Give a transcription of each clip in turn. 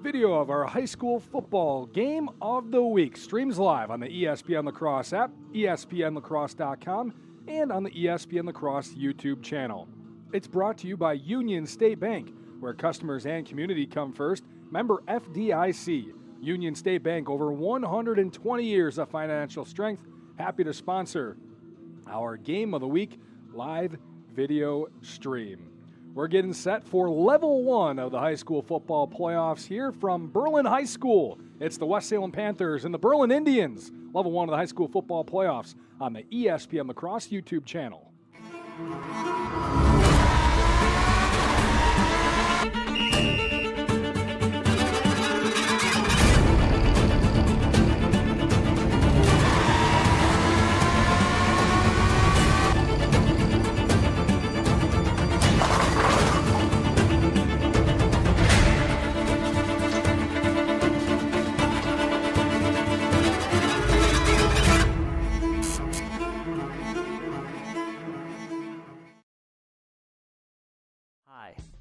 Video of our high school football game of the week streams live on the ESPN La Crosse app, espnlacrosse.com, and on the ESPN La Crosse YouTube channel. It's brought to you by Union State Bank, where customers and community come first. Member FDIC. Union State Bank, over 120 years of financial strength. Happy to sponsor our Game of the Week live video stream. We're getting set for Level 1 of the high school football playoffs here from Berlin High School. It's the West Salem Panthers and the Berlin Indians. Level 1 of the high school football playoffs on the ESPN La Crosse YouTube channel.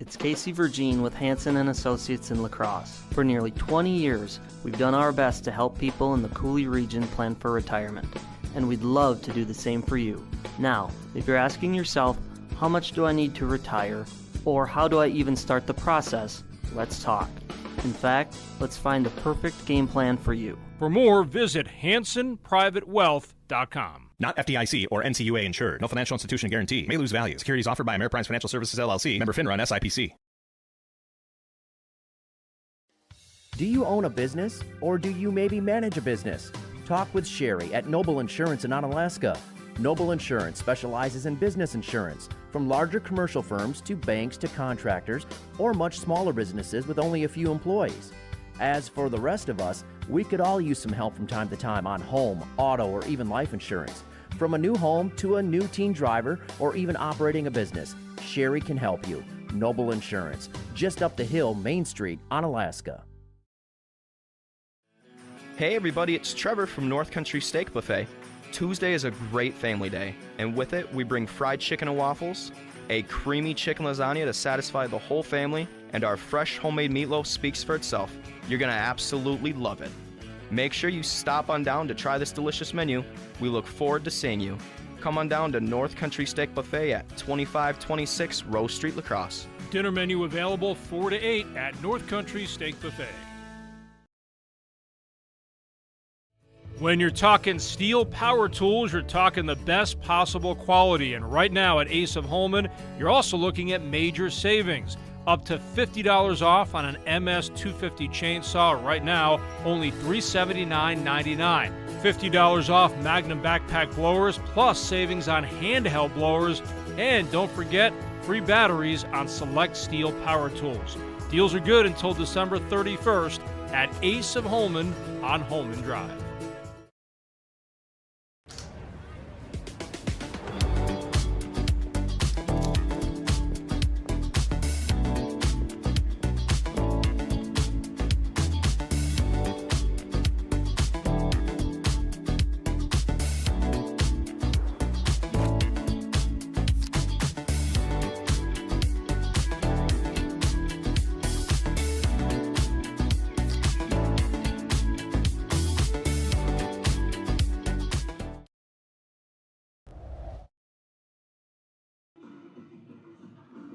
It's Casey Virgin with Hansen & Associates in La Crosse. For nearly 20 years, we've done our best to help people in the Coulee region plan for retirement, and we'd love to do the same for you. Now, if you're asking yourself, how much do I need to retire, or how do I even start the process, let's talk. In fact, let's find the perfect game plan for you. For more, visit HansonPrivateWealth.com. Not FDIC or NCUA insured. No financial institution guarantee. May lose value. Securities offered by Ameriprise Financial Services, LLC. Member FINRA and SIPC. Do you own a business, or do you maybe manage a business? Talk with Sherry at Noble Insurance in Onalaska. Noble Insurance specializes in business insurance, from larger commercial firms to banks to contractors, or much smaller businesses with only a few employees. As for the rest of us, we could all use some help from time to time on home, auto, or even life insurance. From a new home to a new teen driver or even operating a business, Sherry can help you. Noble Insurance, just up the hill, Main Street, Onalaska. Hey everybody, it's Trevor from North Country Steak Buffet. Tuesday is a great family day, and with it, we bring fried chicken and waffles, a creamy chicken lasagna to satisfy the whole family, and our fresh homemade meatloaf speaks for itself. You're gonna absolutely love it. Make sure you stop on down to try this delicious menu. We look forward to seeing you. Come on down to North Country Steak Buffet at 2526 Rose Street, La Crosse. Dinner menu available 4 to 8 at North Country Steak Buffet. When you're talking steel power tools, you're talking the best possible quality. And right now at Ace of Holman, you're also looking at major savings. Up to $50 off on an MS-250 chainsaw right now, only $379.99. $50 off Magnum backpack blowers, plus savings on handheld blowers. And don't forget, free batteries on select steel power tools. Deals are good until December 31st at Ace of Holman on Holman Drive.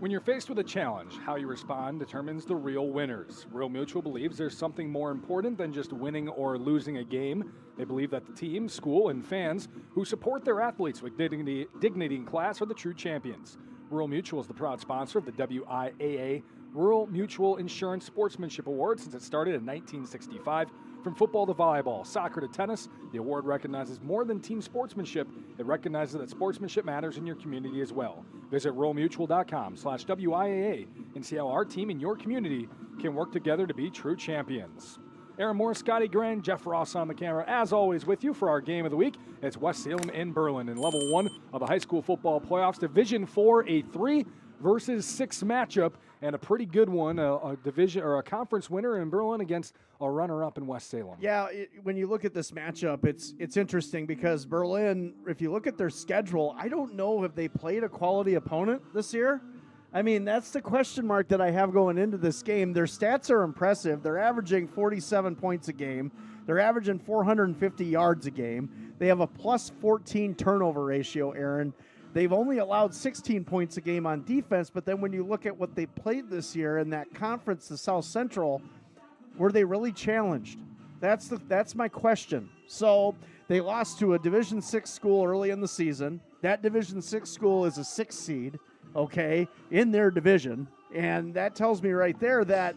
When you're faced with a challenge, how you respond determines the real winners. Rural Mutual believes there's something more important than just winning or losing a game. They believe that the team, school, and fans who support their athletes with dignity in class are the true champions. Rural Mutual is the proud sponsor of the WIAA Rural Mutual Insurance Sportsmanship Award since it started in 1965. From football to volleyball, soccer to tennis, the award recognizes more than team sportsmanship. It recognizes that sportsmanship matters in your community as well. Visit ruralmutual.com/WIAA and see how our team in your community can work together to be true champions. Aaron Moore, Scotty Grand, Jeff Ross on the camera, as always with you for our game of the week. It's West Salem in Berlin in Level 1 of the high school football playoffs. Division 4, a 3 versus 6 matchup, and a pretty good one, a division or a conference winner in Berlin against a runner-up in West Salem. Yeah, when you look at this matchup, it's interesting because Berlin, if you look at their schedule, I don't know if they played a quality opponent this year. I mean, that's the question mark that I have going into this game. Their stats are impressive. They're averaging 47 points a game. They're averaging 450 yards a game. They have a plus 14 turnover ratio, Aaron. They've only allowed 16 points a game on defense, but then when you look at what they played this year in that conference, the South Central, were they really challenged? That's my question. So they lost to a Division VI school early in the season. That Division VI school is a 6th seed, okay, in their division. And that tells me right there that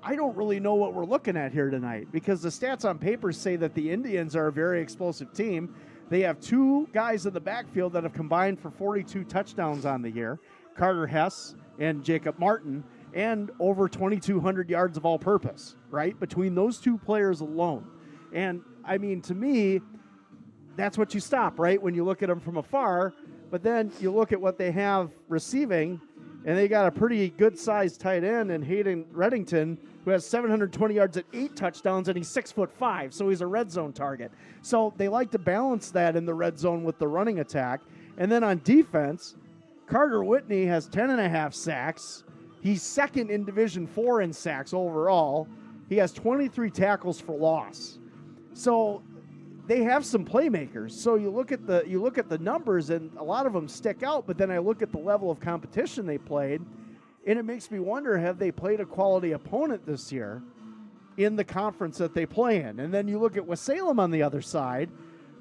I don't really know what we're looking at here tonight, because the stats on paper say that the Indians are a very explosive team. They have 2 guys in the backfield that have combined for 42 touchdowns on the year, Carter Hess and Jacob Martin, and over 2,200 yards of all-purpose, right, between those 2 players alone. And, I mean, to me, that's what you stop, right, when you look at them from afar. But then you look at what they have receiving, and they got a pretty good-sized tight end in Hayden Reddington, who has 720 yards at 8 touchdowns, and he's 6'5", so he's a red zone target. So they like to balance that in the red zone with the running attack. And then on defense, Carter Whitney has 10.5 sacks. He's second in Division IV in sacks overall. He has 23 tackles for loss. So they have some playmakers. So you look at the numbers, and a lot of them stick out, but then I look at the level of competition they played, and it makes me wonder, have they played a quality opponent this year in the conference that they play in? And then you look at West Salem on the other side,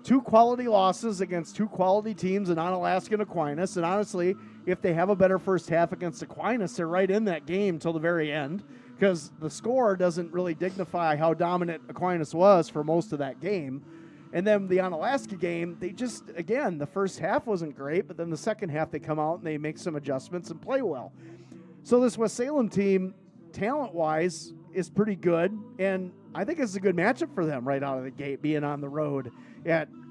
2 quality losses against 2 quality teams in Onalaska and Aquinas. And honestly, if they have a better first half against Aquinas, they're right in that game till the very end, because the score doesn't really dignify how dominant Aquinas was for most of that game. And then the Onalaska game, they just, again, the first half wasn't great, but then the second half they come out and they make some adjustments and play well. So this West Salem team, talent-wise, is pretty good, and I think it's a good matchup for them right out of the gate, being on the road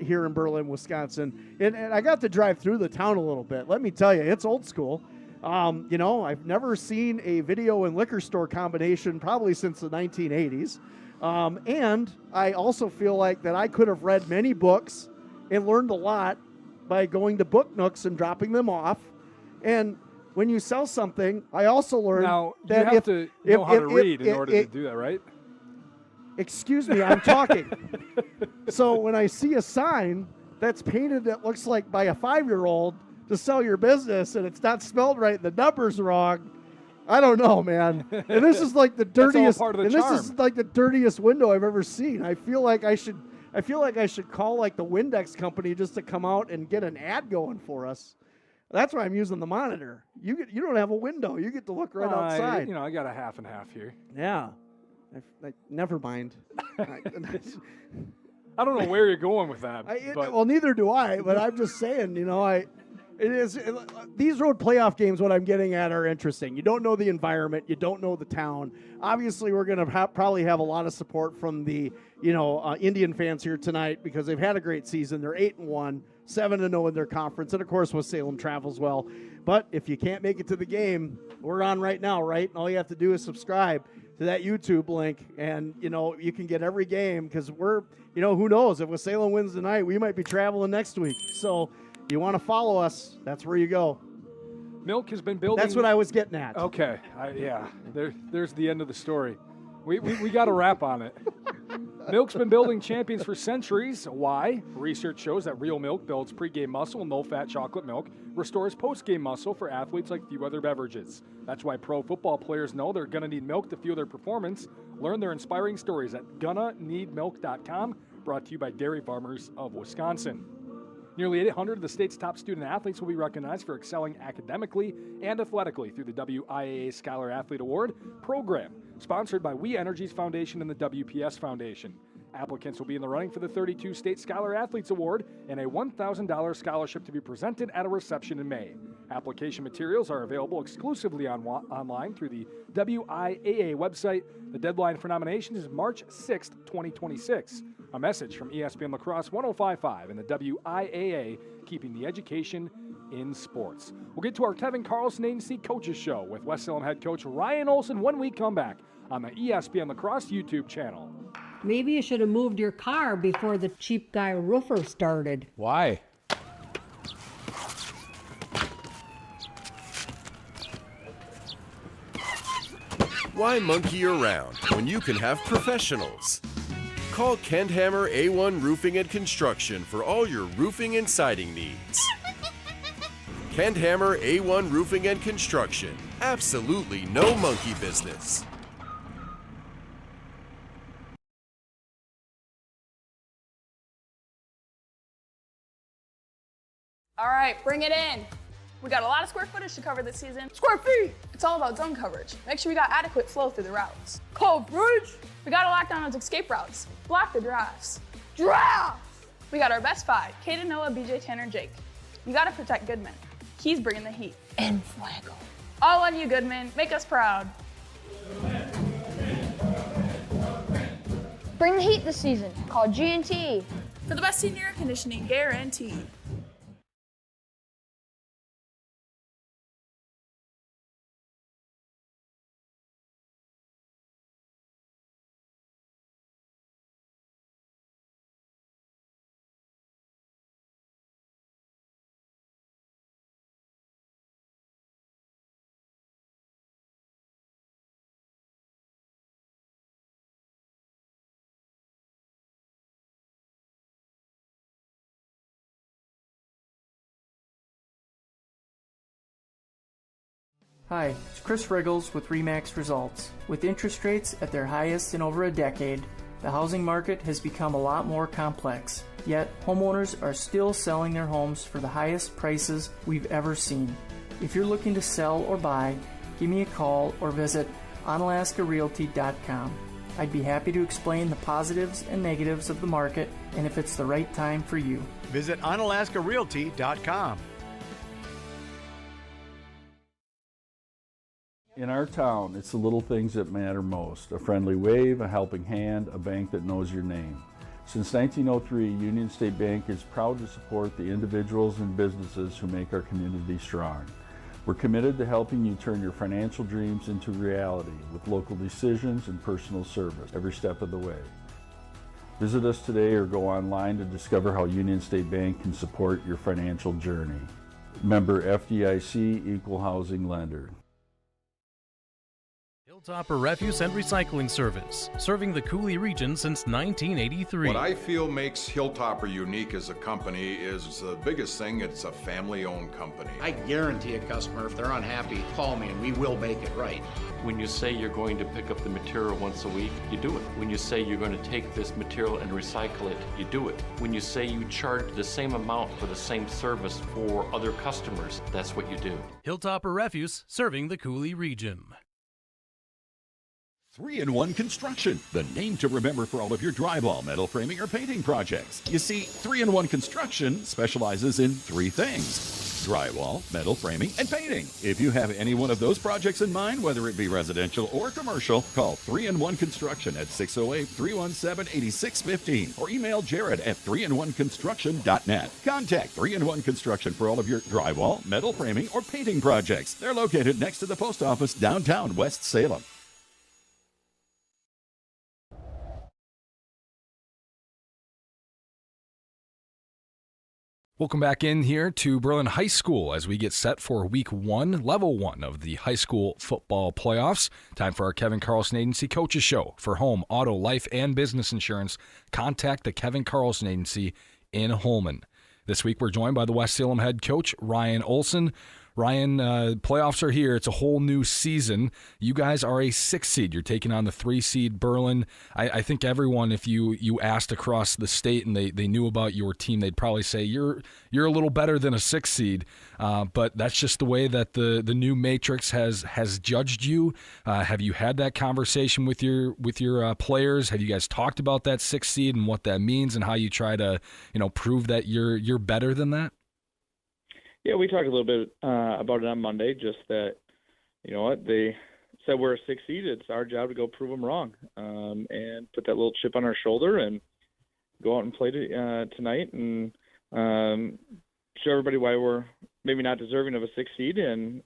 here in Berlin, Wisconsin. And I got to drive through the town a little bit. Let me tell you, it's old school. I've never seen a video and liquor store combination probably since the 1980s. And I also feel like that I could have read many books and learned a lot by going to book nooks and dropping them off. And when you sell something, I also learned that you have to know how to read in order to do that, right? Excuse me, I'm talking. So when I see a sign that's painted that looks like by a 5-year-old to sell your business, and it's not spelled right and the number's wrong, I don't know, man. And this is like the dirtiest. Part of the and charm. This is like the dirtiest window I've ever seen. I feel like I should call like the Windex company just to come out and get an ad going for us. That's why I'm using the monitor. You don't have a window. You get to look right outside. I got a half and half here. Yeah. Never mind. I don't know where you're going with that. Well, neither do I. But I'm just saying. These road playoff games, what I'm getting at, are interesting. You don't know the environment. You don't know the town. Obviously, we're going to probably have a lot of support from the Indian fans here tonight, because they've had a great season. They're 8-1, 7-0 in their conference, and of course, West Salem travels well. But if you can't make it to the game, we're on right now, right? And all you have to do is subscribe to that YouTube link, and you can get every game, because we're who knows, if West Salem wins tonight, we might be traveling next week. So you want to follow us, that's where you go. Milk has been building. That's what I was getting at. Okay, there's the end of the story. We got a wrap on it. Milk's been building champions for centuries. Why? Research shows that real milk builds pregame muscle, and low-fat chocolate milk restores postgame muscle for athletes like few other beverages. That's why pro football players know they're going to need milk to fuel their performance. Learn their inspiring stories at gonnaneedmilk.com, brought to you by Dairy Farmers of Wisconsin. Nearly 800 of the state's top student athletes will be recognized for excelling academically and athletically through the WIAA Scholar Athlete Award program, sponsored by We Energies Foundation and the WPS Foundation. Applicants will be in the running for the 32 State Scholar Athletes Award and a $1,000 scholarship to be presented at a reception in May. Application materials are available exclusively online through the WIAA website. The deadline for nominations is March 6th, 2026. A message from ESPN La Crosse 105.5 and the WIAA, keeping the education in sports. We'll get to our Kevin Carlson Agency Coaches Show with West Salem head coach Ryan Olson when we come back on the ESPN La Crosse YouTube channel. Maybe you should have moved your car before the cheap guy roofer started. Why? Why monkey around when you can have professionals? Call Kendhammer A1 Roofing and Construction for all your roofing and siding needs. Kendhammer A1 Roofing and Construction. Absolutely no monkey business. All right, bring it in. We got a lot of square footage to cover this season. Square feet! It's all about zone coverage. Make sure we got adequate flow through the routes. Coverage! We gotta lock down those escape routes. Block the drafts. Drafts! We got our best five, Caden, Noah, BJ, Tanner, Jake. You gotta protect Goodman. He's bringing the heat. En fuego. All on you, Goodman. Make us proud. Bring the heat this season. Call G&T. For the best senior air conditioning guaranteed. Hi, it's Chris Riggles with RE/MAX Results. With interest rates at their highest in over a decade, the housing market has become a lot more complex. Yet, homeowners are still selling their homes for the highest prices we've ever seen. If you're looking to sell or buy, give me a call or visit onalaskarealty.com. I'd be happy to explain the positives and negatives of the market and if it's the right time for you. Visit onalaskarealty.com. In our town, it's the little things that matter most. A friendly wave, a helping hand, a bank that knows your name. Since 1903, Union State Bank is proud to support the individuals and businesses who make our community strong. We're committed to helping you turn your financial dreams into reality with local decisions and personal service every step of the way. Visit us today or go online to discover how Union State Bank can support your financial journey. Member FDIC, Equal Housing Lender. Hilltopper Refuse and Recycling Service, serving the Coulee region since 1983. What I feel makes Hilltopper unique as a company is the biggest thing, it's a family-owned company. I guarantee a customer, if they're unhappy, call me and we will make it right. When you say you're going to pick up the material once a week, you do it. When you say you're going to take this material and recycle it, you do it. When you say you charge the same amount for the same service for other customers, that's what you do. Hilltopper Refuse, serving the Coulee region. 3-in-1 Construction, the name to remember for all of your drywall, metal framing, or painting projects. You see, 3-in-1 Construction specializes in three things: drywall, metal framing, and painting. If you have any one of those projects in mind, whether it be residential or commercial, call 3-in-1 Construction at 608-317-8615 or email Jared at 3in1construction.net. Contact 3-in-1 Construction for all of your drywall, metal framing, or painting projects. They're located next to the post office downtown West Salem. Welcome back in here to Berlin High School as we get set for Week 1, Level 1 of the high school football playoffs. Time for our Kevin Carlson Agency Coaches Show. For home, auto, life, and business insurance, contact the Kevin Carlson Agency in Holman. This week we're joined by the West Salem head coach, Ryan Olson. Ryan, playoffs are here. It's a whole new season. You guys are a 6 seed. You're taking on the 3 seed Berlin. I think everyone, if you asked across the state and they knew about your team, they'd probably say you're a little better than a 6 seed. But that's just the way that the new matrix has judged you. Have you had that conversation with your players? Have you guys talked about that 6 seed and what that means and how you try to prove that you're better than that? Yeah, we talked a little bit about it on Monday, just that, they said we're a 6 seed. It's our job to go prove them wrong and put that little chip on our shoulder and go out and play tonight and show everybody why we're maybe not deserving of a 6 seed and,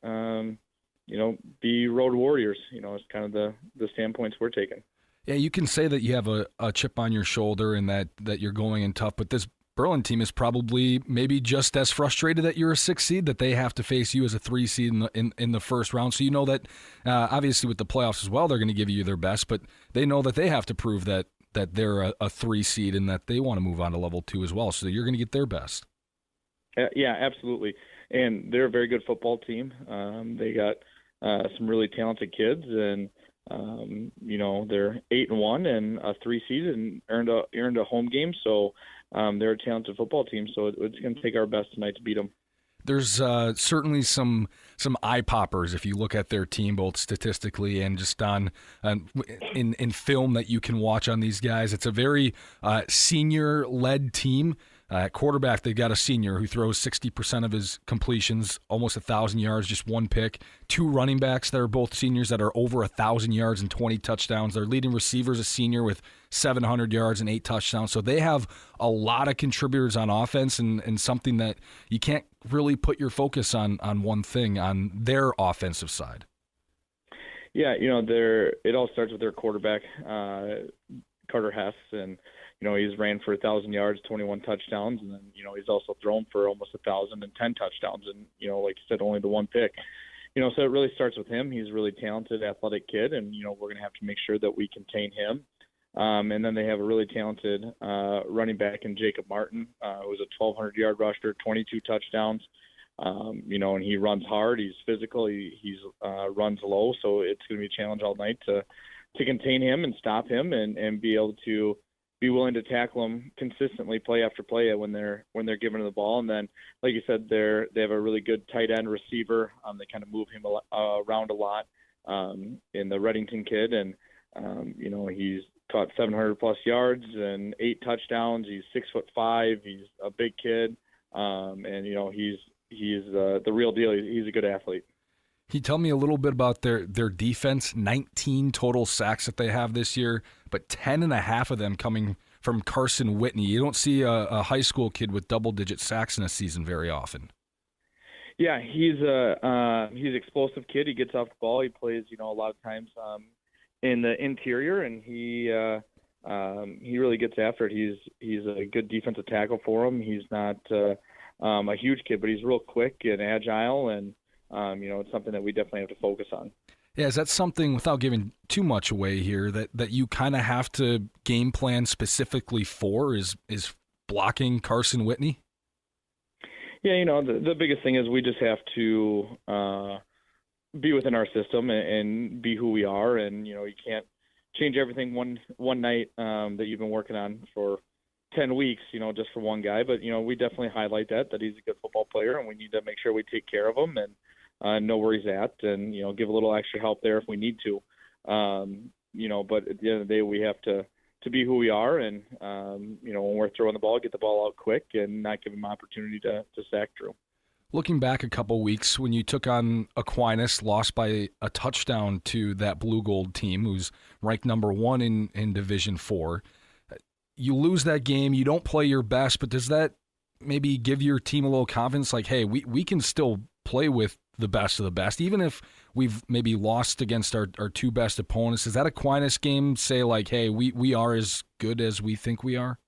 be road warriors. It's kind of the standpoints we're taking. Yeah, you can say that you have a chip on your shoulder and that you're going in tough, but this Berlin team is probably maybe just as frustrated that you're a 6 seed, that they have to face you as a 3 seed in the first round. So you know that obviously with the playoffs as well, they're going to give you their best, but they know that they have to prove that they're a 3 seed and that they want to move on to level 2 as well. So you're going to get their best. Yeah, absolutely. And they're a very good football team. They got some really talented kids, and they're 8-1 and a 3 seed and earned a home game. So they're a talented football team. So it's going to take our best tonight to beat them. There's certainly some eye poppers if you look at their team, both statistically and just on in film that you can watch on these guys. It's a very senior-led team. At quarterback, they've got a senior who throws 60% of his completions, almost 1,000 yards, just one pick. 2 running backs that are both seniors that are over 1,000 yards and 20 touchdowns. Their leading receiver is a senior with 700 yards and 8 touchdowns. So they have a lot of contributors on offense, and something that you can't really put your focus on one thing on their offensive side. Yeah, it all starts with their quarterback, Carter Hess, and he's ran for 1,000 yards, 21 touchdowns, and then he's also thrown for almost 1,010 touchdowns, and like you said, only the one pick. So it really starts with him. He's a really talented, athletic kid, and we're going to have to make sure that we contain him. And then they have a really talented running back in Jacob Martin, who's a 1,200-yard rusher, 22 touchdowns. And he runs hard. He's physical. He's runs low, so it's going to be a challenge all night to contain him and stop him and be able to be willing to tackle him consistently play after play when they're giving him the ball. And then, like you said, they have a really good tight end receiver. They kind of move him around a lot in the Reddington kid, and he's caught 700+ yards and 8 touchdowns. He's 6'5". He's a big kid, and he's the real deal. He's a good athlete. Can you tell me a little bit about their defense? 19 total sacks that they have this year, but 10.5 of them coming from Carson Whitney. You don't see a high school kid with double-digit sacks in a season very often. Yeah, he's an explosive kid. He gets off the ball. He plays, a lot of times in the interior, and he really gets after it. He's a good defensive tackle for him. He's not a huge kid, but he's real quick and agile, and it's something that we definitely have to focus on. Yeah, is that something, without giving too much away here, that you kind of have to game plan specifically for is blocking Carson Whitney? Yeah, the biggest thing is we just have to be within our system and be who we are, and you can't change everything one night that you've been working on for 10 weeks, just for one guy. But we definitely highlight that he's a good football player, and we need to make sure we take care of him and know where he's at, and give a little extra help there if we need to. But at the end of the day, we have to be who we are, and when we're throwing the ball, get the ball out quick and not give him opportunity to sack Drew. Looking back a couple weeks, when you took on Aquinas, lost by a touchdown to that Blue Gold team, who's ranked number 1 in Division 4, you lose that game. You don't play your best, but does that maybe give your team a little confidence? Like, hey, we can still play with the best of the best, even if we've maybe lost against our 2 best opponents. Does that Aquinas game say, like, hey, we are as good as we think we are?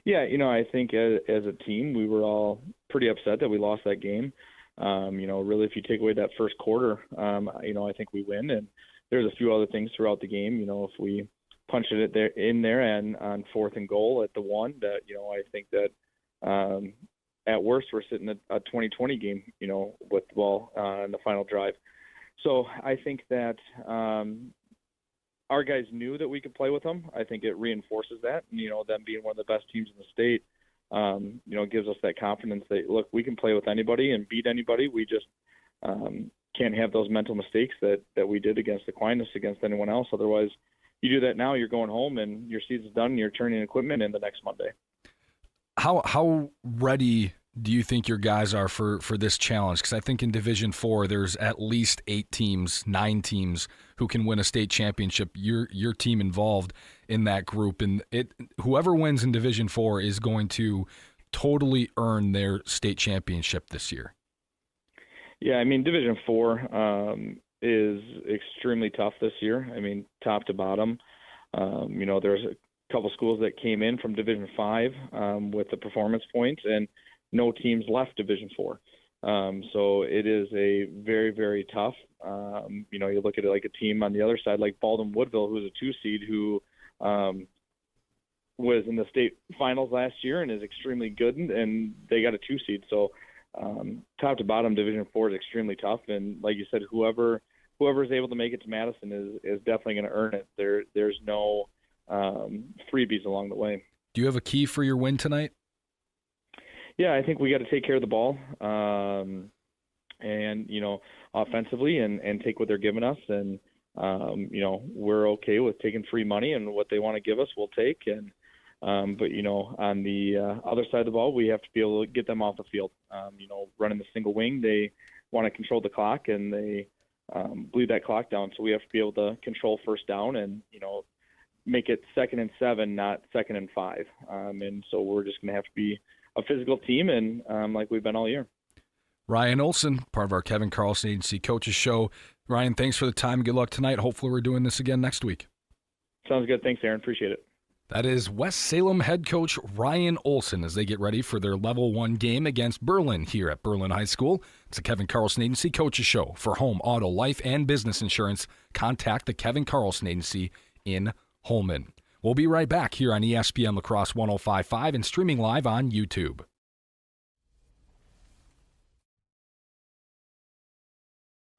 Yeah, I think as a team, we were all pretty upset that we lost that game. Really, if you take away that first quarter, I think we win. And there's a few other things throughout the game. If we punched it in there and on 4th and goal at the 1, that, I think that at worst we're sitting at a 20-20 game, with the ball in the final drive. So I think that our guys knew that we could play with them. I think it reinforces that, and, them being one of the best teams in the state, gives us that confidence that, look, we can play with anybody and beat anybody. We just can't have those mental mistakes that we did against Aquinas, against anyone else. Otherwise, you do that now, you're going home and your season's done and you're turning equipment in the next Monday. How ready do you think your guys are for this challenge? Because I think in Division 4, there's at least 9 teams who can win a state championship. Your team involved in that group, and whoever wins in Division 4 is going to totally earn their state championship this year. Yeah, Division 4 is extremely tough this year. Top to bottom. There's couple schools that came in from Division 5 with the performance points, and no teams left Division 4. So it is a very, very tough. You look at it like a team on the other side, like Baldwin Woodville, who's a 2 seed, who was in the state finals last year and is extremely good, and they got a 2 seed. So top to bottom, Division 4 is extremely tough. And like you said, whoever is able to make it to Madison is definitely going to earn it. There's no freebies along the way. Do you have a key for your win tonight? Yeah, I think we got to take care of the ball, and offensively, and take what they're giving us, and we're okay with taking free money, and what they want to give us, we'll take. And but on the other side of the ball, we have to be able to get them off the field. Running the single wing, they want to control the clock, and they bleed that clock down. So we have to be able to control first down, and make it 2nd and 7, not 2nd and 5. And so we're just going to have to be a physical team, and like we've been all year. Ryan Olson, part of our Kevin Carlson Agency Coaches Show. Ryan, thanks for the time. Good luck tonight. Hopefully we're doing this again next week. Sounds good. Thanks, Aaron. Appreciate it. That is West Salem head coach Ryan Olson as they get ready for their Level 1 game against Berlin here at Berlin High School. It's a Kevin Carlson Agency Coaches Show. For home, auto, life, and business insurance, contact the Kevin Carlson Agency in Holmen. We'll be right back here on ESPN La Crosse 105.5 and streaming live on YouTube.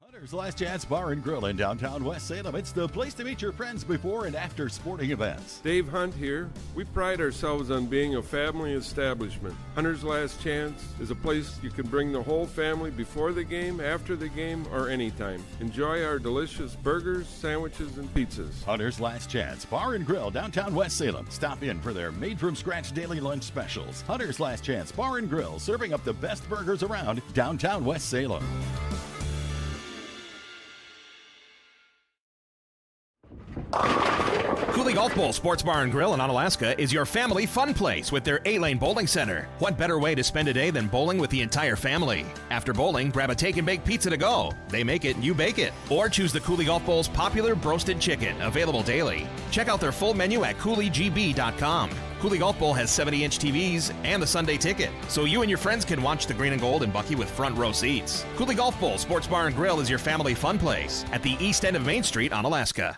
Hunter's Last Chance Bar and Grill in downtown West Salem. It's the place to meet your friends before and after sporting events. Dave Hunt here. We pride ourselves on being a family establishment. Hunter's Last Chance is a place you can bring the whole family before the game, after the game, or anytime. Enjoy our delicious burgers, sandwiches, and pizzas. Hunter's Last Chance Bar and Grill, downtown West Salem. Stop in for their made-from-scratch daily lunch specials. Hunter's Last Chance Bar and Grill, serving up the best burgers around downtown West Salem. Coulee Golf Bowl Sports Bar and Grill in Onalaska is your family fun place with their 8-lane bowling center. What better way to spend a day than bowling with the entire family? After bowling, grab a take and bake pizza to go. They make it and you bake it. Or choose the Coulee Golf Bowl's popular broasted chicken, available daily. Check out their full menu at CouleeGB.com. Coulee Golf Bowl has 70-inch TVs and the Sunday ticket, so you and your friends can watch the green and gold and Bucky with front row seats. Coulee Golf Bowl Sports Bar and Grill is your family fun place at the east end of Main Street, Onalaska.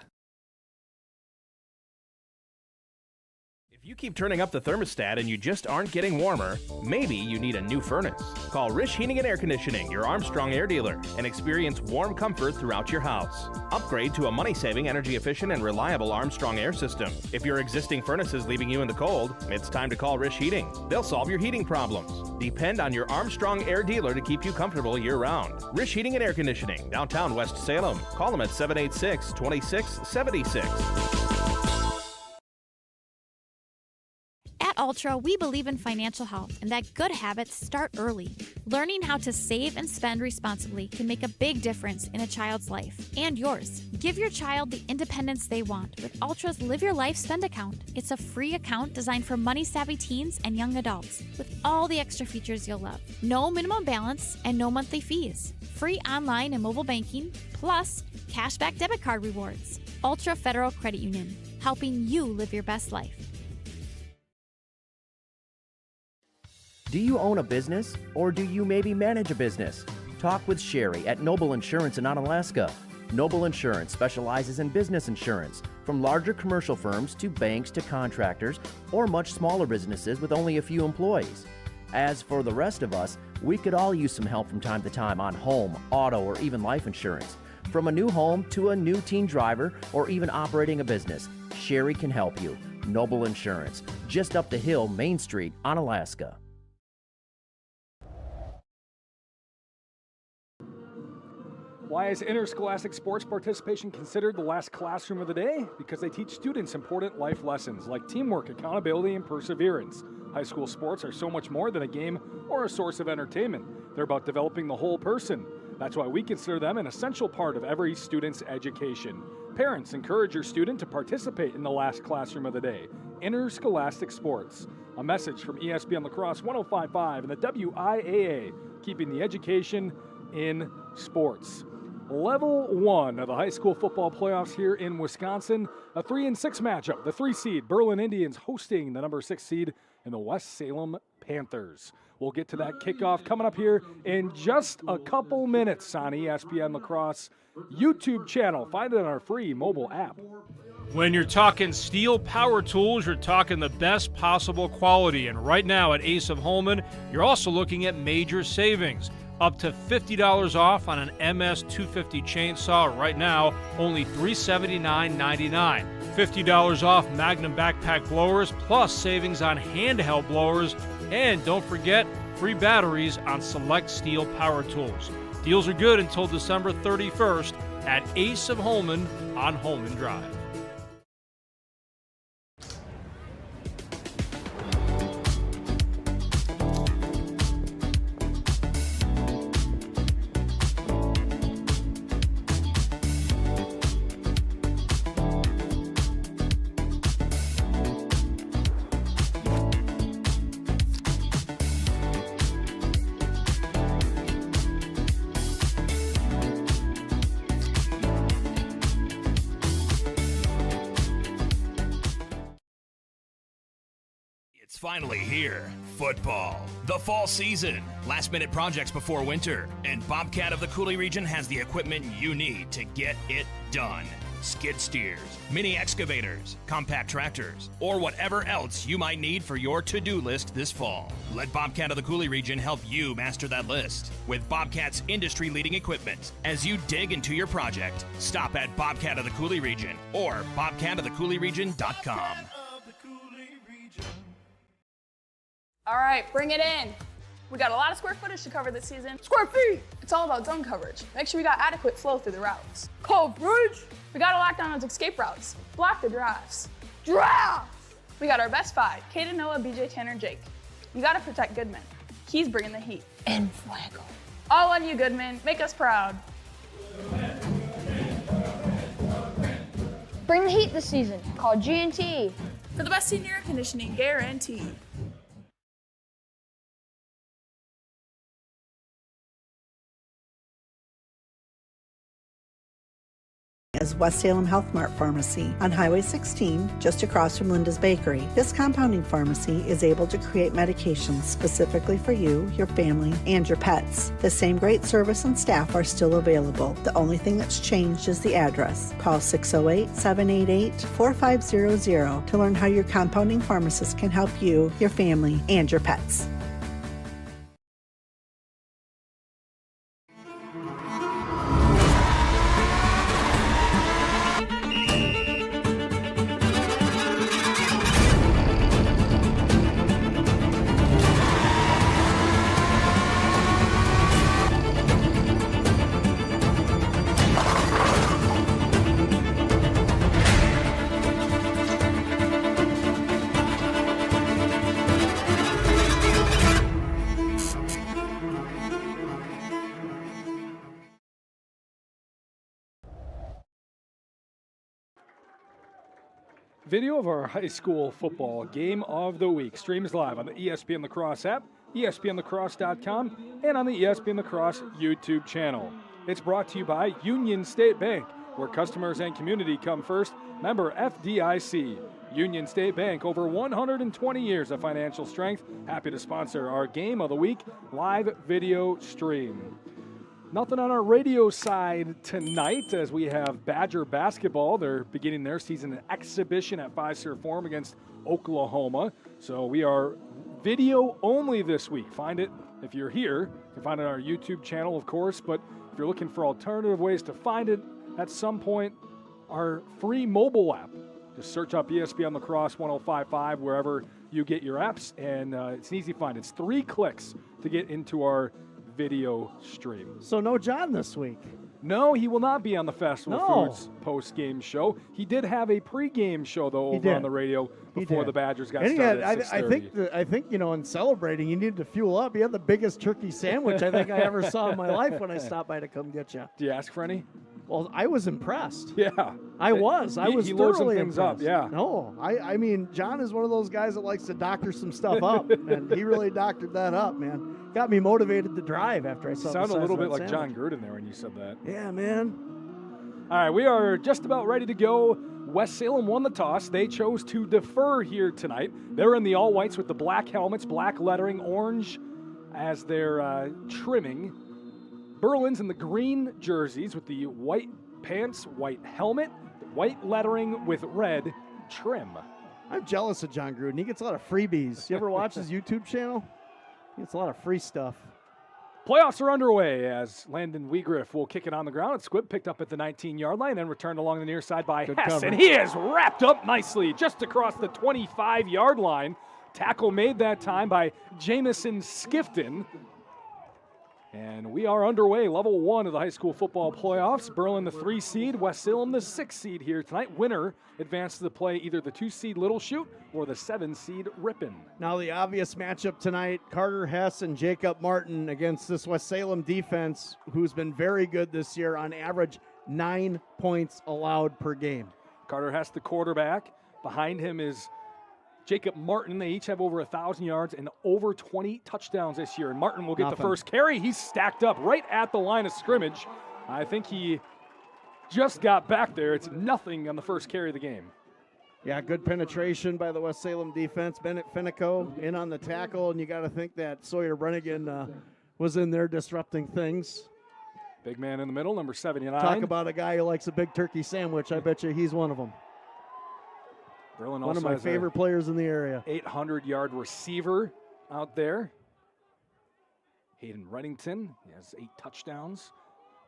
If you keep turning up the thermostat and you just aren't getting warmer, maybe you need a new furnace. Call Rish Heating and Air Conditioning, your Armstrong air dealer, and experience warm comfort throughout your house. Upgrade to a money-saving, energy-efficient, and reliable Armstrong air system. If your existing furnace is leaving you in the cold, it's time to call Rish Heating. They'll solve your heating problems. Depend on your Armstrong air dealer to keep you comfortable year-round. Rish Heating and Air Conditioning, downtown West Salem. Call them at 786-2676. At Ultra, we believe in financial health and that good habits start early. Learning how to save and spend responsibly can make a big difference in a child's life and yours. Give your child the independence they want with Ultra's Live Your Life Spend account. It's a free account designed for money-savvy teens and young adults with all the extra features you'll love. No minimum balance and no monthly fees. Free online and mobile banking, plus cashback debit card rewards. Ultra Federal Credit Union, helping you live your best life. Do you own a business, or do you maybe manage a business? Talk with Sherry at Noble Insurance in Onalaska. Noble Insurance specializes in business insurance, from larger commercial firms to banks to contractors, or much smaller businesses with only a few employees. As for the rest of us, we could all use some help from time to time on home, auto, or even life insurance. From a new home to a new teen driver, or even operating a business, Sherry can help you. Noble Insurance, just up the hill, Main Street, Onalaska. Why is interscholastic sports participation considered the last classroom of the day? Because they teach students important life lessons like teamwork, accountability, and perseverance. High school sports are so much more than a game or a source of entertainment. They're about developing the whole person. That's why we consider them an essential part of every student's education. Parents, encourage your student to participate in the last classroom of the day, interscholastic sports. A message from ESPN La Crosse 105.5 and the WIAA, keeping the education in sports. Level 1 of the high school football playoffs here in Wisconsin. A 3-6 matchup. The 3 seed Berlin Indians hosting the number 6 seed in the West Salem Panthers. We'll get to that kickoff coming up here in just a couple minutes on ESPN La Crosse YouTube channel. Find it on our free mobile app. When you're talking steel power tools, you're talking the best possible quality. And right now at Ace of Holman, you're also looking at major savings. Up to $50 off on an MS 250 chainsaw right now, only $379.99. $50 off Magnum backpack blowers, plus savings on handheld blowers. And don't forget, free batteries on select steel power tools. Deals are good until December 31st at Ace of Holman on Holman Drive. It's finally here. Football. The fall season. Last-minute projects before winter. And Bobcat of the Coulee region has the equipment you need to get it done. Skid steers, mini excavators, compact tractors, or whatever else you might need for your to-do list this fall. Let Bobcat of the Coulee region help you master that list with Bobcat's industry-leading equipment. As you dig into your project, stop at Bobcat of the Coulee region or bobcatofthecouleeregion.com. All right, bring it in. We got a lot of square footage to cover this season. Square feet! It's all about zone coverage. Make sure we got adequate flow through the routes. Coverage! We got to lock down those escape routes. Block the drafts. Draft! We got our best 5, Kaden, Noah, BJ, Tanner, Jake. You got to protect Goodman. He's bringing the heat. En fuego. All on you, Goodman. Make us proud. Bring the heat this season. Call G&T. For the best senior air conditioning guarantee. Is West Salem Health Mart Pharmacy on Highway 16, just across from Linda's Bakery. This compounding pharmacy is able to create medications specifically for you, your family, and your pets. The same great service and staff are still available. The only thing that's changed is the address. Call 608-788-4500 to learn how your compounding pharmacist can help you, your family, and your pets. Video of our high school football game of the week streams live on the ESPN La Crosse app, ESPNLacrosse.com, and on the ESPN La Crosse YouTube channel. It's brought to you by Union State Bank, where customers and community come first. Member FDIC. Union State Bank, over 120 years of financial strength. Happy to sponsor our game of the week live video stream. Nothing on our radio side tonight as we have Badger basketball. They're beginning their season exhibition at Fiserv Forum against Oklahoma. So we are video only this week. Find it if you're here. You can find it on our YouTube channel, of course. But if you're looking for alternative ways to find it at some point, our free mobile app. Just search up ESPN La Crosse 105.5 wherever you get your apps. And it's an easy find. It's 3 clicks to get into our video stream. So no John this week. No, he will not be on the Festival Foods post-game show. He did have a pre-game show, though, over on the radio before the Badgers got started at 6:30. I think, you know, in celebrating, you needed to fuel up. You had the biggest turkey sandwich I think I ever saw in my life when I stopped by to come get you. Do you ask for any? Well, I was impressed. Yeah. I was He loads some thoroughly things up, impressed. yeah. No, I mean, John is one of those guys that likes to doctor some stuff up, and he really doctored that up, man. Got me motivated to drive after I saw You the sound a size little of bit that like sandwich. John Gruden there when you said that. Yeah, man. All right, we are just about ready to go. West Salem won the toss. They chose to defer here tonight. They're in the all-whites with the black helmets, black lettering, orange as their trimming. Berlin's in the green jerseys with the white pants, white helmet, white lettering with red trim. I'm jealous of John Gruden. He gets a lot of freebies. You ever watch his YouTube channel? He gets a lot of free stuff. Playoffs are underway as Landon Weegriff will kick it on the ground. It's Squib picked up at the 19-yard line and returned along the near side by Hess. cover. And he is wrapped up nicely just across the 25-yard line. Tackle made that time by Jamison Skifton. And we are underway, level 1 of the high school football playoffs. Berlin the 3 seed, West Salem the 6 seed here tonight. Winner advances to play either the 2 seed Little Chute or the 7 seed Ripon. Now the obvious matchup tonight, Carter Hess and Jacob Martin against this West Salem defense, who's been very good this year, on average 9 points allowed per game. Carter Hess, the quarterback. Behind him is Jacob Martin. They each have over 1,000 yards and over 20 touchdowns this year. And Martin will get the first carry. He's stacked up right at the line of scrimmage. I think he just got back there. It's nothing on the first carry of the game. Yeah, good penetration by the West Salem defense. Bennett Finico in on the tackle, and you got to think that Sawyer Brennigan was in there disrupting things. Big man in the middle, number 79. Talk about a guy who likes a big turkey sandwich. I bet you he's one of them. Berlin One of also my has favorite players in the area. 800-yard receiver out there. Hayden Reddington, he has 8 touchdowns.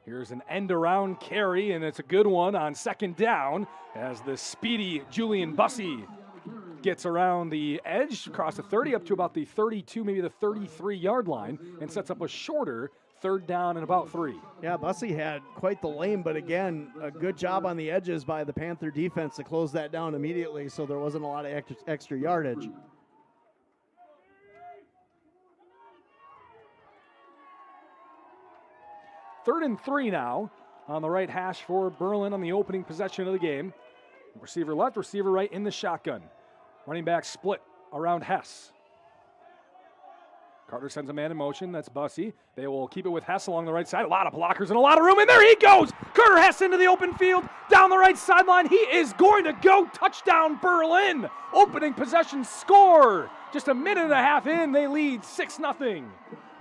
Here's an end-around carry, and it's a good one on second down as the speedy Julian Bussey gets around the edge, across the 30, up to about the 32, maybe the 33-yard line, and sets up a shorter third down and about 3. Yeah, Bussey had quite the lane, but again, a good job on the edges by the Panther defense to close that down immediately, so there wasn't a lot of extra yardage. Third and 3 now on the right hash for Berlin on the opening possession of the game. Receiver left, receiver right in the shotgun. Running back split around Hess. Carter sends a man in motion. That's Bussey. They will keep it with Hess along the right side. A lot of blockers and a lot of room. And there he goes. Carter Hess into the open field. Down the right sideline. He is going to go. Touchdown, Berlin. Opening possession score. Just a minute and a half in, they lead 6-0.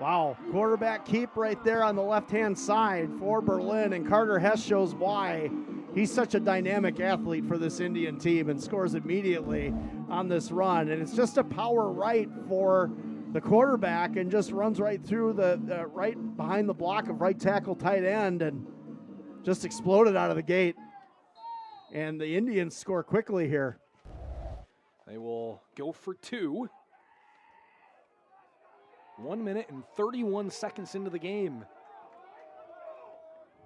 Wow. Quarterback keep right there on the left-hand side for Berlin. And Carter Hess shows why he's such a dynamic athlete for this Indian team and scores immediately on this run. And it's just a power right for the quarterback and just runs right through the right behind the block of right tackle tight end and just exploded out of the gate. And the Indians score quickly here. They will go for 2. 1 minute and 31 seconds into the game.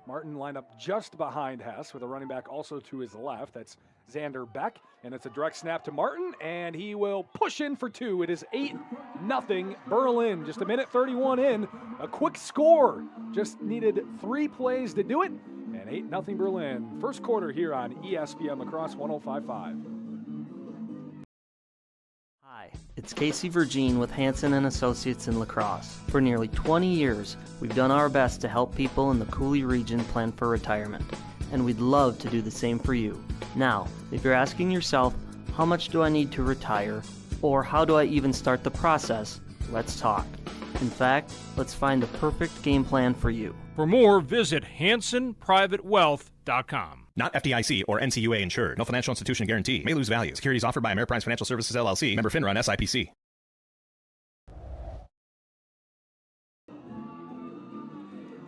Martin lined up just behind Hess with a running back also to his left. That's Xander Beck, and it's a direct snap to Martin, and he will push in for 2. It is 8-0 Berlin. Just a minute 31 in. A quick score. Just needed 3 plays to do it, and 8-0 Berlin. First quarter here on ESPN La Crosse 105.5. Hi, it's Casey Virgin with Hansen & Associates in La Crosse. For nearly 20 years, we've done our best to help people in the Coulee region plan for retirement, and we'd love to do the same for you. Now, if you're asking yourself, how much do I need to retire, or how do I even start the process, let's talk. In fact, let's find the perfect game plan for you. For more, visit HansonPrivateWealth.com. Not FDIC or NCUA insured. No financial institution guarantee. May lose value. Securities offered by Ameriprise Financial Services, LLC. Member FINRA and SIPC.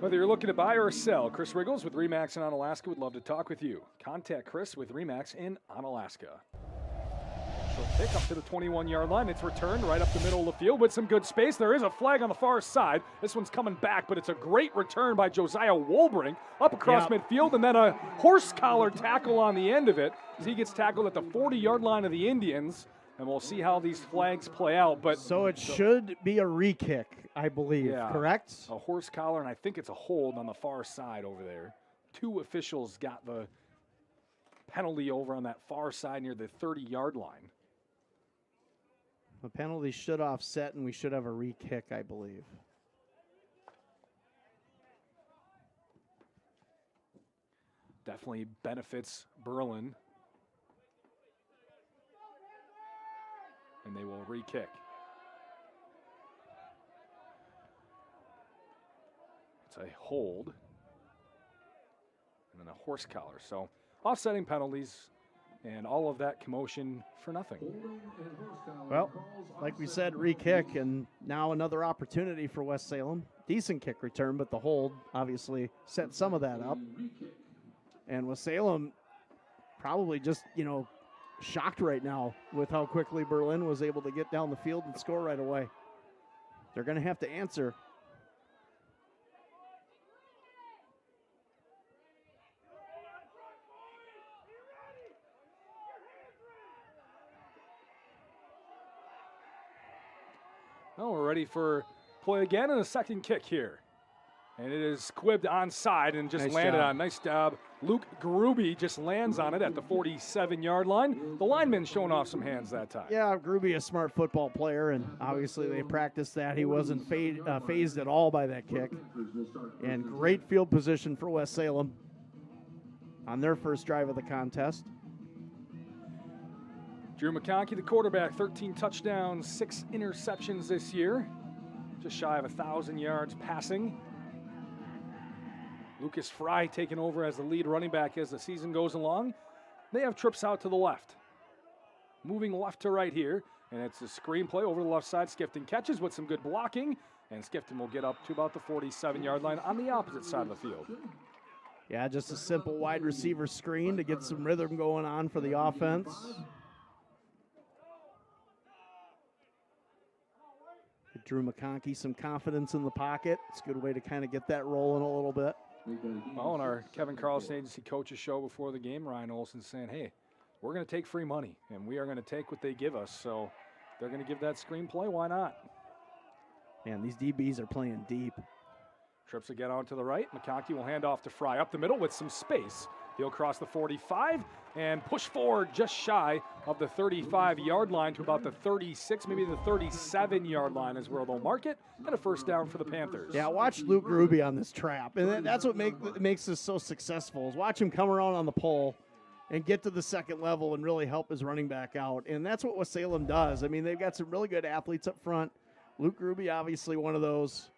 Whether you're looking to buy or sell, Chris Riggles with RE/MAX in Onalaska would love to talk with you. Contact Chris with RE/MAX in Onalaska. Short pick up to the 21-yard line. It's returned right up the middle of the field with some good space. There is a flag on the far side. This one's coming back, but it's a great return by Josiah Wolbrink up across midfield, and then a horse collar tackle on the end of it as he gets tackled at the 40-yard line of the Indians. And we'll see how these flags play out. But so it should be a re-kick, I believe, correct? A horse collar, and I think it's a hold on the far side over there. 2 officials got the penalty over on that far side near the 30-yard line. The penalty should offset, and we should have a re-kick, I believe. Definitely benefits Berlin. And they will re-kick. It's a hold. And then a horse collar. So offsetting penalties and all of that commotion for nothing. Well, like we said, re-kick, and now another opportunity for West Salem. Decent kick return, but the hold obviously set some of that up. And West Salem probably just, shocked right now with how quickly Berlin was able to get down the field and score right away. They're going to have to answer. Well, we're ready for play again and a second kick here. And it is quibbed onside and just landed on. Nice job. Luke Gruby just lands on it at the 47-yard line. The lineman showing off some hands that time. Yeah, Gruby, a smart football player, and obviously they practiced that. He wasn't phased at all by that kick. And great field position for West Salem on their first drive of the contest. Drew McConkey, the quarterback, 13 touchdowns, 6 interceptions this year. Just shy of 1,000 yards passing. Lucas Fry taking over as the lead running back as the season goes along. They have trips out to the left. Moving left to right here, and it's a screen play over the left side. Skifton catches with some good blocking, and Skifton will get up to about the 47-yard line on the opposite side of the field. Yeah, just a simple wide receiver screen to get some rhythm going on for the offense. Give Drew McConkey some confidence in the pocket. It's a good way to kind of get that rolling a little bit. Well, on our Kevin Carlson Agency Coaches show before the game, Ryan Olson saying, hey, we're going to take free money, and we are going to take what they give us. So they're going to give that screenplay. Why not? Man, these DBs are playing deep. Trips again on to the right. McConkey will hand off to Fry up the middle with some space. He'll cross the 45 and push forward just shy of the 35-yard line to about the 36, maybe the 37-yard line is where they'll mark it, and a first down for the Panthers. Yeah, watch Luke Gruby on this trap, and that's what makes this so successful, is watch him come around on the pole and get to the second level and really help his running back out, and that's what West Salem does. I mean, they've got some really good athletes up front. Luke Gruby, obviously one of those.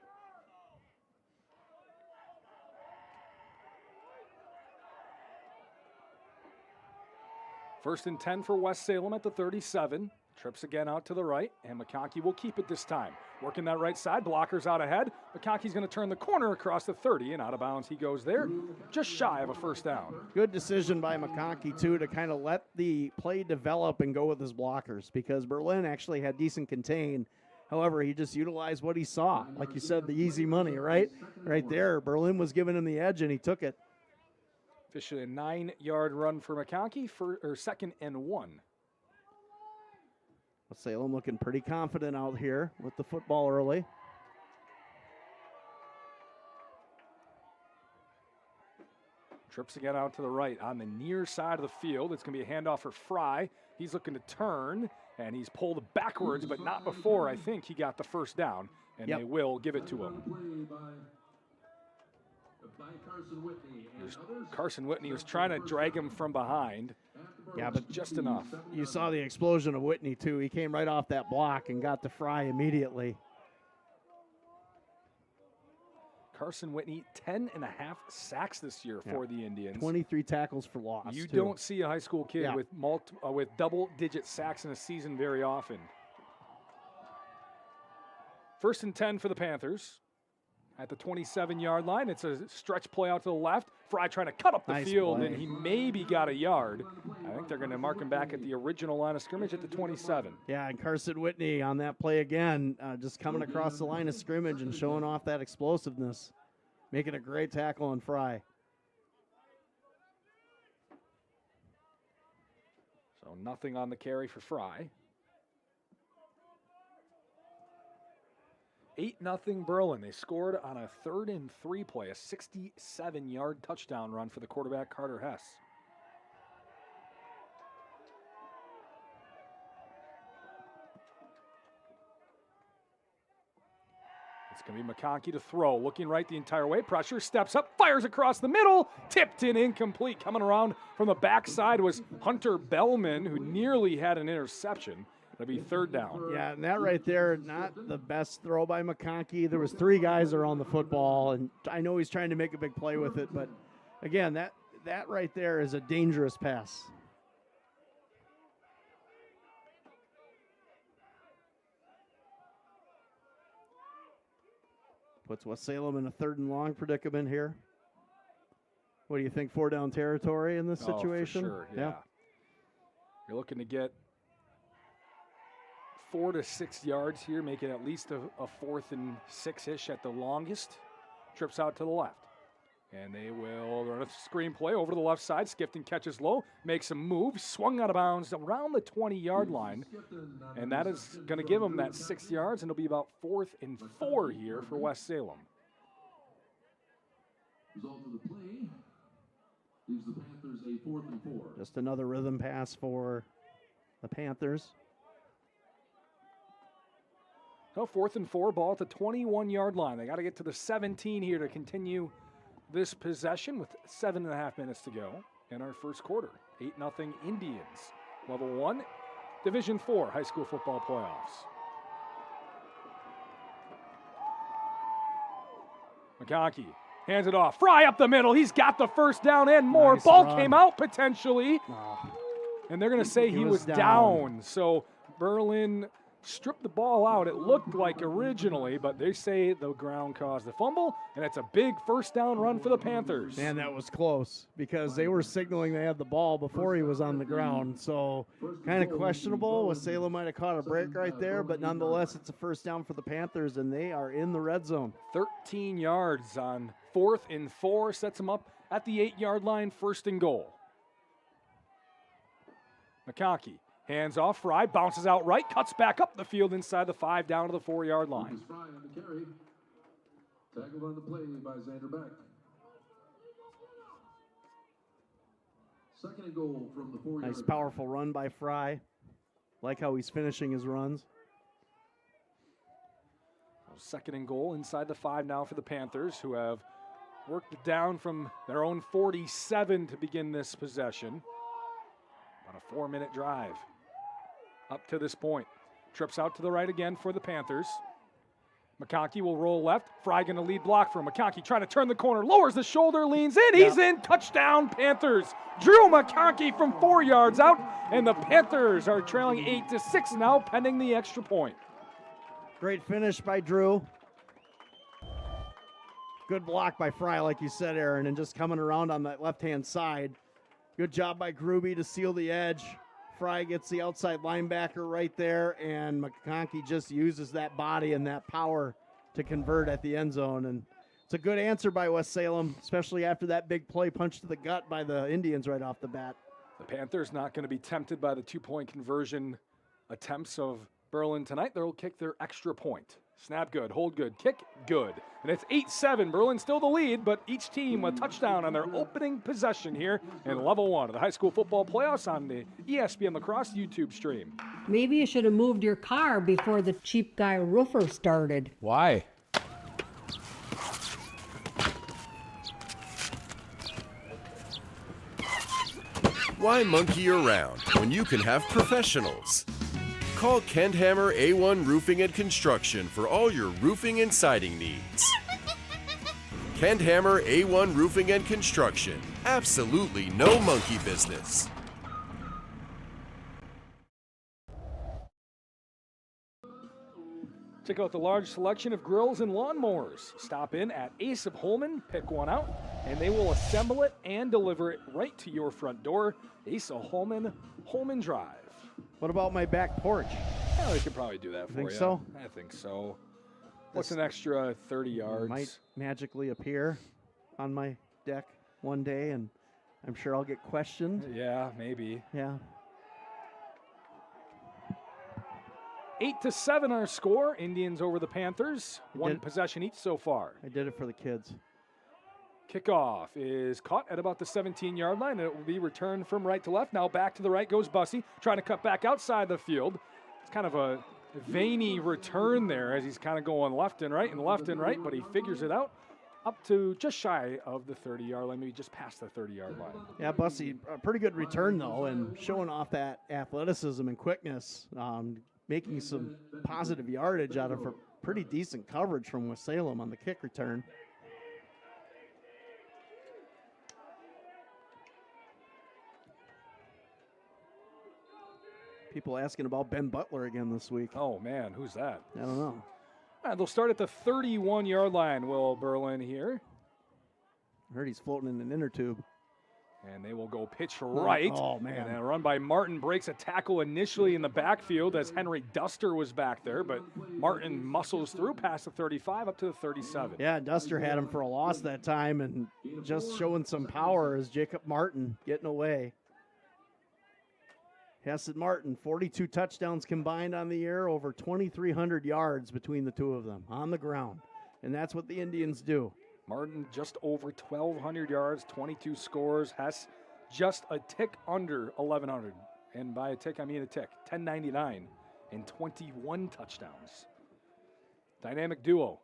First and 10 for West Salem at the 37. Trips again out to the right, and McConkey will keep it this time. Working that right side, blockers out ahead. McConkey's going to turn the corner across the 30, and out of bounds he goes there, just shy of a first down. Good decision by McConkey, too, to kind of let the play develop and go with his blockers, because Berlin actually had decent contain. However, he just utilized what he saw. Like you said, the easy money, right? Right there, Berlin was giving him the edge, and he took it. Officially a 9-yard run for McConkey for second and 1. Salem looking pretty confident out here with the football early. Trips again out to the right on the near side of the field. It's going to be a handoff for Fry. He's looking to turn, and he's pulled backwards, but not before. I think he got the first down, and they will give it to him. Carson Whitney was trying to drag him from behind. Yeah, but just enough. You saw the explosion of Whitney, too. He came right off that block and got to Fry immediately. Carson Whitney, 10.5 sacks this year for the Indians. 23 tackles for loss. You don't see a high school kid with double-digit sacks in a season very often. First and 10 for the Panthers. At the 27-yard line, it's a stretch play out to the left. Fry trying to cut up the field, and he maybe got a yard. I think they're going to mark him back at the original line of scrimmage at the 27. Yeah, and Carson Whitney on that play again, just coming across the line of scrimmage and showing off that explosiveness, making a great tackle on Fry. So nothing on the carry for Fry. 8-0 Berlin. They scored on a 3rd and 3 play, a 67-yard touchdown run for the quarterback, Carter Hess. It's going to be McConkey to throw, looking right the entire way. Pressure, steps up, fires across the middle, tipped and incomplete. Coming around from the backside was Hunter Bellman, who nearly had an interception. It'll be 3rd down. Yeah, and that right there, not the best throw by McConkey. There was 3 guys around the football, and I know he's trying to make a big play with it, but again, that right there is a dangerous pass. Puts West Salem in a 3rd and long predicament here. What do you think, 4 down territory in this situation? For sure, yeah. You're looking to get 4 to 6 yards here, make it at least a 4th and 6-ish at the longest. Trips out to the left. And they will run a screen play over to the left side. Skifton catches low, makes a move, swung out of bounds around the 20-yard line. And that is going to give them that 6 yards, and it'll be about 4th and 4 here for West Salem. Result of the play leaves the Panthers a 4th and 4. Just another rhythm pass for the Panthers. So 4th and 4, ball at the 21-yard line. They got to get to the 17 here to continue this possession with 7.5 minutes to go in our first quarter. 8-0 Indians. Level 1, Division 4 high school football playoffs. McConkey hands it off. Fry up the middle. He's got the 1st down and more. Nice ball run. came out potentially. Oh. And they're going to say he was down. So Berlin stripped the ball out, it looked like originally, but they say the ground caused the fumble, and it's a big 1st down run for the Panthers. Man, that was close because they were signaling they had the ball before he was on the ground. So kind of questionable. West Salem might have caught a break right there, but nonetheless, it's a 1st down for the Panthers, and they are in the red zone. 13 yards on 4th and 4, sets them up at the 8-yard line, 1st and goal. McConkey. Hands off, Fry, bounces out right, cuts back up the field inside the 5 down to the 4-yard line. Fry on the carry. Tackled on the play by Xander Beck. 2nd and goal from the 4-yard line. Nice powerful run by Fry. Like how he's finishing his runs. 2nd and goal inside the 5 now for the Panthers, who have worked it down from their own 47 to begin this possession. About a 4-minute drive up to this point. Trips out to the right again for the Panthers. McConkey will roll left. Fry going to lead block for him. McConkey trying to turn the corner, lowers the shoulder, leans in. He's in. Touchdown, Panthers. Drew McConkey from 4 yards out, and the Panthers are trailing 8-6 now, pending the extra point. Great finish by Drew. Good block by Fry, like you said, Aaron, and just coming around on that left-hand side. Good job by Gruby to seal the edge. Fry gets the outside linebacker right there, and McConkey just uses that body and that power to convert at the end zone. And it's a good answer by West Salem, especially after that big play punch to the gut by the Indians right off the bat. The Panthers not going to be tempted by the 2-point conversion attempts of Berlin tonight. They'll kick their extra point. Snap good, hold good, kick good. And it's 8-7. Berlin still the lead, but each team a touchdown on their opening possession here in level 1 of the high school football playoffs on the ESPN La Crosse YouTube stream. Maybe you should have moved your car before the cheap guy roofer started. Why? Why monkey around when you can have professionals? Call Kendhammer A1 Roofing and Construction for all your roofing and siding needs. Kendhammer A1 Roofing and Construction. Absolutely no monkey business. Check out the large selection of grills and lawnmowers. Stop in at Ace of Holman, pick one out, and they will assemble it and deliver it right to your front door. Ace of Holman, Holman Drive. What about my back porch? Yeah, we could probably do that for you. Think so? I think so. What's an extra 30 yards? Might magically appear on my deck one day, and I'm sure I'll get questioned. Yeah, maybe. Yeah. 8-7 our score. Indians over the Panthers. One possession each so far. I did it for the kids. Kickoff is caught at about the 17-yard line. It will be returned from right to left. Now back to the right goes Bussey, trying to cut back outside the field. It's kind of a veiny return there as he's kind of going left and right, but he figures it out up to just shy of the 30-yard line, maybe just past the 30-yard line. Yeah, Bussey, a pretty good return, though, and showing off that athleticism and quickness, making some positive yardage out of a pretty decent coverage from West Salem on the kick return. People asking about Ben Butler again this week. Oh, man, who's that? I don't know. All right, they'll start at the 31-yard line, Will Berlin here. I heard he's floating in an inner tube. And they will go pitch right. Oh, man. And a run by Martin breaks a tackle initially in the backfield as Henry Duster was back there, but Martin muscles through past the 35 up to the 37. Yeah, Duster had him for a loss that time, and just showing some power as Jacob Martin getting away. Hess and Martin, 42 touchdowns combined on the year, over 2,300 yards between the two of them on the ground. And that's what the Indians do. Martin just over 1,200 yards, 22 scores. Hess just a tick under 1,100. And by a tick, I mean a tick. 1,099 and 21 touchdowns. Dynamic duo.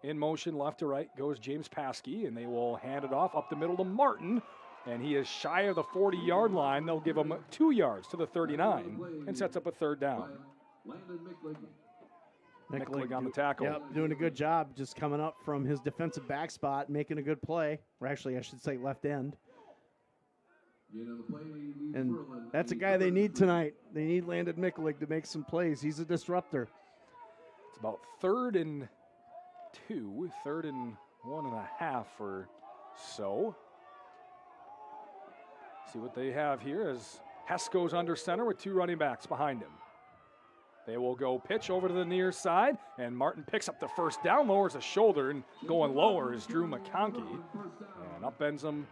In motion, left to right, goes James Paskey, and they will hand it off up the middle to Martin. And he is shy of the 40-yard line. They'll give him 2 yards to the 39 and sets up a third down. Micklig on the tackle. Yep, doing a good job just coming up from his defensive back spot, making a good play. Or actually, I should say left end. And that's a guy they need tonight. They need Landon Micklig to make some plays. He's a disruptor. It's about 3rd and 2, 3rd and 1.5 or so. See what they have here as Hess goes under center with 2 running backs behind him. They will go pitch over to the near side, and Martin picks up the first down, lowers a shoulder, and going lower is Drew McConkey. And upends him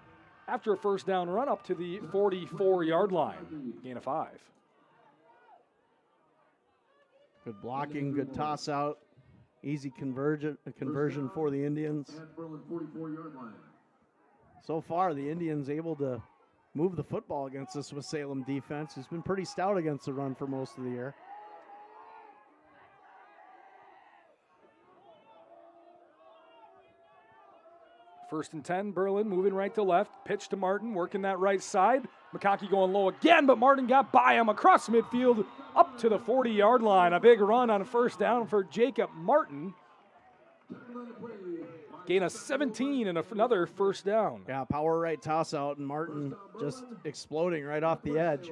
after a first down run up to the 44-yard line. Gain of 5. Good blocking, good toss out, easy conversion for the Indians. So far, the Indians able to move the football against this West Salem defense, who's been pretty stout against the run for most of the year. First and 10, Berlin moving right to left. Pitch to Martin, working that right side. McConkey going low again, but Martin got by him across midfield up to the 40-yard line. A big run on a first down for Jacob Martin. Gain of 17 and another first down. Yeah, power right toss out, and Martin just exploding right off the edge.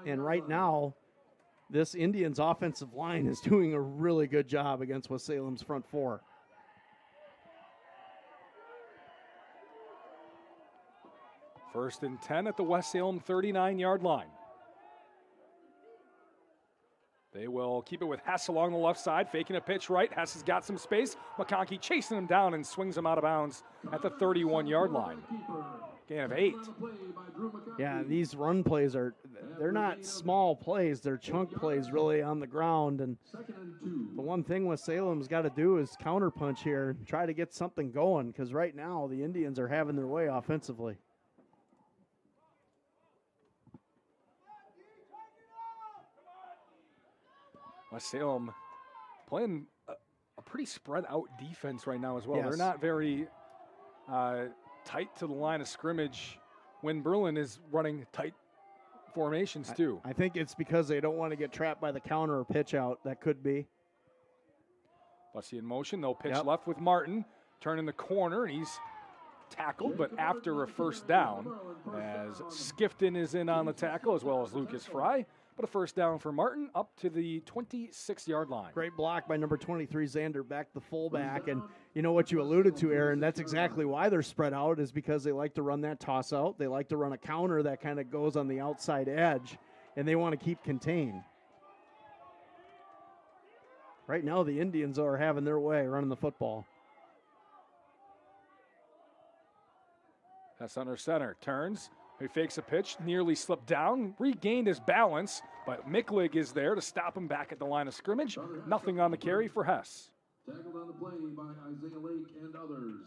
And right now, this Indians offensive line is doing a really good job against West Salem's front four. First and 10 at the West Salem 39-yard line. They will keep it with Hess along the left side, faking a pitch right. Hess has got some space. McConkey chasing him down and swings him out of bounds at the 31-yard line. Gain of 8. Yeah, these run plays they're not small plays. They're chunk plays really on the ground. And the one thing West Salem's got to do is counterpunch here and try to get something going, because right now the Indians are having their way offensively. West Salem playing a pretty spread out defense right now as well. Yes. They're not very tight to the line of scrimmage when Berlin is running tight formations too. I think it's because they don't want to get trapped by the counter or pitch out. That could be. Bussey in motion. They'll pitch left with Martin. Turning the corner, and he's tackled, but after a first down, as Skifton is in on the tackle, as well as Lucas Fry. But a first down for Martin up to the 26-yard line. Great block by number 23, Xander, back the fullback. And you know what you alluded to, Aaron, that's exactly why they're spread out, is because they like to run that toss out. They like to run a counter that kind of goes on the outside edge, and they want to keep contained. Right now, the Indians are having their way running the football. That's under center. Turns. He fakes a pitch, nearly slipped down, regained his balance, but Micklig is there to stop him back at the line of scrimmage. Nothing on the carry for Hess. Tackled on the play by Isaiah Lake and others.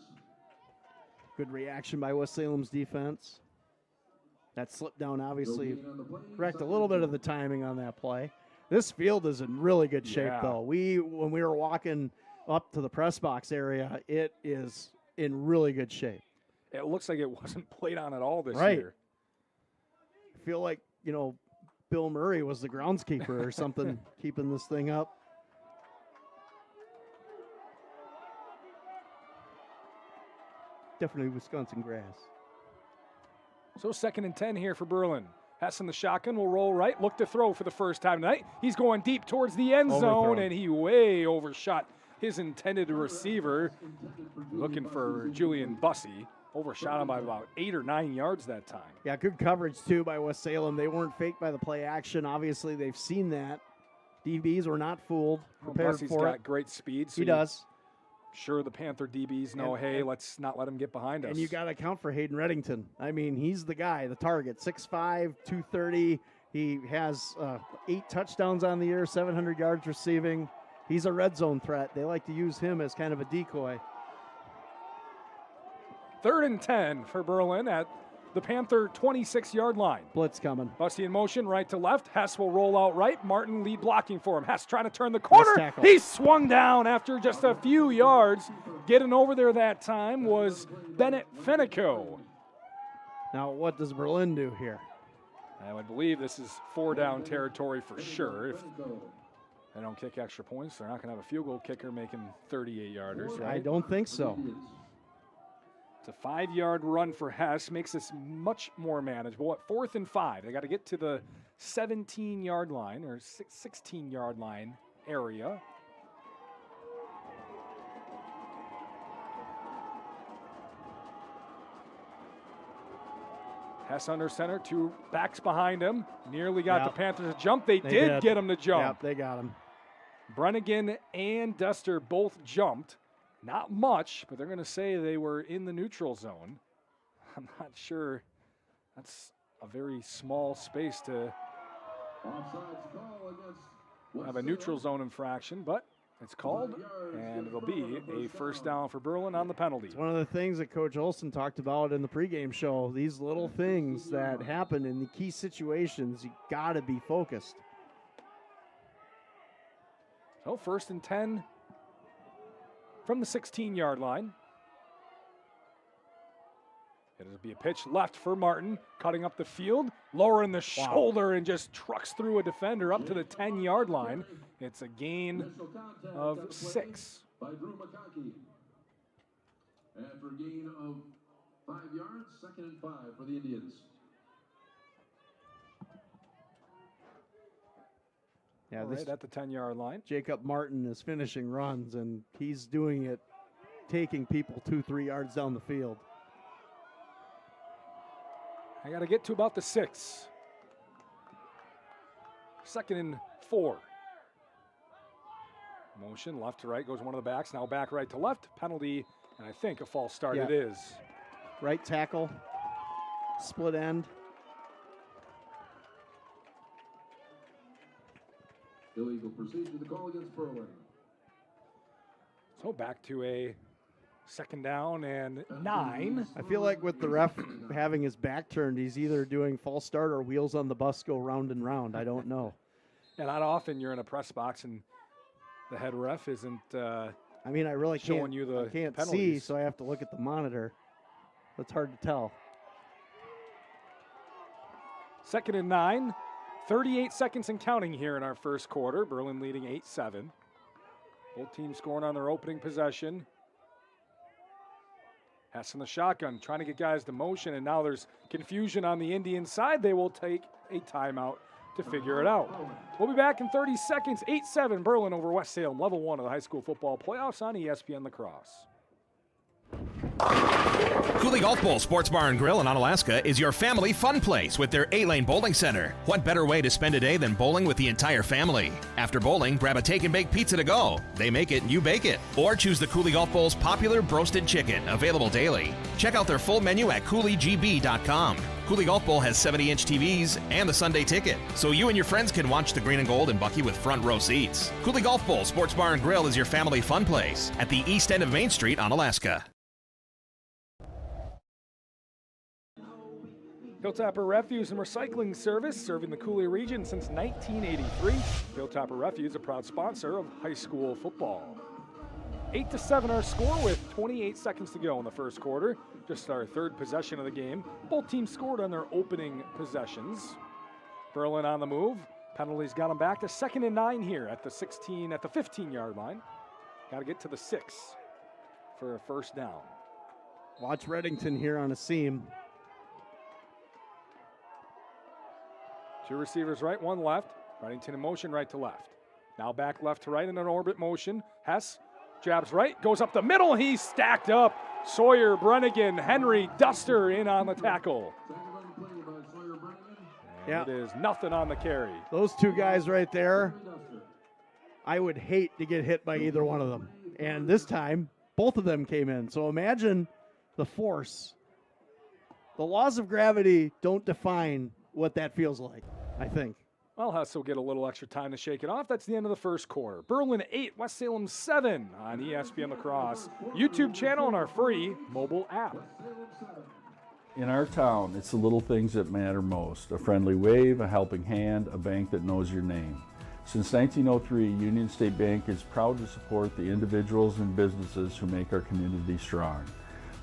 Good reaction by West Salem's defense. That slip down obviously wrecked a little bit of the timing on that play. This field is in really good shape, though. When we were walking up to the press box area, it is in really good shape. It looks like it wasn't played on at all this year. I feel like, Bill Murray was the groundskeeper or something, keeping this thing up. Definitely Wisconsin grass. So 2nd and 10 here for Berlin. Hess in the shotgun will roll right, look to throw for the first time tonight. He's going deep towards the end zone, and he way overshot his intended receiver. Looking for Julian Bussey. Overshot him by about 8 or 9 yards that time. Yeah, good coverage, too, by West Salem. They weren't faked by the play action. Obviously, they've seen that. DBs were not fooled. Bussey's got great speed. So he does. Sure, the Panther DBs know, hey, let's not let him get behind us. And you got to account for Hayden Reddington. I mean, he's the guy, the target. 6'5", 230. He has 8 touchdowns on the year, 700 yards receiving. He's a red zone threat. They like to use him as kind of a decoy. 3rd and 10 for Berlin at the Panther 26-yard line. Blitz coming. Bussey in motion, right to left. Hess will roll out right. Martin lead blocking for him. Hess trying to turn the corner. He swung down after just a few yards. Getting over there that time was Bennett Fenico. Now, what does Berlin do here? I would believe this is 4-down territory for sure. If they don't kick extra points, they're not going to have a field goal kicker making 38-yarders, right? I don't think so. It's a 5-yard run for Hess, makes this much more manageable. At 4th and 5, they got to get to the 17-yard line or 16-yard line area. Hess under center, 2 backs behind him. Nearly got the Panthers to jump. They did get him to jump. Yep, they got him. Brennigan and Duster both jumped. Not much, but they're going to say they were in the neutral zone. I'm not sure. That's a very small space to have a neutral zone infraction, but it's called, and it'll be a 1st down for Berlin on the penalty. It's one of the things that Coach Olson talked about in the pregame show. These little things that happen in the key situations, you got to be focused. So 1st and 10 from the 16-yard line. It'll be a pitch left for Martin, cutting up the field, lowering the shoulder, and just trucks through a defender up to the 10-yard line. It's a gain of 6. By Drew McConkey. After a gain of 5 yards, 2nd and 5 for the Indians. Yeah, right at the 10-yard line. Jacob Martin is finishing runs, and he's doing it, taking people 2-3 yards down the field. I got to get to about the 6. 2nd and 4. Motion left to right goes one of the backs. Now back right to left. Penalty, and I think a false start it is. Right tackle, split end. Illegal procedure, the call against Berlin. So back to a 2nd down and 9. I feel like with the ref having his back turned, he's either doing false start or wheels on the bus go round and round. I don't know. And not often you're in a press box and the head ref isn't I mean, I really showing you the can't penalties. see, so I have to look at the monitor. That's hard to tell. 2nd and 9. 38 seconds and counting here in our 1st quarter. Berlin leading 8-7. Both teams scoring on their opening possession. Hess in the shotgun, trying to get guys to motion, and now there's confusion on the Indian side. They will take a timeout to figure it out. We'll be back in 30 seconds. 8-7 Berlin over West Salem, level 1 of the high school football playoffs on ESPN La Crosse. Coulee Golf Bowl Sports Bar and Grill in Onalaska is your family fun place with their 8-lane bowling center. What better way to spend a day than bowling with the entire family? After bowling, grab a take and bake pizza to go. They make it and you bake it. Or choose the Coulee Golf Bowl's popular broasted chicken, available daily. Check out their full menu at CouleeGB.com. Coulee Golf Bowl has 70-inch TVs and the Sunday ticket, so you and your friends can watch the green and gold in Bucky with front row seats. Coulee Golf Bowl Sports Bar and Grill is your family fun place at the east end of Main Street on Alaska. Hilltopper Refuse and Recycling Service, serving the Coulee region since 1983. Hilltopper Refuse, a proud sponsor of high school football. 8-7 our score with 28 seconds to go in the first quarter. Just our third possession of the game. Both teams scored on their opening possessions. Berlin on the move. Penalties got them back to 2nd and 9 here at the 15-yard line. Got to get to the 6 for a first down. Watch Reddington here on a seam. 2 receivers right, 1 left. Reddington in motion right to left. Now back left to right in an orbit motion. Hess jabs right, goes up the middle. He's stacked up. Sawyer, Brennigan, Henry, Duster in on the tackle. And it is nothing on the carry. Those 2 guys right there, I would hate to get hit by either one of them. And this time, both of them came in. So imagine the force. The laws of gravity don't define what that feels like, I think. Well, Hess will get a little extra time to shake it off. That's the end of the first quarter. Berlin 8, West Salem 7 on ESPN La Crosse YouTube channel and our free mobile app. In our town, it's the little things that matter most. A friendly wave, a helping hand, a bank that knows your name. Since 1903, Union State Bank is proud to support the individuals and businesses who make our community strong.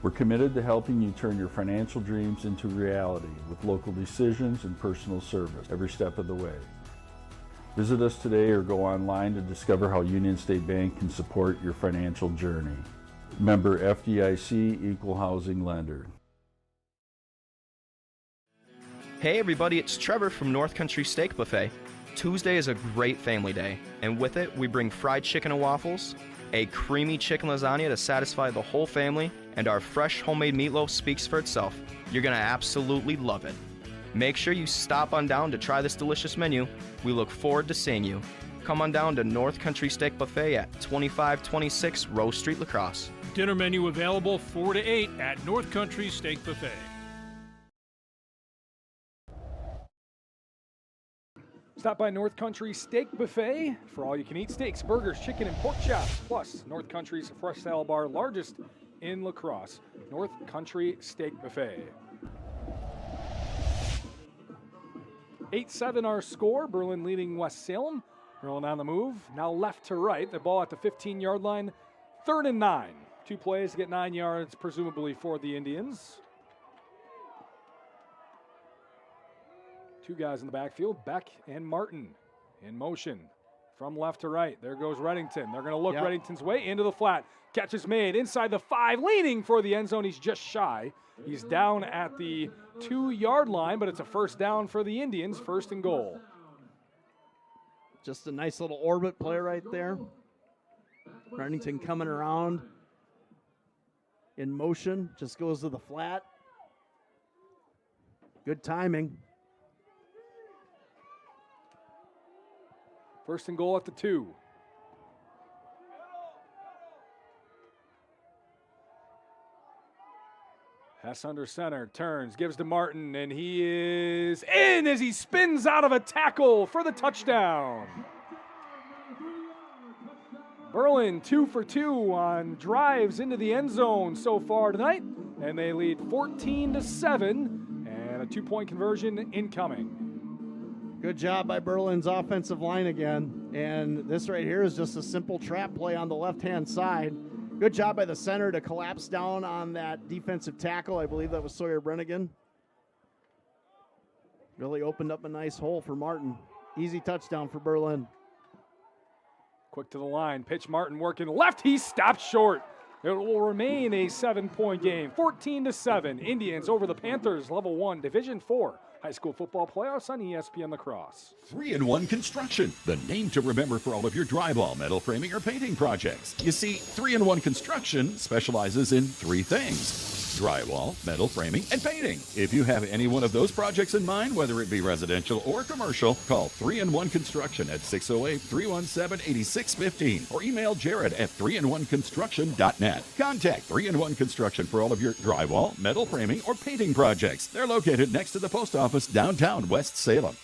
We're committed to helping you turn your financial dreams into reality with local decisions and personal service every step of the way. Visit us today or go online to discover how Union State Bank can support your financial journey. Member FDIC, Equal Housing Lender. Hey everybody, it's Trevor from North Country Steak Buffet. Tuesday is a great family day, and with it we bring fried chicken and waffles, a creamy chicken lasagna to satisfy the whole family, and our fresh homemade meatloaf speaks for itself. You're gonna absolutely love it. Make sure you stop on down to try this delicious menu. We look forward to seeing you. Come on down to North Country Steak Buffet at 2526 Rose Street, La Crosse. Dinner menu available 4 to 8 at North Country Steak Buffet. Stop by North Country Steak Buffet for all you can eat steaks, burgers, chicken, and pork chops, plus North Country's fresh salad bar, largest in La Crosse. North Country Steak Buffet. 8-7 our score. Berlin leading West Salem. Berlin on the move. Now left to right. The ball at the 15-yard line. 3rd and 9. 2 plays to get 9 yards, presumably for the Indians. 2 guys in the backfield, Beck and Martin in motion from left to right. There goes Reddington. They're going to look Reddington's way into the flat. Catch is made inside the 5, leaning for the end zone. He's just shy. He's down at the 2-yard line, but it's a first down for the Indians, 1st and goal. Just a nice little orbit play right there. Reddington coming around in motion, just goes to the flat. Good timing. 1st and goal at the 2. Hess under center, turns, gives to Martin, and he is in as he spins out of a tackle for the touchdown. Berlin 2 for 2 on drives into the end zone so far tonight, and they lead 14-7, and a 2-point conversion incoming. Good job by Berlin's offensive line again. And this right here is just a simple trap play on the left-hand side. Good job by the center to collapse down on that defensive tackle. I believe that was Sawyer Brennigan. Really opened up a nice hole for Martin. Easy touchdown for Berlin. Quick to the line. Pitch Martin working left. He stopped short. It will remain a 7-point game. 14-7. Indians over the Panthers, level 1, Division 4. High school football playoffs on ESPN La Crosse. 3-in-1 Construction, the name to remember for all of your drywall, metal framing, or painting projects. You see, 3-in-1 Construction specializes in 3 things. drywall, metal framing, and painting. If you have any one of those projects in mind, whether it be residential or commercial, call 3-in-1 Construction at 608-317-8615 or email Jared at 3in1construction.net. Contact 3-in-1 Construction for all of your drywall, metal framing, or painting projects. They're located next to the post office downtown West Salem.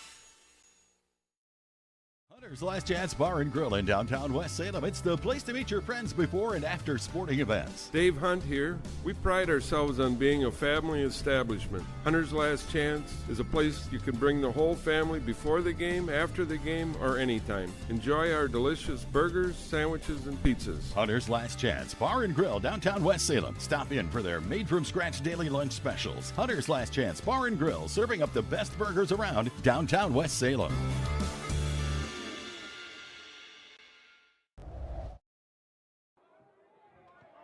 Hunter's Last Chance Bar and Grill in downtown West Salem. It's the place to meet your friends before and after sporting events. Dave Hunt here. We pride ourselves on being a family establishment. Hunter's Last Chance is a place you can bring the whole family before the game, after the game, or anytime. Enjoy our delicious burgers, sandwiches, and pizzas. Hunter's Last Chance Bar and Grill, downtown West Salem. Stop in for their made-from-scratch daily lunch specials. Hunter's Last Chance Bar and Grill, serving up the best burgers around downtown West Salem.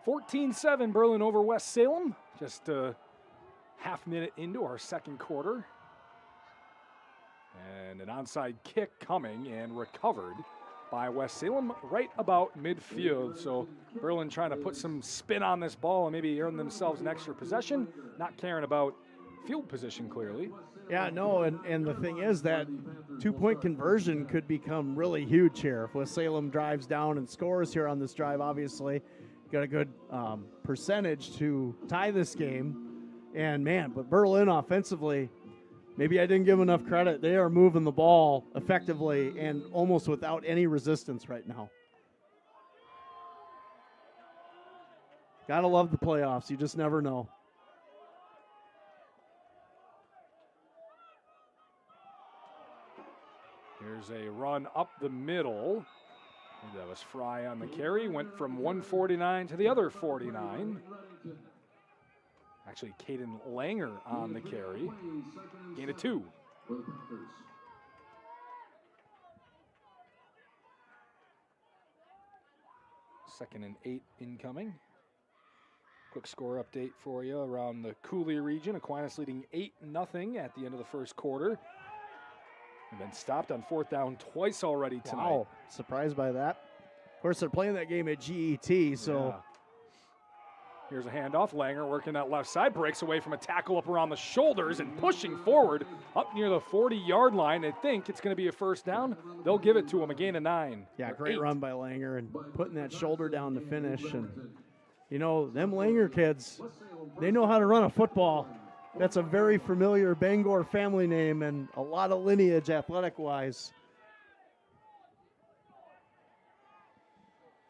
14-7 Berlin over West Salem. Just a half minute into our second quarter. And an onside kick coming and recovered by West Salem right about midfield. So Berlin trying to put some spin on this ball and maybe earn themselves an extra possession, not caring about field position clearly. Yeah, no, and the thing is that two-point conversion could become really huge here. If West Salem drives down and scores here on this drive, obviously, got a good percentage to tie this game. And, man, but Berlin offensively, maybe I didn't give enough credit. They are moving the ball effectively and almost without any resistance right now. Gotta love the playoffs. You just never know. Here's a run up the middle. That was Fry on the carry. Went from 149 to the other 49. Actually, Caden Langer on the carry. Gain of 2. Second and 8 incoming. Quick score update for you around the Coulee region. Aquinas leading 8-0 at the end of the first quarter. And been stopped on 4th down twice already tonight. Wow, surprised by that. Of course, they're playing that game at GET, so. Yeah. Here's a handoff. Langer working that left side, breaks away from a tackle up around the shoulders and pushing forward up near the 40-yard line. They think it's going to be a first down. They'll give it to him, a gain of 9. Yeah, great run by Langer and putting that shoulder down to finish. And, you know, them Langer kids, they know how to run a football. That's a very familiar Bangor family name and a lot of lineage athletic-wise.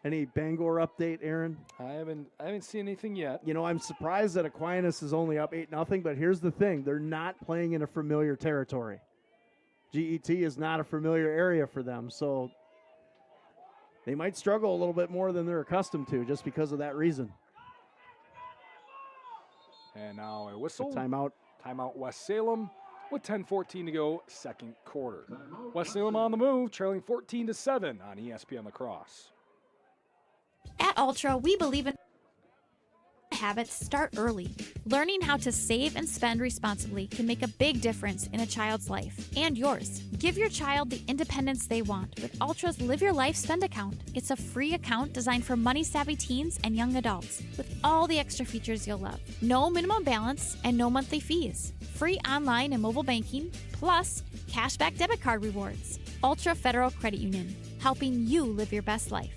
Any Bangor update, Aaron? I haven't seen anything yet. You know, I'm surprised that Aquinas is only up 8-0, but here's the thing. They're not playing in a familiar territory. GET is not a familiar area for them, so they might struggle a little bit more than they're accustomed to just because of that reason. And now a whistle. Timeout. Timeout West Salem with 10:14 to go, second quarter. West Salem on the move, trailing 14-7 on ESPN La Crosse. At Ultra, we believe in habits start early. Learning how to save and spend responsibly can make a big difference in a child's life and yours. Give your child the independence they want with Ultra's Live Your Life Spend account. It's a free account designed for money-savvy teens and young adults with all the extra features you'll love. No minimum balance and no monthly fees. Free online and mobile banking, plus cashback debit card rewards. Ultra Federal Credit Union, helping you live your best life.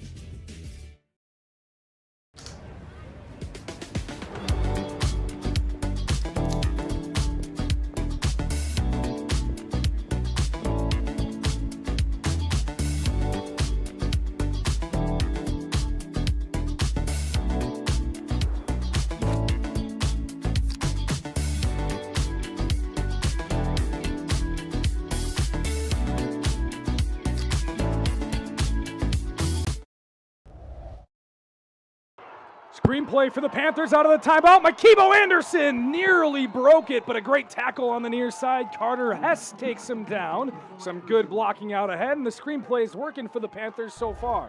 Screenplay for the Panthers out of the timeout. Makibo Anderson nearly broke it, but a great tackle on the near side. Carter Hess takes him down. Some good blocking out ahead, and the screenplay is working for the Panthers so far.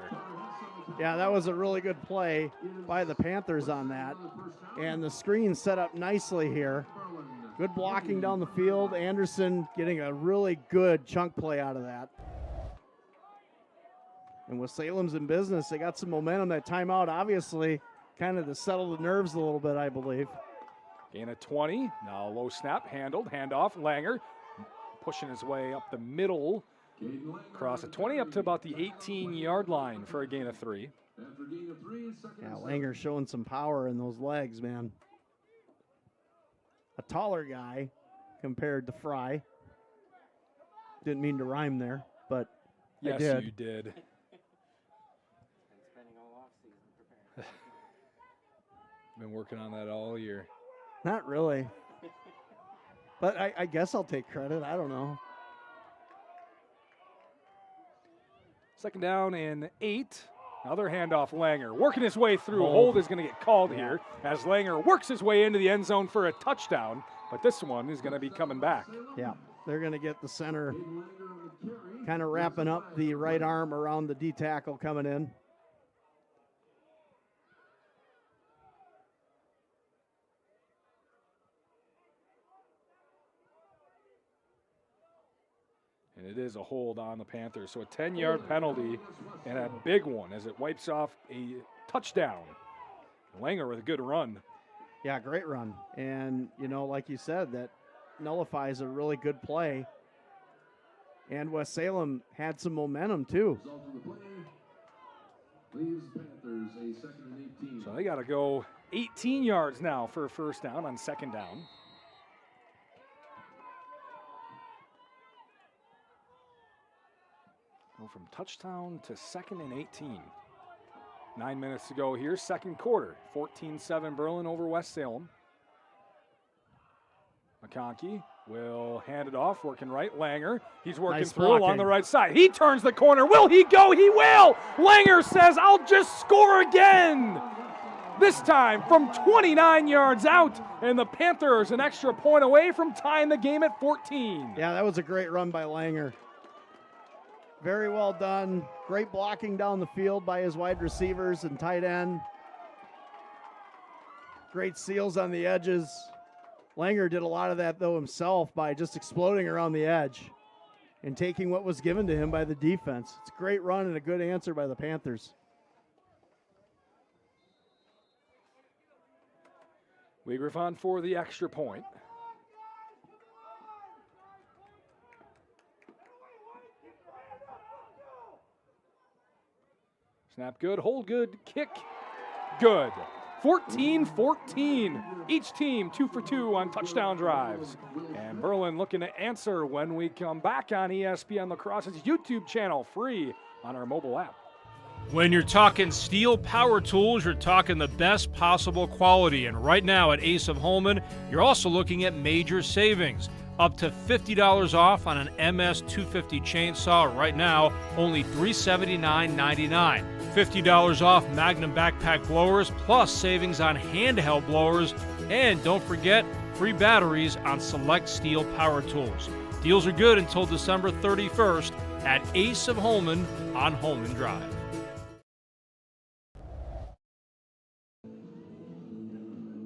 Yeah, that was a really good play by the Panthers on that. And the screen set up nicely here. Good blocking down the field. Anderson getting a really good chunk play out of that. And with Salem's in business, they got some momentum. That timeout, obviously, kind of to settle the nerves a little bit, I believe. Gain of 20. Now low snap, handled, handoff. Langer pushing his way up the middle. Across the 20 up to about the 18-yard line for a gain of 3. Yeah, Langer showing some power in those legs, man. A taller guy compared to Fry. Didn't mean to rhyme there, but yes, I did. You did. Been working on that all year. Not really. But I guess I'll take credit. I don't know. Second down and 8. Another handoff, Langer. Working his way through. Hold is going to get called here as Langer works his way into the end zone for a touchdown. But this one is going to be coming back. Yeah, they're going to get the center kind of wrapping up the right arm around the D tackle coming in. And it is a hold on the Panthers. So a 10-yard penalty and a big one as it wipes off a touchdown. Langer with a good run. Yeah, great run. And, you know, like you said, that nullifies a really good play. And West Salem had some momentum, too. So they got to go 18 yards now for a first down on second down. Go from touchdown to second and 18. 9 minutes to go here, second quarter. 14-7 Berlin over West Salem. McConkey will hand it off, working right. Langer, he's working Nice through blocking. along the right side. He turns the corner. Will he go? He will! Langer says, I'll just score again! This time from 29 yards out, and the Panthers an extra point away from tying the game at 14. Yeah, that was a great run by Langer. Very well done. Great blocking down the field by his wide receivers and tight end. Great seals on the edges. Langer did a lot of that, though, himself by just exploding around the edge and taking what was given to him by the defense. It's a great run and a good answer by the Panthers. Griffon for the extra point. Snap good, hold good, kick good. 14-14. Each team 2 for 2 on touchdown drives. And Berlin looking to answer when we come back on ESPN La Crosse's YouTube channel, free on our mobile app. When you're talking steel power tools, you're talking the best possible quality. And right now at Ace of Holman, you're also looking at major savings. Up to $50 off on an MS 250 chainsaw right now, only $379.99. $50 off Magnum backpack blowers, plus savings on handheld blowers. And don't forget, free batteries on select steel power tools. Deals are good until December 31st at Ace of Holman on Holman Drive.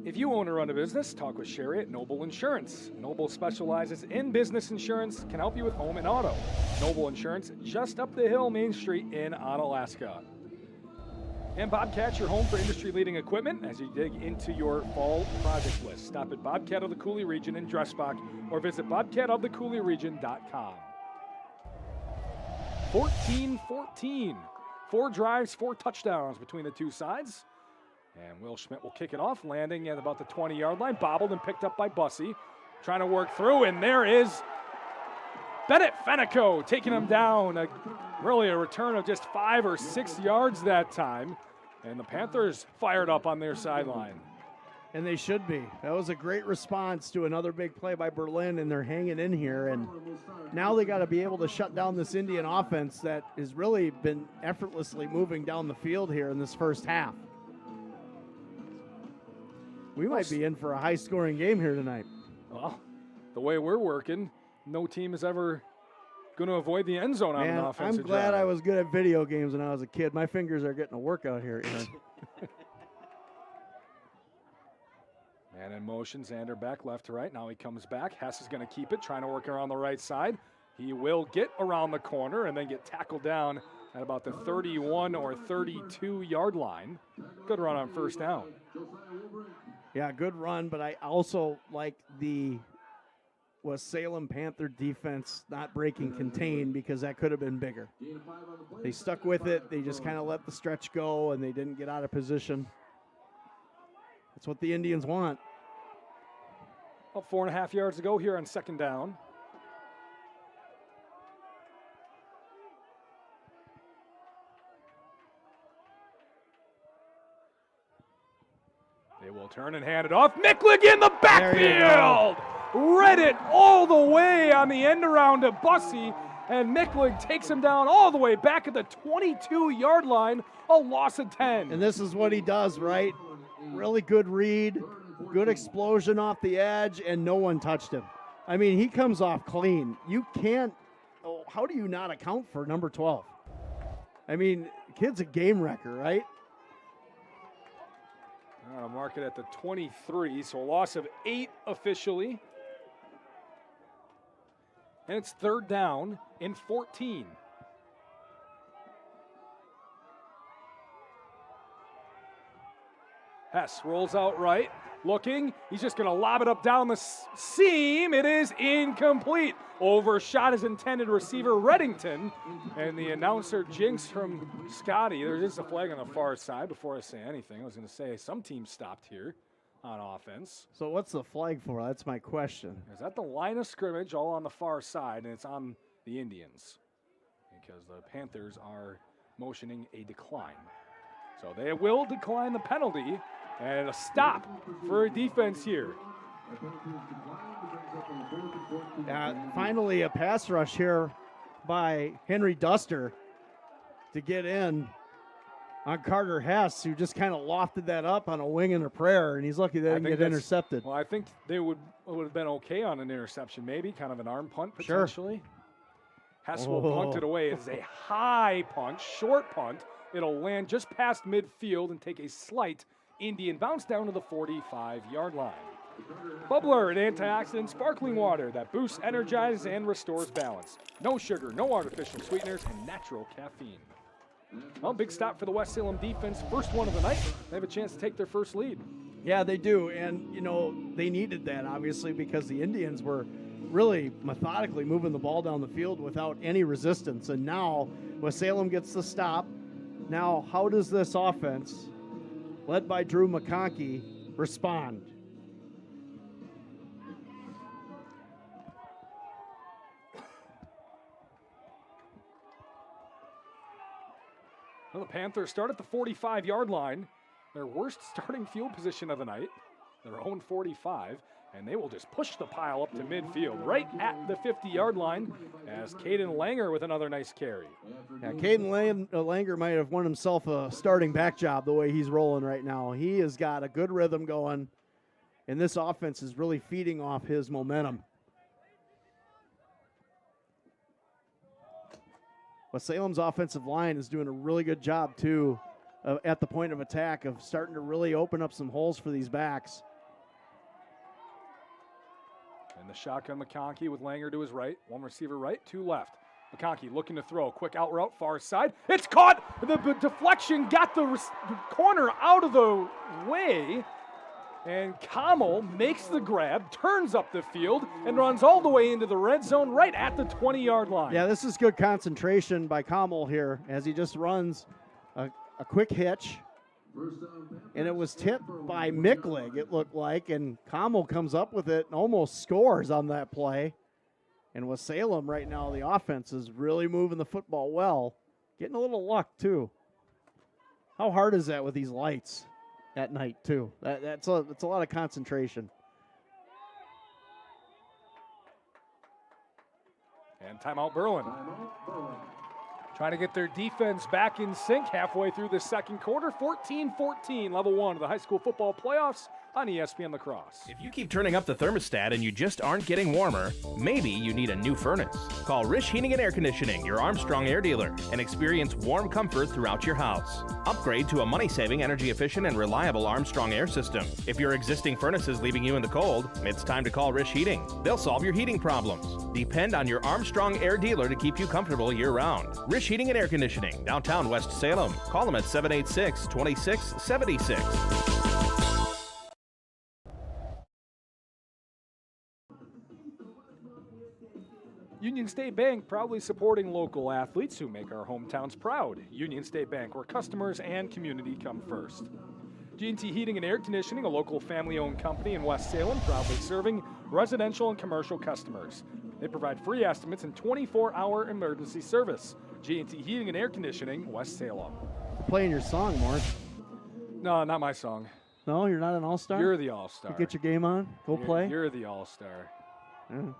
If you own or run a business, talk with Sherry at Noble Insurance. Noble specializes in business insurance, can help you with home and auto. Noble Insurance, just up the hill, Main Street in Onalaska. And Bobcat, your home for industry-leading equipment as you dig into your fall project list. Stop at Bobcat of the Coulee Region in Dressbach or visit bobcatofthecouleeregion.com. 14-14. 4 drives, 4 touchdowns between the two sides. And Will Schmidt will kick it off, landing at about the 20-yard line, bobbled and picked up by Bussey. Trying to work through, and there is Bennett Fenico taking him down. Really a return of just 5 or 6 yards that time. And the Panthers fired up on their sideline. And they should be. That was a great response to another big play by Berlin, and they're hanging in here. And now they got to be able to shut down this Indian offense that has really been effortlessly moving down the field here in this first half. We might be in for a high-scoring game here tonight. Well, the way we're working, no team is ever going to avoid the end zone on an offensive I'm glad drive. I was good at video games when I was a kid. My fingers are getting a workout here. Man in motion, Xander back left to right. Now he comes back. Hess is going to keep it, trying to work around the right side. He will get around the corner and then get tackled down at about the 31 or 32 yard line. Good run on first down. Yeah, good run, but I also like the West Salem Panther defense not breaking contain because that could have been bigger. They stuck with it. They just kind of let the stretch go, and they didn't get out of position. That's what the Indians want. About 4.5 yards to go here on second down. They will turn and hand it off. Micklig in the backfield! Read it all the way on the end around to Bussey, and Micklig takes him down all the way back at the 22-yard line, a loss of 10. And this is what he does, right? Really good read, good explosion off the edge, and no one touched him. I mean, he comes off clean. You can't, how do you not account for number 12? I mean, kid's a game wrecker, right? I'll mark it at the 23, so a loss of 8 officially. And it's third down and 14. Hess rolls out right, looking. He's just going to lob it up down the seam. It is incomplete. Overshot his intended receiver, Reddington. And the announcer jinx from Scotty. There's just a flag on the far side before I say anything. I was going to say some team stopped here on offense. So what's the flag for? That's my question. Is that the line of scrimmage all on the far side, and it's on the Indians because the Panthers are motioning a decline. So they will decline the penalty, and a stop for a defense here. Finally, a pass rush here by Henry Duster to get in on Carter Hess, who just kind of lofted that up on a wing and a prayer, and he's lucky they didn't get intercepted. Well, I think they would have been okay on an interception, maybe, kind of an arm punt potentially. Sure. Hess will punt it away. It's a high punt, short punt. It'll land just past midfield and take a slight Indian bounce down to the 45-yard line. Bubbler, an antioxidant sparkling water that boosts, energizes, and restores balance. No sugar, no artificial sweeteners, and natural caffeine. Well, big stop for the West Salem defense. First one of the night. They have a chance to take their first lead. Yeah, they do. And, you know, they needed that, obviously, because the Indians were really methodically moving the ball down the field without any resistance. And now West Salem gets the stop. Now, how does this offense, led by Drew McConkey, respond? Well, the Panthers start at the 45-yard line, their worst starting field position of the night, their own 45, and they will just push the pile up to midfield, right at the 50-yard line, as Caden Langer with another nice carry. Yeah, Caden Langer might have won himself a starting back job the way he's rolling right now. He has got a good rhythm going, and this offense is really feeding off his momentum. West Salem's offensive line is doing a really good job, too, at the point of attack of starting to really open up some holes for these backs. And the shotgun McConkey with Langer to his right. One receiver right, two left. McConkey looking to throw. Quick out route, far side. It's caught! The deflection got the corner out of the way. And Kamal makes the grab, turns up the field, and runs all the way into the red zone right at the 20-yard line. Yeah, this is good concentration by Kamal here as he just runs a quick hitch. And it was tipped by Micklig, it looked like, and Kamal comes up with it and almost scores on that play. And with Salem right now, the offense is really moving the football well, getting a little luck, too. How hard is that with these lights at night, too? That's a lot of concentration. And timeout Berlin. Trying to get their defense back in sync halfway through the second quarter. 14-14, level one of the high school football playoffs on ESPN La Crosse. If you keep turning up the thermostat and you just aren't getting warmer, maybe you need a new furnace. Call Rish Heating and Air Conditioning, your Armstrong air dealer, and experience warm comfort throughout your house. Upgrade to a money-saving, energy-efficient, and reliable Armstrong air system. If your existing furnace is leaving you in the cold, it's time to call Rish Heating. They'll solve your heating problems. Depend on your Armstrong air dealer to keep you comfortable year-round. Rish Heating and Air Conditioning, downtown West Salem. Call them at 786-2676. Union State Bank, proudly supporting local athletes who make our hometowns proud. Union State Bank, where customers and community come first. G&T Heating and Air Conditioning, a local family-owned company in West Salem, proudly serving residential and commercial customers. They provide free estimates and 24-hour emergency service. G&T Heating and Air Conditioning, West Salem. Playing your song, Mark. No, not my song. No, you're not an all-star? You're the all-star. You get your game on? Play? You're the all-star. Yeah.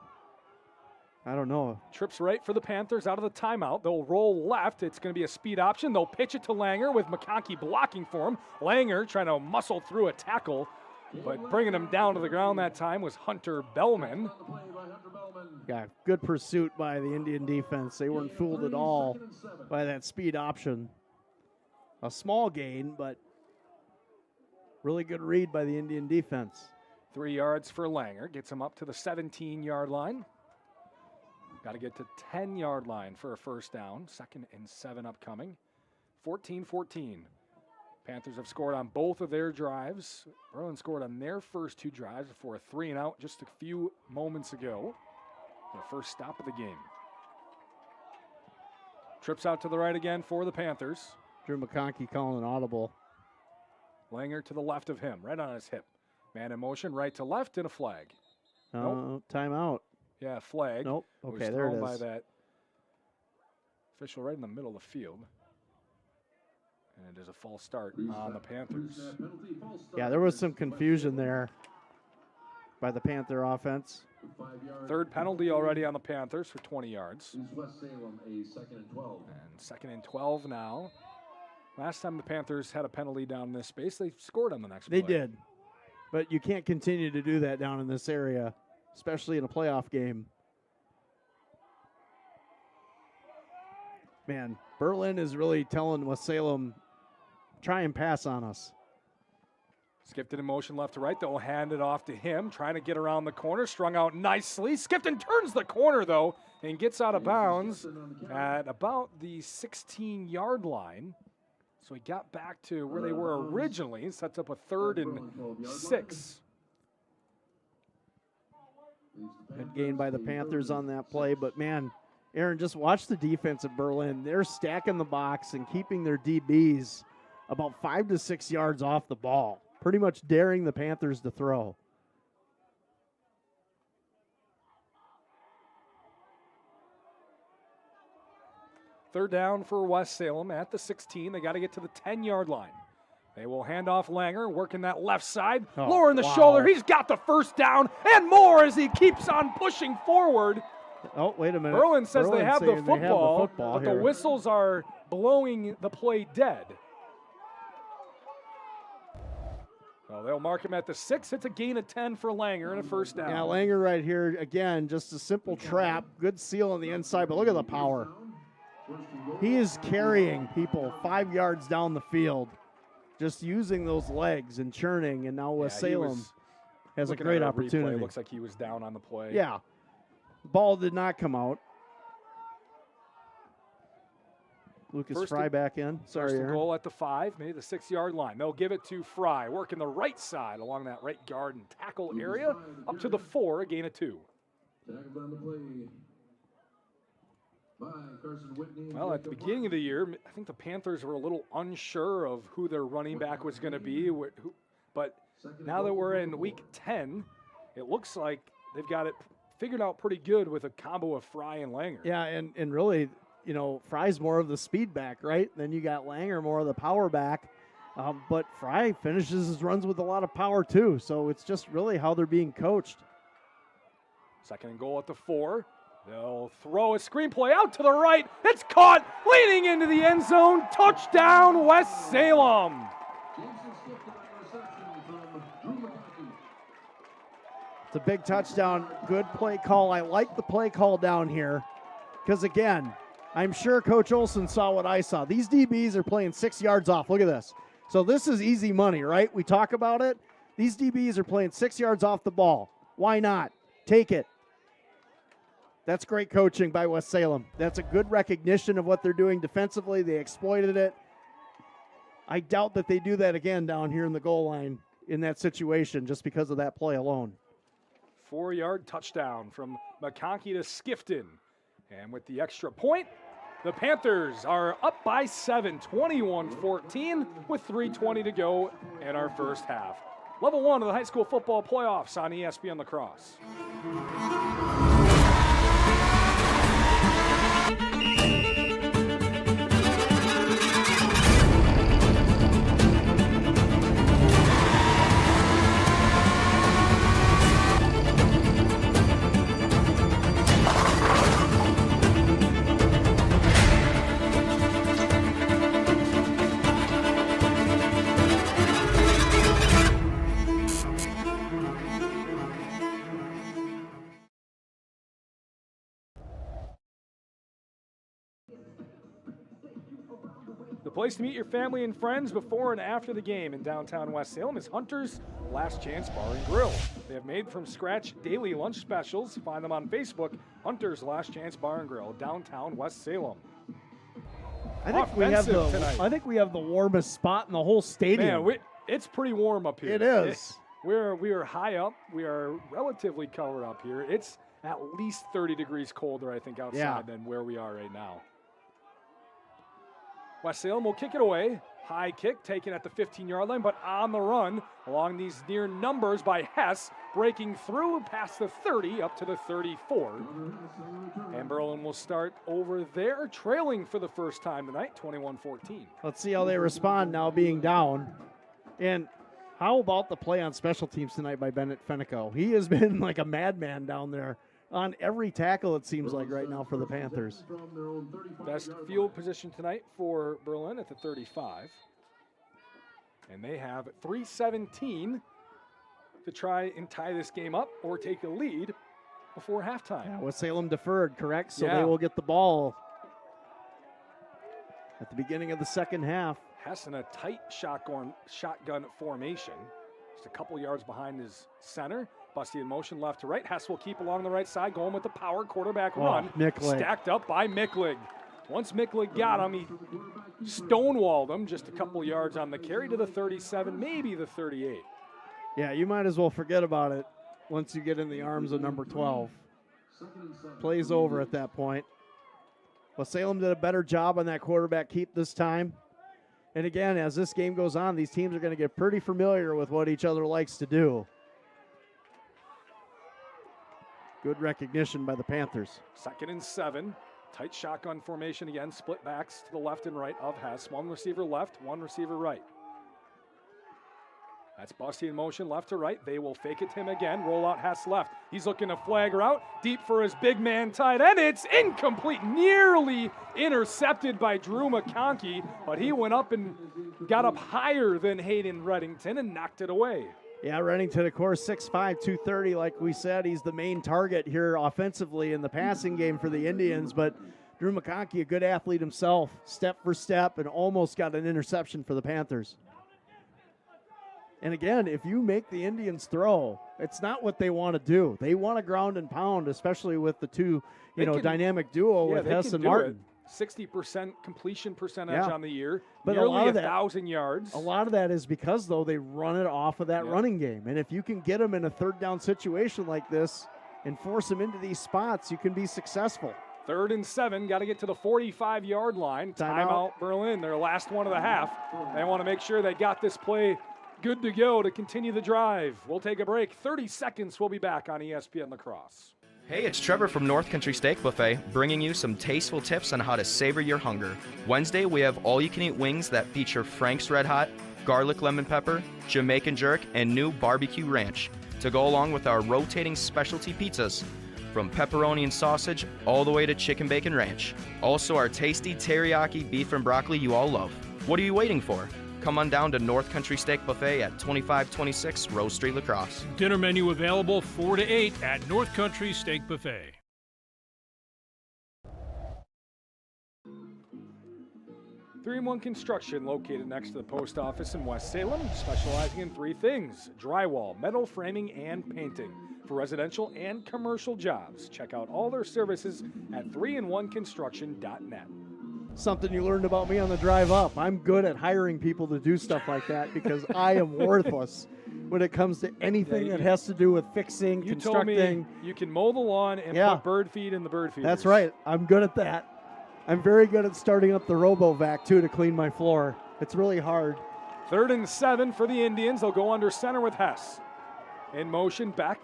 I don't know. Trips right for the Panthers out of the timeout. They'll roll left. It's going to be a speed option. They'll pitch it to Langer with McConkey blocking for him. Langer trying to muscle through a tackle, but bringing him down to the ground that time was Hunter Bellman. Yeah, good pursuit by the Indian defense. They weren't fooled at all by that speed option. A small gain, but really good read by the Indian defense. 3 yards for Langer. Gets him up to the 17-yard line. Got to get to 10-yard line for a first down. 2nd and 7 upcoming. 14-14. Panthers have scored on both of their drives. Berlin scored on their first 2 drives before a 3-and-out just a few moments ago. The first stop of the game. Trips out to the right again for the Panthers. Drew McConkey calling an audible. Langer to the left of him, right on his hip. Man in motion, right to left, and a flag. Nope. Timeout. Yeah, flag. Nope. Okay, there it is. By that official right in the middle of the field. And it is a false start on the Panthers. Yeah, there was some confusion there by the Panther offense. 3rd penalty already on the Panthers for 20 yards. West Salem a 2nd and 12. And 2nd and 12 now. Last time the Panthers had a penalty down in this space, they scored on the next play. They did. But you can't continue to do that down in this area, especially in a playoff game. Man, Berlin is really telling West Salem, try and pass on us. Skipped it in motion left to right. They'll hand it off to him, trying to get around the corner. Strung out nicely. Skipton turns the corner, though, and gets out of bounds at about the 16-yard line. So he got back to where they were originally. Sets up a 3rd and 6. Good gain by the Panthers on that play. But, man, Aaron, just watch the defense at Berlin. They're stacking the box and keeping their DBs about 5 to 6 yards off the ball, pretty much daring the Panthers to throw. Third down for West Salem at the 16. They got to get to the 10-yard line. They will hand off Langer, working that left side. Lowering the shoulder. He's got the first down and more as he keeps on pushing forward. Oh, wait a minute. Berlin says they have the football, but here. The whistles are blowing the play dead. Well, they'll mark him at the 6. It's a gain of 10 for Langer and a first down. Yeah, Langer right here, again, just a simple trap. Good seal on the inside, but look at the power. He is carrying people 5 yards down the field, just using those legs and churning, and now West Salem has a great opportunity. It looks like he was down on the play. Yeah. The ball did not come out. Lucas Fry back in. Sorry, First and Aaron. goal at the 5, maybe the 6-yard line. They'll give it to Fry, working the right side along that right guard and tackle area, up to the 4, a gain of 2. Well, at the beginning of the year, I think the Panthers were a little unsure of who their running back was going to be. But now that we're in week 10, it looks like they've got it figured out pretty good with a combo of Fry and Langer. Yeah, and really, you know, Fry's more of the speed back, right? Then you got Langer more of the power back. But Fry finishes his runs with a lot of power too. So it's just really how they're being coached. 2nd and goal at the 4. They'll throw a screenplay out to the right. It's caught, leading into the end zone. Touchdown, West Salem. It's a big touchdown. Good play call. I like the play call down here because, again, I'm sure Coach Olson saw what I saw. These DBs are playing 6 yards off. Look at this. So this is easy money, right? We talk about it. These DBs are playing 6 yards off the ball. Why not? Take it. That's great coaching by West Salem. That's a good recognition of what they're doing defensively. They exploited it. I doubt that they do that again down here in the goal line in that situation just because of that play alone. 4-yard touchdown from McConkey to Skifton. And with the extra point, the Panthers are up by 7, 21-14, with 3:20 to go in our first half. Level 1 of the high school football playoffs on ESPN La Crosse. The place to meet your family and friends before and after the game in downtown West Salem is Hunter's Last Chance Bar and Grill. They have made from scratch daily lunch specials. Find them on Facebook, Hunter's Last Chance Bar and Grill, downtown West Salem. I think we have the warmest spot in the whole stadium. Man, it's pretty warm up here. It is. We are high up. We are relatively covered up here. It's at least 30 degrees colder, I think, outside than where we are right now. West Salem will kick it away. High kick taken at the 15-yard line, but on the run along these near numbers by Hess, breaking through past the 30 up to the 34. And Berlin will start over there, trailing for the first time tonight, 21-14. Let's see how they respond now being down. And how about the play on special teams tonight by Bennett Fenico? He has been like a madman down there on every tackle, it seems like, right now for the Panthers. Best field position tonight for Berlin at the 35. And they have 3:17 to try and tie this game up or take a lead before halftime. Yeah, West Salem deferred, correct? So they will get the ball at the beginning of the second half. Hess in a tight shotgun formation. Just a couple yards behind his center. Busty in motion left to right. Hess will keep along the right side, going with the power quarterback run. Micklig. Stacked up by Micklig. Once Micklig got him, he stonewalled him just a couple yards on the carry to the 37, maybe the 38. Yeah, you might as well forget about it once you get in the arms of number 12. Plays over at that point. Well, Salem did a better job on that quarterback keep this time. And again, as this game goes on, these teams are going to get pretty familiar with what each other likes to do. Good recognition by the Panthers. 2nd and 7. Tight shotgun formation again. Split backs to the left and right of Hess. One receiver left, one receiver right. That's Busty in motion left to right. They will fake it to him again. Roll out Hess left. He's looking to flag her out. Deep for his big man tight end. It's incomplete. Nearly intercepted by Drew McConkey. But he went up and got up higher than Hayden Reddington and knocked it away. Yeah, Reddington, of course, 6'5", 230. Like we said, he's the main target here offensively in the passing game for the Indians. But Drew McConkey, a good athlete himself, step for step, and almost got an interception for the Panthers. And again, if you make the Indians throw, it's not what they want to do. They want to ground and pound, especially with the two, dynamic duo with Hess and Martin. 60% completion percentage on the year, but nearly 1,000 yards. A lot of that is because, though, they run it off of that running game. And if you can get them in a third down situation like this and force them into these spots, you can be successful. 3rd and 7, got to get to the 45-yard line. Timeout Berlin, their last one of the half. They want to make sure they got this play good to go to continue the drive. We'll take a break. 30 seconds, we'll be back on ESPN La Crosse. Hey, it's Trevor from North Country Steak Buffet, bringing you some tasteful tips on how to savor your hunger. Wednesday, we have all-you-can-eat wings that feature Frank's Red Hot, garlic lemon pepper, Jamaican jerk, and new barbecue ranch to go along with our rotating specialty pizzas, from pepperoni and sausage all the way to chicken bacon ranch. Also, our tasty teriyaki beef and broccoli you all love. What are you waiting for? Come on down to North Country Steak Buffet at 2526 Rose Street, La Crosse. Dinner menu available 4 to 8 at North Country Steak Buffet. Three in One Construction, located next to the post office in West Salem, specializing in 3 things: drywall, metal framing, and painting. For residential and commercial jobs, check out all their services at 3in1construction.net. Something you learned about me on the drive up. I'm good at hiring people to do stuff like that because I am worthless. when it comes to anything that has to do with fixing, You constructing. told me you can mow the lawn and put bird feed in the bird feeders. That's right. I'm good at that. I'm very good at starting up the RoboVac, too, to clean my floor. It's really hard. 3rd and 7 for the Indians. They'll go under center with Hess. In motion, Beck.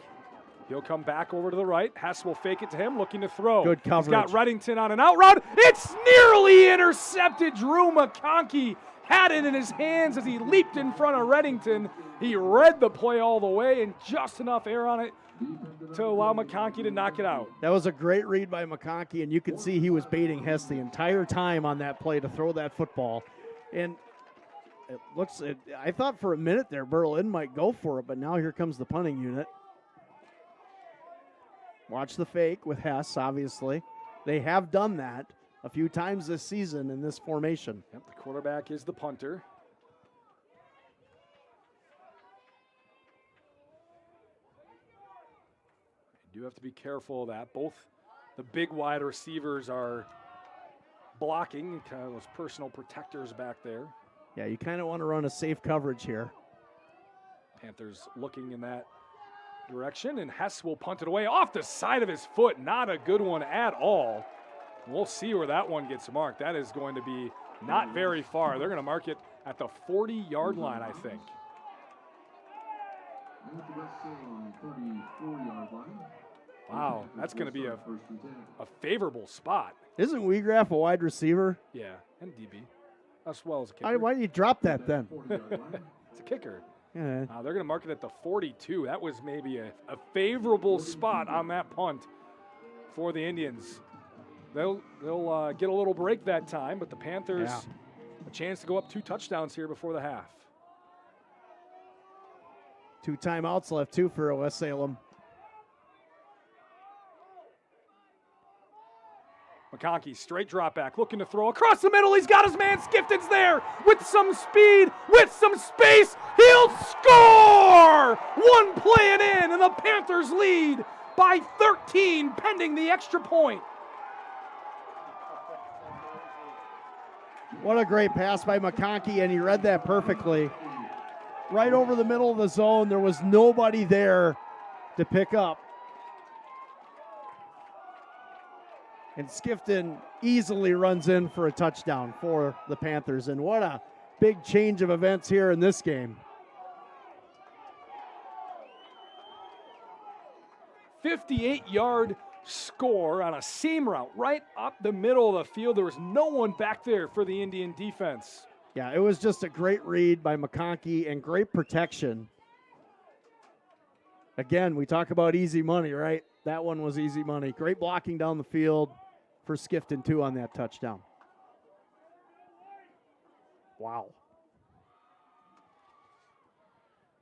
He'll come back over to the right. Hess will fake it to him, looking to throw. Good coverage. He's got Reddington on an out route. It's nearly intercepted. Drew McConkey had it in his hands as he leaped in front of Reddington. He read the play all the way and just enough air on it to allow McConkey to knock it out. That was a great read by McConkey, and you could see he was baiting Hess the entire time on that play to throw that football. And I thought for a minute there Berlin might go for it, but now here comes the punting unit. Watch the fake with Hess, obviously. They have done that a few times this season in this formation. Yep, the quarterback is the punter. You do have to be careful of that. Both the big wide receivers are blocking, kind of those personal protectors back there. Yeah, you kind of want to run a safe coverage here. Panthers looking in that direction, and Hess will punt it away off the side of his foot. Not a good one at all. We'll see where that one gets marked. That is going to be not very far. They're going to mark it at the 40-yard line, I think. Wow, that's going to be a favorable spot. Isn't Wiegraf a wide receiver? Yeah, and DB, as well as a kicker. Why did you drop that then? It's a kicker. Yeah. They're going to mark it at the 42. That was maybe a favorable spot on that punt for the Indians. They'll get a little break that time, but the Panthers a chance to go up 2 touchdowns here before the half. 2 timeouts left, too, for West Salem. McConkey, straight drop back, looking to throw across the middle. He's got his man. Skifton's there with some speed, with some space. He'll score! One play it in, and the Panthers lead by 13, pending the extra point. What a great pass by McConkey, and he read that perfectly. Right over the middle of the zone. There was nobody there to pick up. And Skifton easily runs in for a touchdown for the Panthers. And what a big change of events here in this game. 58-yard score on a seam route right up the middle of the field. There was no one back there for the Indian defense. Yeah, it was just a great read by McConkey and great protection. Again, we talk about easy money, right? That one was easy money. Great blocking down the field for Skifton, too, on that touchdown. Wow.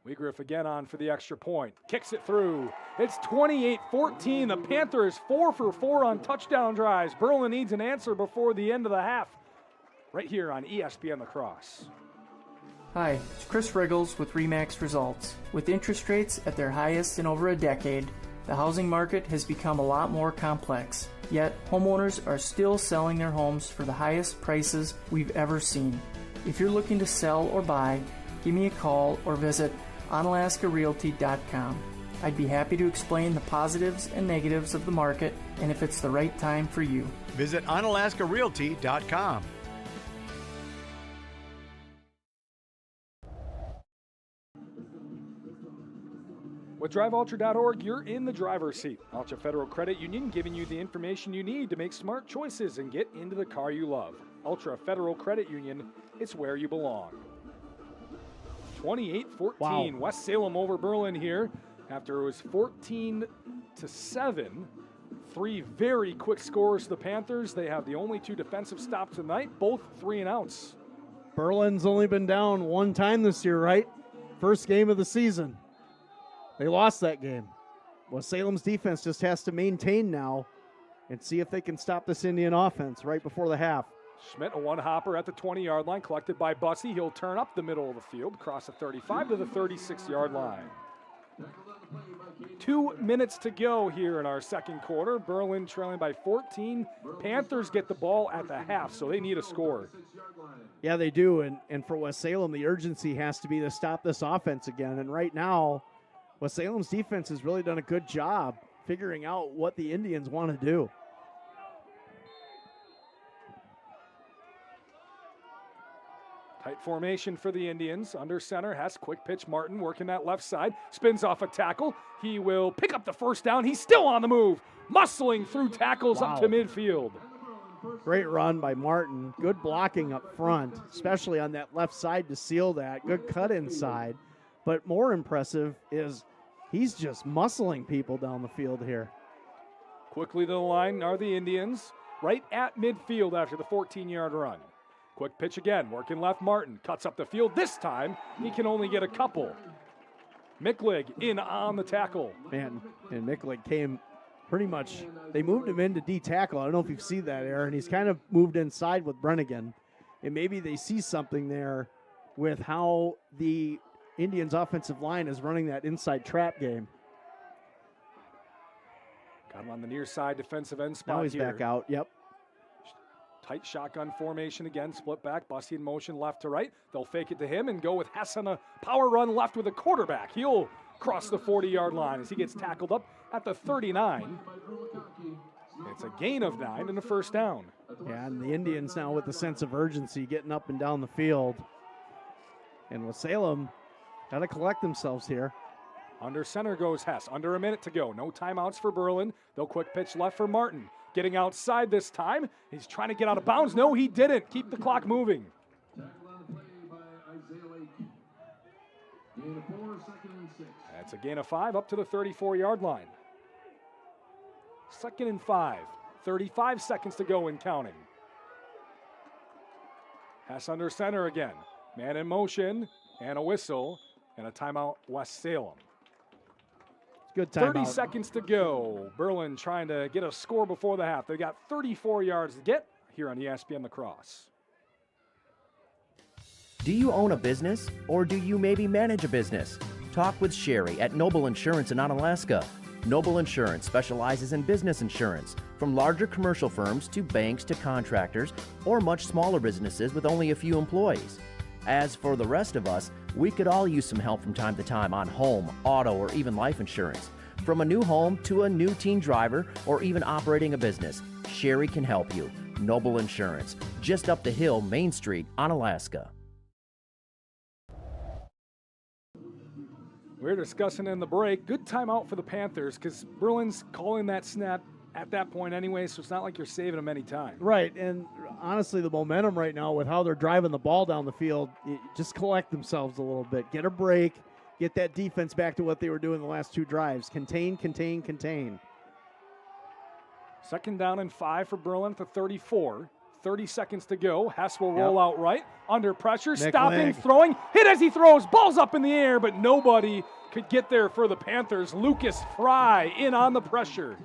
Wiegraf again on for the extra point. Kicks it through. It's 28-14. The Panthers 4 for 4 on touchdown drives. Berlin needs an answer before the end of the half. Right here on ESPN La Crosse. Hi, it's Chris Riggles with RE/MAX Results. With interest rates at their highest in over a decade, the housing market has become a lot more complex. Yet, homeowners are still selling their homes for the highest prices we've ever seen. If you're looking to sell or buy, give me a call or visit onalaskarealty.com. I'd be happy to explain the positives and negatives of the market and if it's the right time for you. Visit onalaskarealty.com. With DriveUltra.org, you're in the driver's seat. Ultra Federal Credit Union giving you the information you need to make smart choices and get into the car you love. Ultra Federal Credit Union, it's where you belong. 28-14, wow. West Salem over Berlin here after it was 14-7. 3 very quick scores to the Panthers. They have the only 2 defensive stops tonight, both 3 and outs. Berlin's only been down 1 time this year, right? First game of the season. They lost that game. Well, Salem's defense just has to maintain now and see if they can stop this Indian offense right before the half. Schmidt, a one-hopper at the 20-yard line, collected by Bussey. He'll turn up the middle of the field, cross the 35 to the 36-yard line. 2 minutes to go here in our second quarter. Berlin trailing by 14. Panthers get the ball at the half, so they need a score. Yeah, they do. And for West Salem, the urgency has to be to stop this offense again. And right now, West Salem's defense has really done a good job figuring out what the Indians want to do. Tight formation for the Indians. Under center, Hess, quick pitch. Martin working that left side. Spins off a tackle. He will pick up the first down. He's still on the move. Muscling through tackles up to midfield. Great run by Martin. Good blocking up front, especially on that left side to seal that. Good cut inside. But more impressive is he's just muscling people down the field here. Quickly to the line are the Indians. Right at midfield after the 14-yard run. Quick pitch again, working left. Martin cuts up the field. This time, he can only get a couple. Micklig in on the tackle. Man, and Micklig came pretty much, they moved him into D-tackle. I don't know if you've seen that, Aaron. He's kind of moved inside with Brennigan. And maybe they see something there with how the Indians' offensive line is running that inside trap game. Got him on the near side defensive end spot. Now he's here. back out, yep. Tight shotgun formation again, split back, Bussy in motion left to right. They'll fake it to him and go with Hess on a power run left with a quarterback. He'll cross the 40-yard line as he gets tackled up at the 39. It's a gain of 9 and a first down. Yeah, and the Indians now with the sense of urgency getting up and down the field. And with Salem, got to collect themselves here. Under center goes Hess. Under a minute to go. No timeouts for Berlin. They'll quick pitch left for Martin. Getting outside this time. He's trying to get out of bounds. No, he didn't. Keep the clock moving. That's a gain of 5 up to the 34-yard line. 2nd and 5. 35 seconds to go and counting. Hess under center again. Man in motion and a whistle and a timeout West Salem. Good timeout. 30 seconds to go. Berlin trying to get a score before the half. They've got 34 yards to get here on ESPN La Crosse. Do you own a business or do you maybe manage a business? Talk with Sherry at Noble Insurance in Onalaska. Noble Insurance specializes in business insurance, from larger commercial firms to banks to contractors or much smaller businesses with only a few employees. As for the rest of us, we could all use some help from time to time on home, auto, or even life insurance. From a new home to a new teen driver or even operating a business, Sherry can help you. Noble Insurance, just up the hill, Main Street, Onalaska. We're discussing in the break. Good timeout for the Panthers because Berlin's calling that snap at that point anyway, so it's not like you're saving them any time. Right, and honestly, the momentum right now with how they're driving the ball down the field, just collect themselves a little bit. Get a break, get that defense back to what they were doing the last 2 drives. Contain, contain, contain. 2nd down and 5 for Berlin at the 34. 30 seconds to go. Hess will roll out right. Under pressure, stopping, throwing. Hit as he throws. Ball's up in the air, but nobody could get there for the Panthers. Lucas Fry in on the pressure.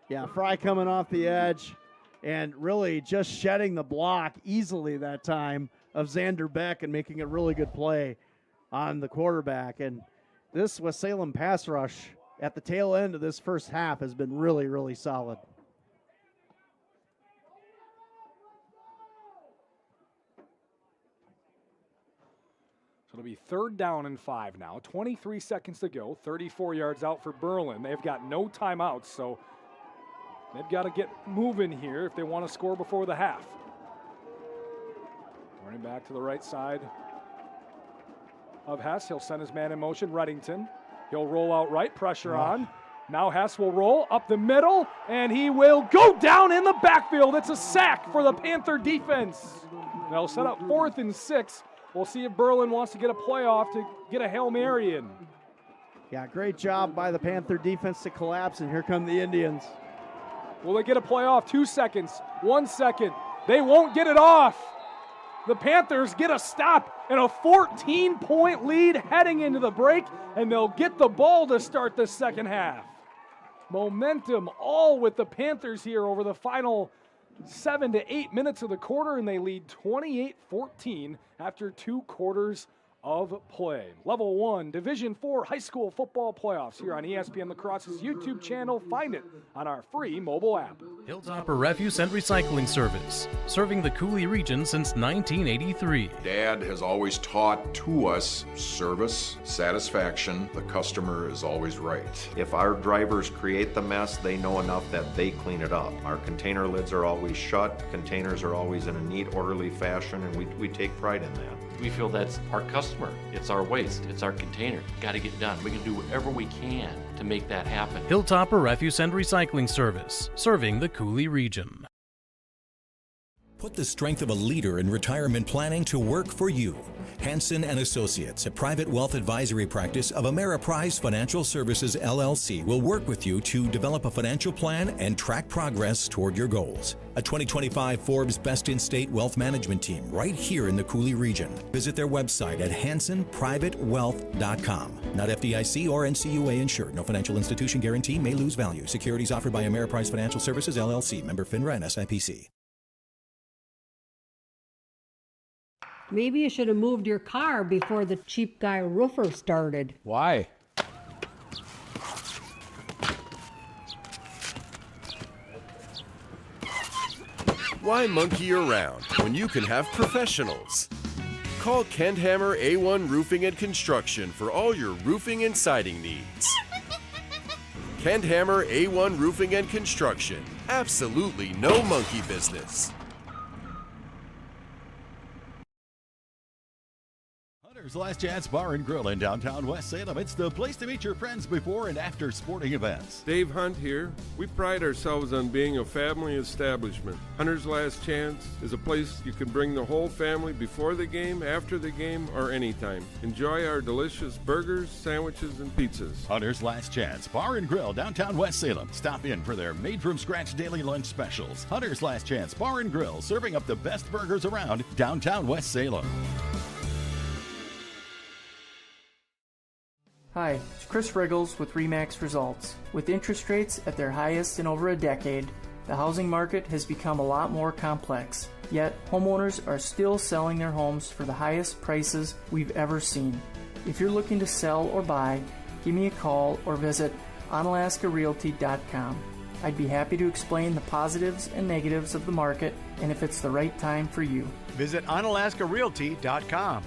Yeah, Fry coming off the edge and really just shedding the block easily that time of Xander Beck and making a really good play on the quarterback. And this West Salem pass rush at the tail end of this first half has been really, really solid. So it'll be 3rd down and 5 now. 23 seconds to go. 34 yards out for Berlin. They've got no timeouts, so they've got to get moving here if they want to score before the half. Running back to the right side of Hess. He'll send his man in motion, Reddington. He'll roll out right, pressure on. Now Hess will roll up the middle, and he will go down in the backfield. It's a sack for the Panther defense. They'll set up 4th and 6. We'll see if Berlin wants to get a playoff to get a Hail Mary in. Yeah, great job by the Panther defense to collapse, and here come the Indians. Will they get a playoff? 2 seconds, 1 second. They won't get it off. The Panthers get a stop and a 14-point lead heading into the break, and they'll get the ball to start the second half. Momentum all with the Panthers here over the final 7 to 8 minutes of the quarter, and they lead 28-14 after 2 quarters of play. Level 1 Division 4 high school football playoffs here on ESPN La Crosse's YouTube channel. Find it on our free mobile app. Hilltopper Refuse and Recycling Service, serving the Coulee region since 1983. Dad has always taught to us service, satisfaction. The customer is always right. If our drivers create the mess, they know enough that they clean it up. Our container lids are always shut, containers are always in a neat, orderly fashion, and we take pride in that. We feel that's our customer. It's our waste. It's our container. Got to get done. We can do whatever we can to make that happen. Hilltopper Refuse and Recycling Service, serving the Coulee region. Put the strength of a leader in retirement planning to work for you. Hansen & Associates, a private wealth advisory practice of Ameriprise Financial Services, LLC, will work with you to develop a financial plan and track progress toward your goals. A 2025 Forbes Best in State Wealth Management Team right here in the Coulee region. Visit their website at hansonprivatewealth.com. Not FDIC or NCUA insured. No financial institution guarantee may lose value. Securities offered by Ameriprise Financial Services, LLC. Member FINRA and SIPC. Maybe you should have moved your car before the cheap guy roofer started. Why? Why monkey around when you can have professionals? Call Kent Hammer A1 Roofing and Construction for all your roofing and siding needs. Kent Hammer A1 Roofing and Construction. Absolutely no monkey business. Last Chance Bar and Grill in downtown West Salem. It's the place to meet your friends before and after sporting events. Dave Hunt here. We pride ourselves on being a family establishment. Hunter's Last Chance is a place you can bring the whole family before the game, after the game, or anytime. Enjoy our delicious burgers, sandwiches, and pizzas. Hunter's Last Chance Bar and Grill, downtown West Salem. Stop in for their made-from-scratch daily lunch specials. Hunter's Last Chance Bar and Grill, serving up the best burgers around downtown West Salem. Hi, it's Chris Riggles with RE/MAX Results. With interest rates at their highest in over a decade, the housing market has become a lot more complex. Yet, homeowners are still selling their homes for the highest prices we've ever seen. If you're looking to sell or buy, give me a call or visit onalaskarealty.com. I'd be happy to explain the positives and negatives of the market and if it's the right time for you. Visit onalaskarealty.com.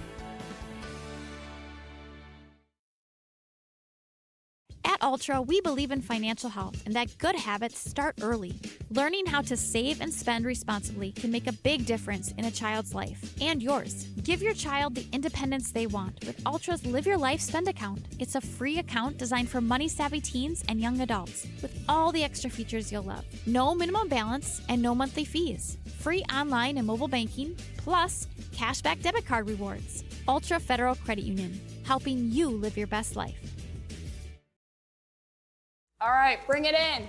At Ultra, we believe in financial health and that good habits start early. Learning how to save and spend responsibly can make a big difference in a child's life and yours. Give your child the independence they want with Ultra's Live Your Life Spend account. It's a free account designed for money-savvy teens and young adults with all the extra features you'll love. No minimum balance and no monthly fees. Free online and mobile banking, plus cashback debit card rewards. Ultra Federal Credit Union, helping you live your best life. All right, bring it in.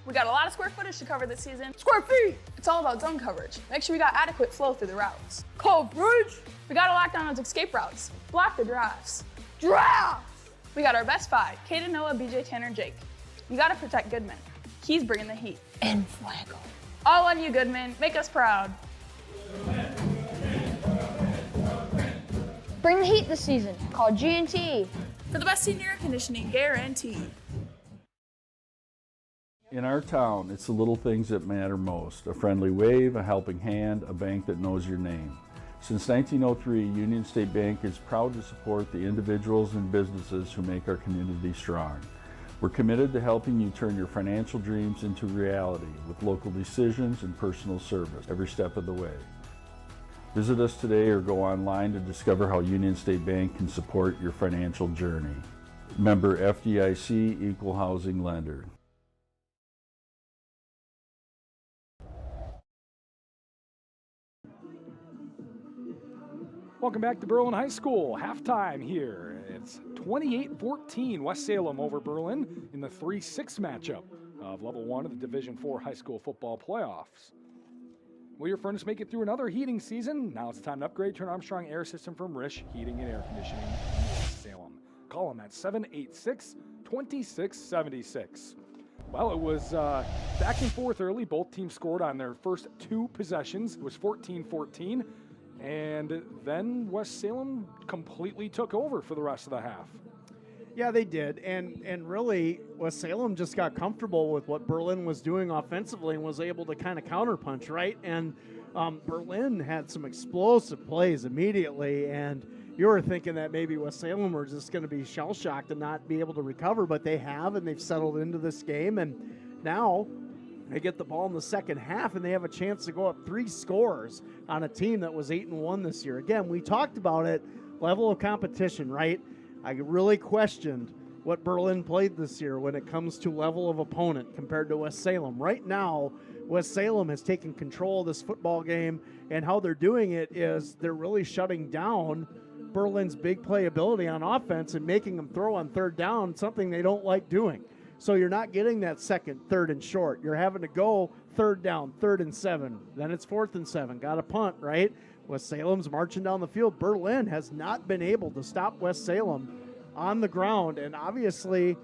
We got a lot of square footage to cover this season. Square feet! It's all about zone coverage. Make sure we got adequate flow through the routes. Coverage! We gotta lock down those escape routes. Block the drafts. Drafts! We got our best five, Caden, Noah, BJ, Tanner, Jake. You gotta protect Goodman. He's bringing the heat. And Flagel. All on you, Goodman. Make us proud. Bring the heat this season. Call G&T. For the best seat and air conditioning, guaranteed. In our town, it's the little things that matter most. A friendly wave, a helping hand, a bank that knows your name. Since 1903, Union State Bank is proud to support the individuals and businesses who make our community strong. We're committed to helping you turn your financial dreams into reality with local decisions and personal service every step of the way. Visit us today or go online to discover how Union State Bank can support your financial journey. Member FDIC, Equal Housing Lender. Welcome back to Berlin High School. Halftime here. It's 28-14 West Salem over Berlin in the 3-6 matchup of Level 1 of the Division 4 High School Football Playoffs. Will your furnace make it through another heating season? Now it's time to upgrade to an Armstrong air system from Rish Heating and Air Conditioning in West Salem. Call them at 786-2676. Well, it was back and forth early. Both teams scored on their first two possessions. It was 14-14. and then West Salem completely took over for the rest of the half. Yeah, they did, and really, West Salem just got comfortable with what Berlin was doing offensively and was able to kind of counterpunch, right? And Berlin had some explosive plays immediately, and you were thinking that maybe West Salem were just going to be shell-shocked and not be able to recover, but they have, and they've settled into this game, and now they get the ball in the second half, and they have a chance to go up 3 scores on a team that was 8-1 this year. Again, we talked about it, level of competition, right? I really questioned what Berlin played this year when it comes to level of opponent compared to West Salem. Right now, West Salem has taken control of this football game, and how they're doing it is they're really shutting down Berlin's big playability on offense and making them throw on third down, something they don't like doing. So you're not getting that second, third and short. You're having to go third down, 3rd and 7. Then it's 4th and 7. Got a punt, right? West Salem's marching down the field. Berlin has not been able to stop West Salem on the ground. And obviously,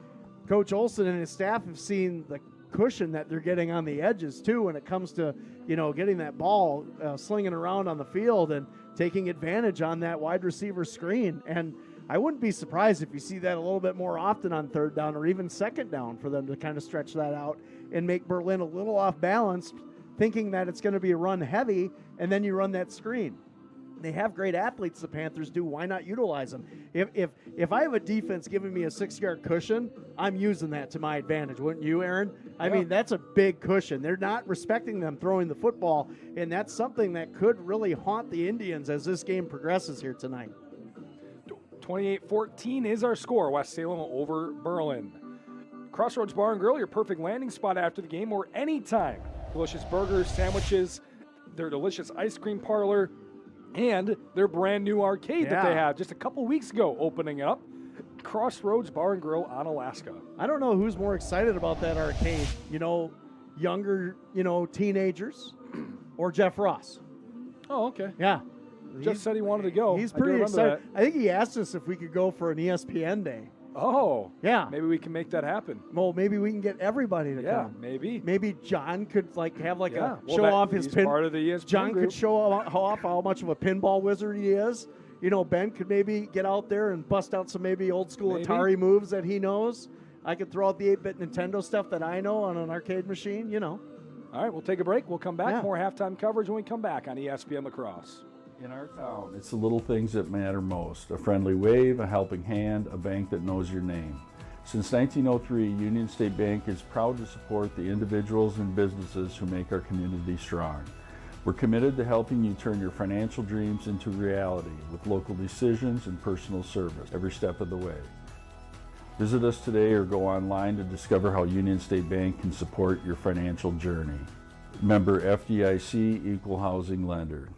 Coach Olson and his staff have seen the cushion that they're getting on the edges, too, when it comes to, getting that ball slinging around on the field and taking advantage on that wide receiver screen. And I wouldn't be surprised if you see that a little bit more often on third down or even second down for them to kind of stretch that out and make Berlin a little off balance, thinking that it's going to be a run heavy, and then you run that screen. They have great athletes, the Panthers do. Why not utilize them? If I have a defense giving me a 6-yard cushion, I'm using that to my advantage, wouldn't you, Aaron? I mean, that's a big cushion. They're not respecting them throwing the football, and that's something that could really haunt the Indians as this game progresses here tonight. 28-14 is our score. West Salem over Berlin. Crossroads Bar and Grill, your perfect landing spot after the game or anytime. Delicious burgers, sandwiches, their delicious ice cream parlor, and their brand new arcade that they had just a couple weeks ago opening up. Crossroads Bar and Grill on Alaska. I don't know who's more excited about that arcade, younger, teenagers or Jeff Ross. Oh, okay. Yeah. Just said he wanted to go. He's pretty excited. I think he asked us if we could go for an ESPN day. Oh. Yeah. Maybe we can make that happen. Well, maybe we can get everybody to come. Yeah, maybe. Maybe John could have a Well, show off his pin. Part of the ESPN John group. could show off how much of a pinball wizard he is. Ben could maybe get out there and bust out some maybe old school Atari moves that he knows. I could throw out the 8-bit Nintendo stuff that I know on an arcade machine, All right, we'll take a break. We'll come back. Yeah. More halftime coverage when we come back on ESPN La Crosse. In our town, it's the little things that matter most. A friendly wave, a helping hand, a bank that knows your name. Since 1903, Union State Bank is proud to support the individuals and businesses who make our community strong. We're committed to helping you turn your financial dreams into reality with local decisions and personal service every step of the way. Visit us today or go online to discover how Union State Bank can support your financial journey. Member FDIC, Equal Housing Lender.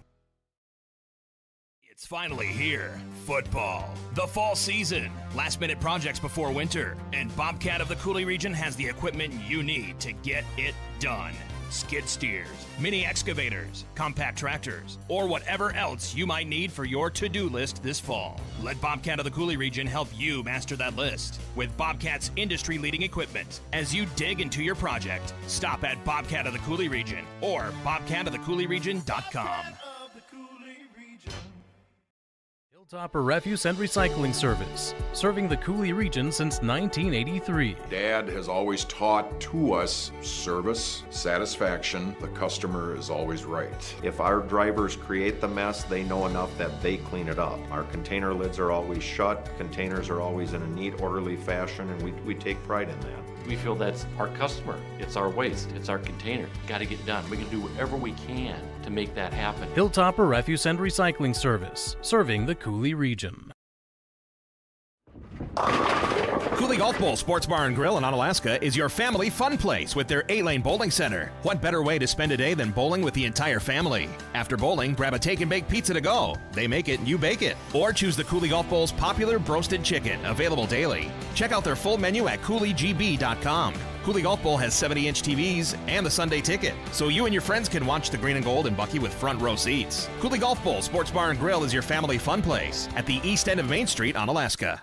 It's finally here. Football. The fall season. Last-minute projects before winter. And Bobcat of the Coulee region has the equipment you need to get it done. Skid steers, mini excavators, compact tractors, or whatever else you might need for your to-do list this fall. Let Bobcat of the Coulee region help you master that list with Bobcat's industry-leading equipment. As you dig into your project, stop at Bobcat of the Coulee region or bobcatofthecouleeregion.com. Hilltopper Refuse and Recycling Service, serving the Coulee region since 1983. Dad has always taught to us service, satisfaction, the customer is always right. If our drivers create the mess, they know enough that they clean it up. Our container lids are always shut, containers are always in a neat, orderly fashion, and we take pride in that. We feel that's our customer. It's our waste. It's our container. Got to get done. We can do whatever we can to make that happen. Hilltopper Refuse and Recycling Service, serving the Coulee region. Coulee Golf Bowl Sports Bar and Grill in Onalaska is your family fun place with their 8-lane bowling center. What better way to spend a day than bowling with the entire family? After bowling, grab a take and bake pizza to go. They make it and you bake it. Or choose the Coulee Golf Bowl's popular broasted chicken, available daily. Check out their full menu at CouleeGB.com. Coulee Golf Bowl has 70-inch TVs and the Sunday ticket, so you and your friends can watch the green and gold and Bucky with front row seats. Coulee Golf Bowl Sports Bar and Grill is your family fun place at the east end of Main Street on Alaska.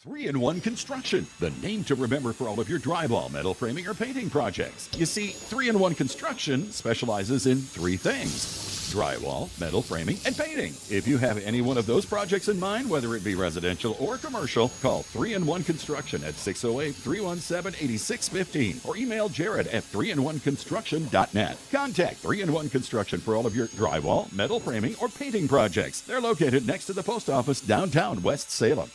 3-in-1 Construction, the name to remember for all of your drywall, metal framing, or painting projects. You see, 3-in-1 Construction specializes in three things: drywall, metal framing, and painting. If you have any one of those projects in mind, whether it be residential or commercial, call 3-in-1 Construction at 608-317-8615 or email Jared at 3in1construction.net. Contact 3-in-1 Construction for all of your drywall, metal framing, or painting projects. They're located next to the post office downtown West Salem.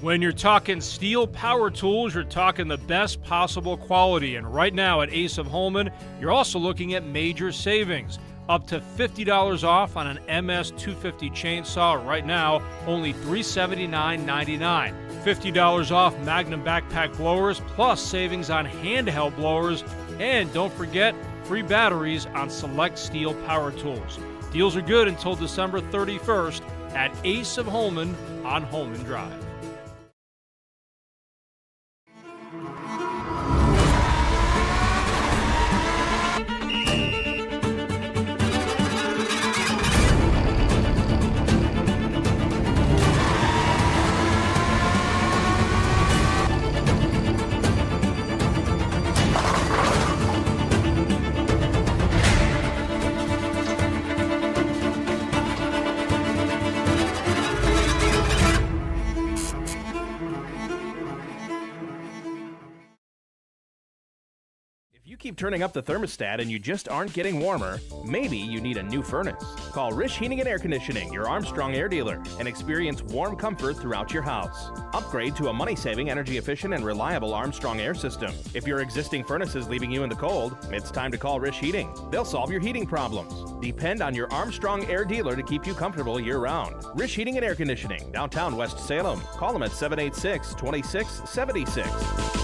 When you're talking steel power tools, you're talking the best possible quality. And right now at Ace of Holman, you're also looking at major savings. Up to $50 off on an MS-250 chainsaw right now, only $379.99. $50 off Magnum backpack blowers, plus savings on handheld blowers. And don't forget, free batteries on select steel power tools. Deals are good until December 31st at Ace of Holman on Holman Drive. Keep turning up the thermostat and you just aren't getting warmer, maybe you need a new furnace. Call Rish Heating and Air Conditioning, your Armstrong air dealer, and experience warm comfort throughout your house. Upgrade to a money-saving, energy-efficient, and reliable Armstrong air system. If your existing furnace is leaving you in the cold, it's time to call Rish Heating. They'll solve your heating problems. Depend on your Armstrong air dealer to keep you comfortable year-round. Rish Heating and Air Conditioning, downtown West Salem. Call them at 786-2676.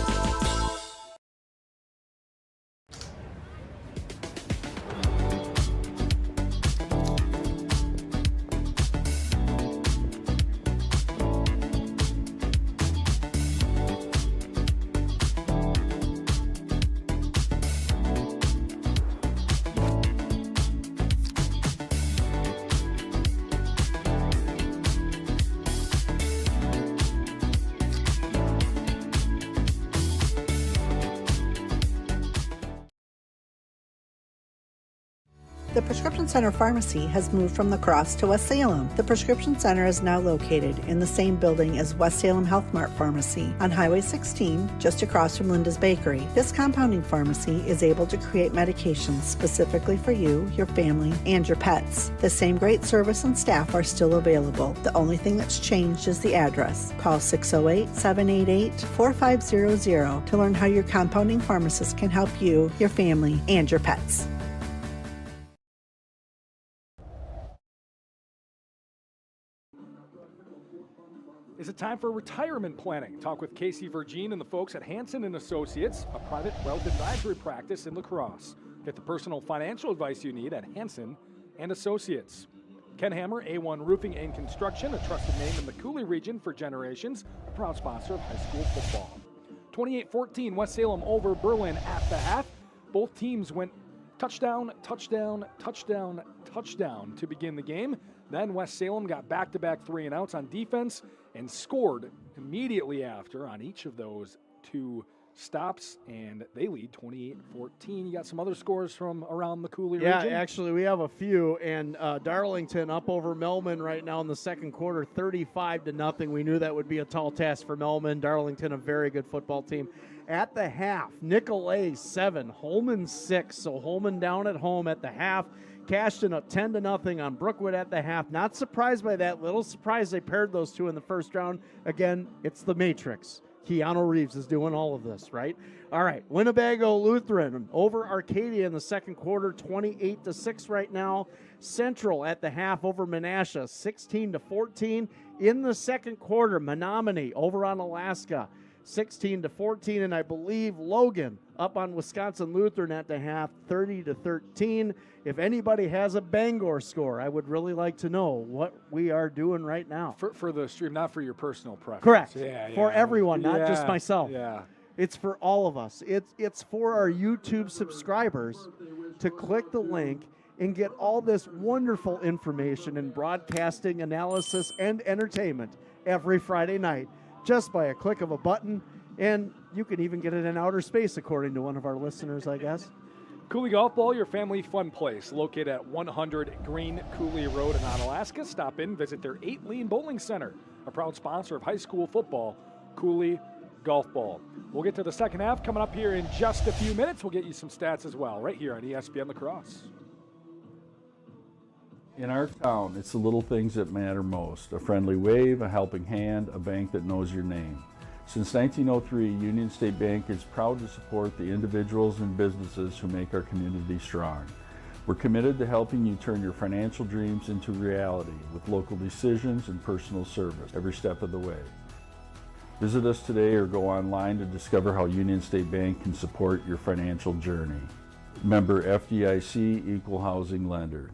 The Prescription Center Pharmacy has moved from La Crosse to West Salem. The Prescription Center is now located in the same building as West Salem Health Mart Pharmacy on Highway 16, just across from Linda's Bakery. This compounding pharmacy is able to create medications specifically for you, your family, and your pets. The same great service and staff are still available. The only thing that's changed is the address. Call 608-788-4500 to learn how your compounding pharmacist can help you, your family, and your pets. Is it time for retirement planning? Talk with Casey Vergine and the folks at Hansen & Associates, a private wealth advisory practice in La Crosse. Get the personal financial advice you need at Hansen & Associates. Ken Hammer, A1 Roofing and Construction, a trusted name in the Coulee region for generations, a proud sponsor of high school football. 28-14, West Salem over Berlin at the half. Both teams went touchdown, touchdown, touchdown, touchdown to begin the game. Then West Salem got back-to-back 3-and-outs on defense and scored immediately after on each of those two stops, and they lead 28-14. You got some other scores from around the Coulee region? Yeah, actually, we have a few, and Darlington up over Melman right now in the second quarter, 35-0. We knew that would be a tall task for Melman. Darlington, a very good football team. At the half, Nicolay 7, Holman 6. So Holman down at home at the half. Cashton up 10-0 on Brookwood at the half. Not surprised by that. Little surprised they paired those two in the first round. Again, it's the Matrix. Keanu Reeves is doing all of this, right? All right, Winnebago Lutheran over Arcadia in the second quarter, 28-6 right now. Central at the half over Menasha, 16-14. In the second quarter, Menominee over on Alaska, 16-14, and I believe Logan up on Wisconsin Lutheran at the half, 30-13. If anybody has a Bangor score, I would really like to know what we are doing right now. For the stream, not for your personal preference. Correct. Yeah, for everyone, not just Yeah, myself. Yeah. It's for all of us. It's for our YouTube subscribers to click the link and get all this wonderful information in broadcasting, analysis, and entertainment every Friday night just by a click of a button. And you can even get it in outer space, according to one of our listeners, I guess. Coulee Golf Ball, your family fun place, located at 100 Green Coulee Road in Onalaska. Stop in, visit their 8-lane bowling center, a proud sponsor of high school football, Coulee Golf Ball. We'll get to the second half coming up here in just a few minutes. We'll get you some stats as well, right here on ESPN La Crosse. In our town, it's the little things that matter most. A friendly wave, a helping hand, a bank that knows your name. Since 1903, Union State Bank is proud to support the individuals and businesses who make our community strong. We're committed to helping you turn your financial dreams into reality with local decisions and personal service every step of the way. Visit us today or go online to discover how Union State Bank can support your financial journey. Member FDIC, Equal Housing Lender.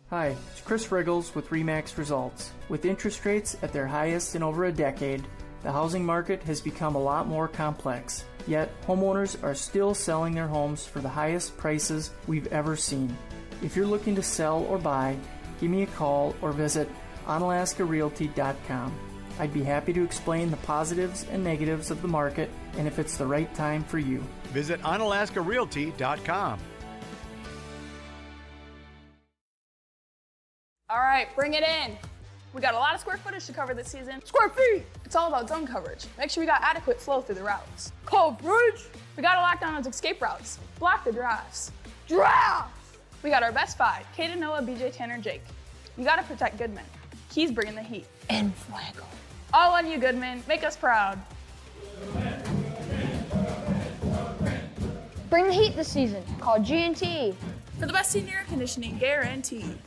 Hi, it's Chris Riggles with RE/MAX Results. With interest rates at their highest in over a decade, the housing market has become a lot more complex. Yet, homeowners are still selling their homes for the highest prices we've ever seen. If you're looking to sell or buy, give me a call or visit onalaskarealty.com. I'd be happy to explain the positives and negatives of the market and if it's the right time for you. Visit onalaskarealty.com. All right, bring it in. We got a lot of square footage to cover this season. Square feet! It's all about zone coverage. Make sure we got adequate flow through the routes. Coverage! We got to lock down those escape routes. Block the drafts. Draft! We got our best five, Caden, Noah, BJ, Tanner, Jake. You got to protect Goodman. He's bringing the heat. En fuego. All on you, Goodman. Make us proud. Bring the heat this season. Call G&T. For the best senior air conditioning guaranteed.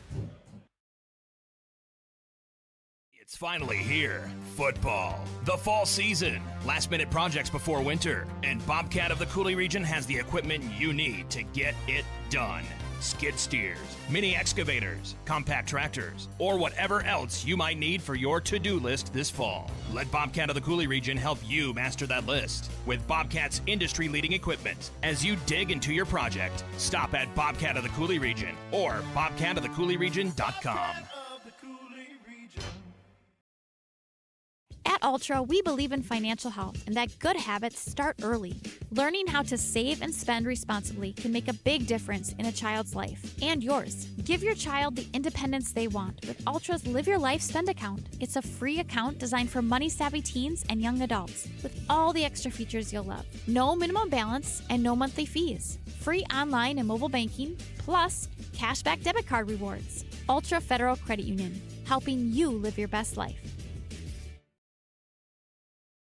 It's finally here. Football. The fall season. Last-minute projects before winter. And Bobcat of the Coulee region has the equipment you need to get it done. Skid steers, mini excavators, compact tractors, or whatever else you might need for your to-do list this fall. Let Bobcat of the Coulee region help you master that list. With Bobcat's industry-leading equipment. As you dig into your project, stop at Bobcat of the Coulee region or bobcatofthecouleeregion.com. At Ultra, we believe in financial health and that good habits start early. Learning how to save and spend responsibly can make a big difference in a child's life and yours. Give your child the independence they want with Ultra's Live Your Life Spend account. It's a free account designed for money-savvy teens and young adults with all the extra features you'll love. No minimum balance and no monthly fees. Free online and mobile banking, plus cashback debit card rewards. Ultra Federal Credit Union, helping you live your best life.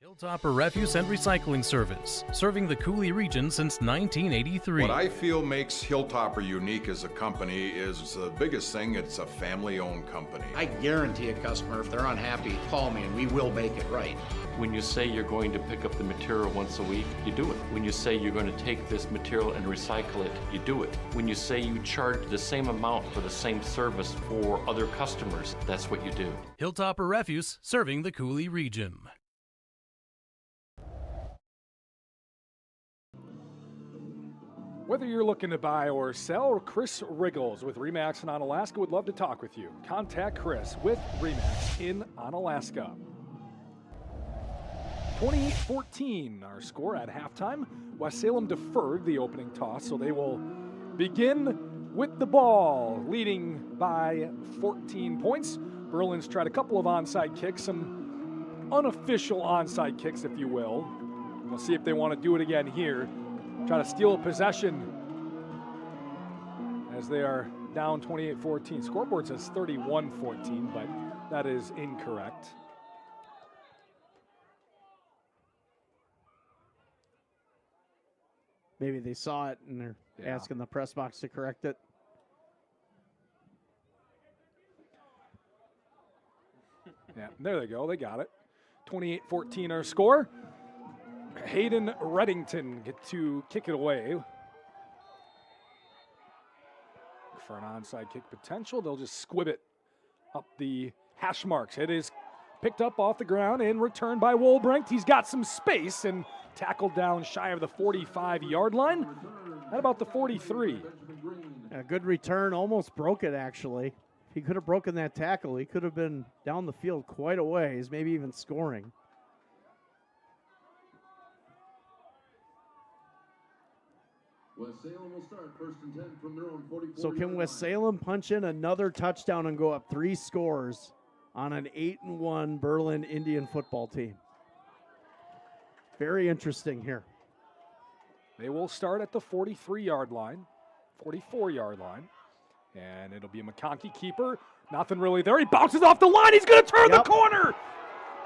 Hilltopper Refuse and Recycling Service, serving the Coulee region since 1983. What I feel makes Hilltopper unique as a company is the biggest thing, it's a family-owned company. I guarantee a customer, if they're unhappy, call me and we will make it right. When you say you're going to pick up the material once a week, you do it. When you say you're going to take this material and recycle it, you do it. When you say you charge the same amount for the same service for other customers, that's what you do. Hilltopper Refuse, serving the Coulee region. Whether you're looking to buy or sell, Chris Riggles with RE/MAX in Onalaska would love to talk with you. Contact Chris with RE/MAX in Onalaska. 28-14, our score at halftime. West Salem deferred the opening toss, so they will begin with the ball, leading by 14 points. Berlin's tried a couple of onside kicks, some unofficial onside kicks, if you will. We'll see if they want to do it again here. Try to steal a possession as they are down 28-14. Scoreboard says 31-14, but that is incorrect. Maybe they saw it and they're asking the press box to correct it. Yeah, there they go. They got it. 28-14 our score. Hayden Reddington get to kick it away. For an onside kick potential, they'll just squib it up the hash marks. It is picked up off the ground and returned by Wolbrecht. He's got some space and tackled down shy of the 45-yard line. At about the 43. A good return, almost broke it actually. If he could have broken that tackle, he could have been down the field quite a ways, maybe even scoring. West Salem will start 1st and 10 from their own 44. So can West Salem punch in another touchdown and go up 3 scores on an 8-1 Berlin Indian football team? Very interesting here. They will start at the 43-yard line, 44-yard line, and it'll be a McConkey keeper. Nothing really there. He bounces off the line. He's going to turn the corner.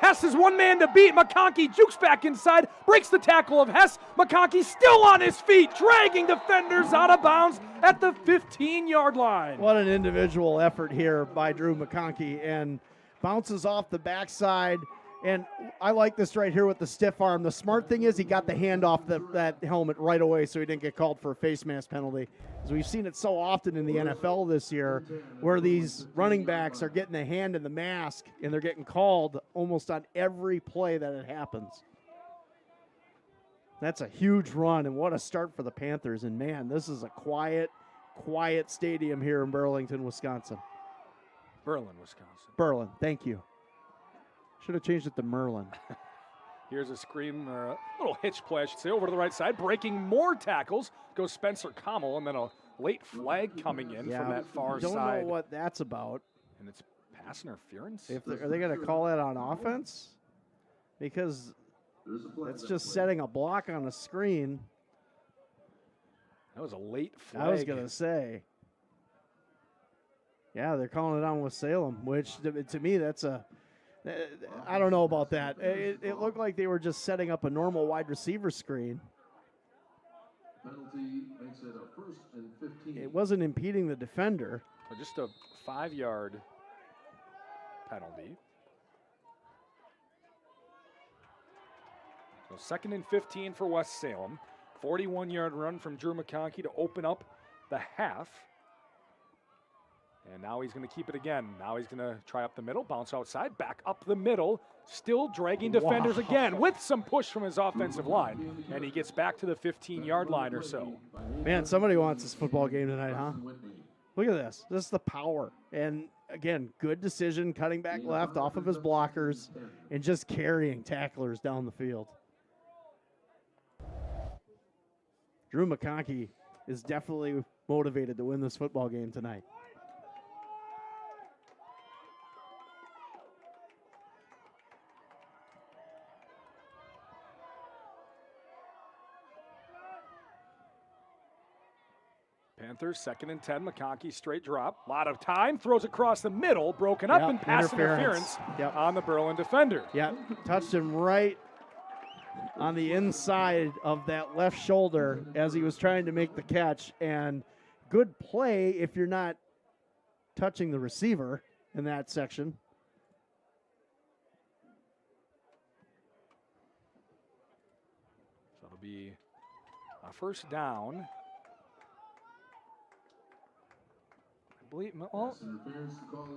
Hess is one man to beat. McConkey jukes back inside, breaks the tackle of Hess. McConkey still on his feet, dragging defenders out of bounds at the 15-yard line. What an individual effort here by Drew McConkey, and bounces off the backside. And I like this right here with the stiff arm. The smart thing is he got the hand off that helmet right away so he didn't get called for a face mask penalty. Because we've seen it so often in the NFL this year where these running backs are getting the hand in the mask and they're getting called almost on every play that it happens. That's a huge run, and what a start for the Panthers. And, man, this is a quiet stadium here in Burlington, Wisconsin. Berlin, Wisconsin. Berlin, thank you. Should have changed it to Merlin. Here's a scream, or a little hitch play, I should say, over to the right side. Breaking more tackles goes Spencer Commel, and then a late flag coming in from that far don't side. Know what that's about. And it's pass interference. Are they going to call that on offense? Because it's just setting a block on a screen. That was a late flag. I was going to say. Yeah, they're calling it on with Salem, which to me that's a... I don't know about that. It looked like they were just setting up a normal wide receiver screen. Penalty makes it a 1st and 15. It wasn't impeding the defender. Just a 5-yard penalty. So 2nd and 15 for West Salem. 41-yard run from Drew McConkey to open up the half. And now he's going to keep it again. Now he's going to try up the middle, bounce outside, back up the middle, still dragging defenders again with some push from his offensive line. And he gets back to the 15-yard line or so. Man, somebody wants this football game tonight, huh? Look at this. This is the power. And, again, good decision, cutting back left off of his blockers and just carrying tacklers down the field. Drew McConkey is definitely motivated to win this football game tonight. Panthers 2nd and 10. McConkey straight drop. A lot of time. Throws across the middle. Broken up and pass interference on the Berlin defender. Yeah, touched him right on the inside of that left shoulder as he was trying to make the catch. And good play if you're not touching the receiver in that section. So it'll be a 1st down. Well,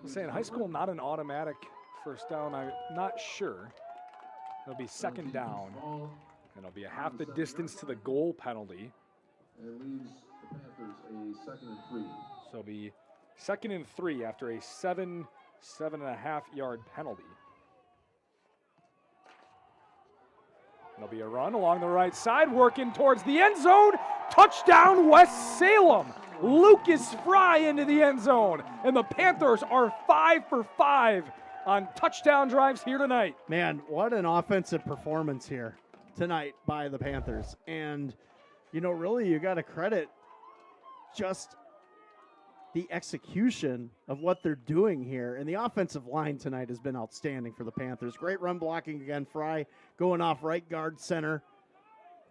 I'm saying high school, not an automatic 1st down. I'm not sure. It'll be 2nd down. And it'll be a half the distance to the goal penalty. It leaves the Panthers a 2nd and 3. So it'll be 2nd and 3 after a 7.5 yard penalty. There'll be a run along the right side, working towards the end zone. Touchdown, West Salem. Lucas Fry into the end zone. And the Panthers are 5 for 5 on touchdown drives here tonight. Man, what an offensive performance here tonight by the Panthers. And, you know, really you got to credit just the execution of what they're doing here. And the offensive line tonight has been outstanding for the Panthers. Great run blocking again. Fry going off right guard center.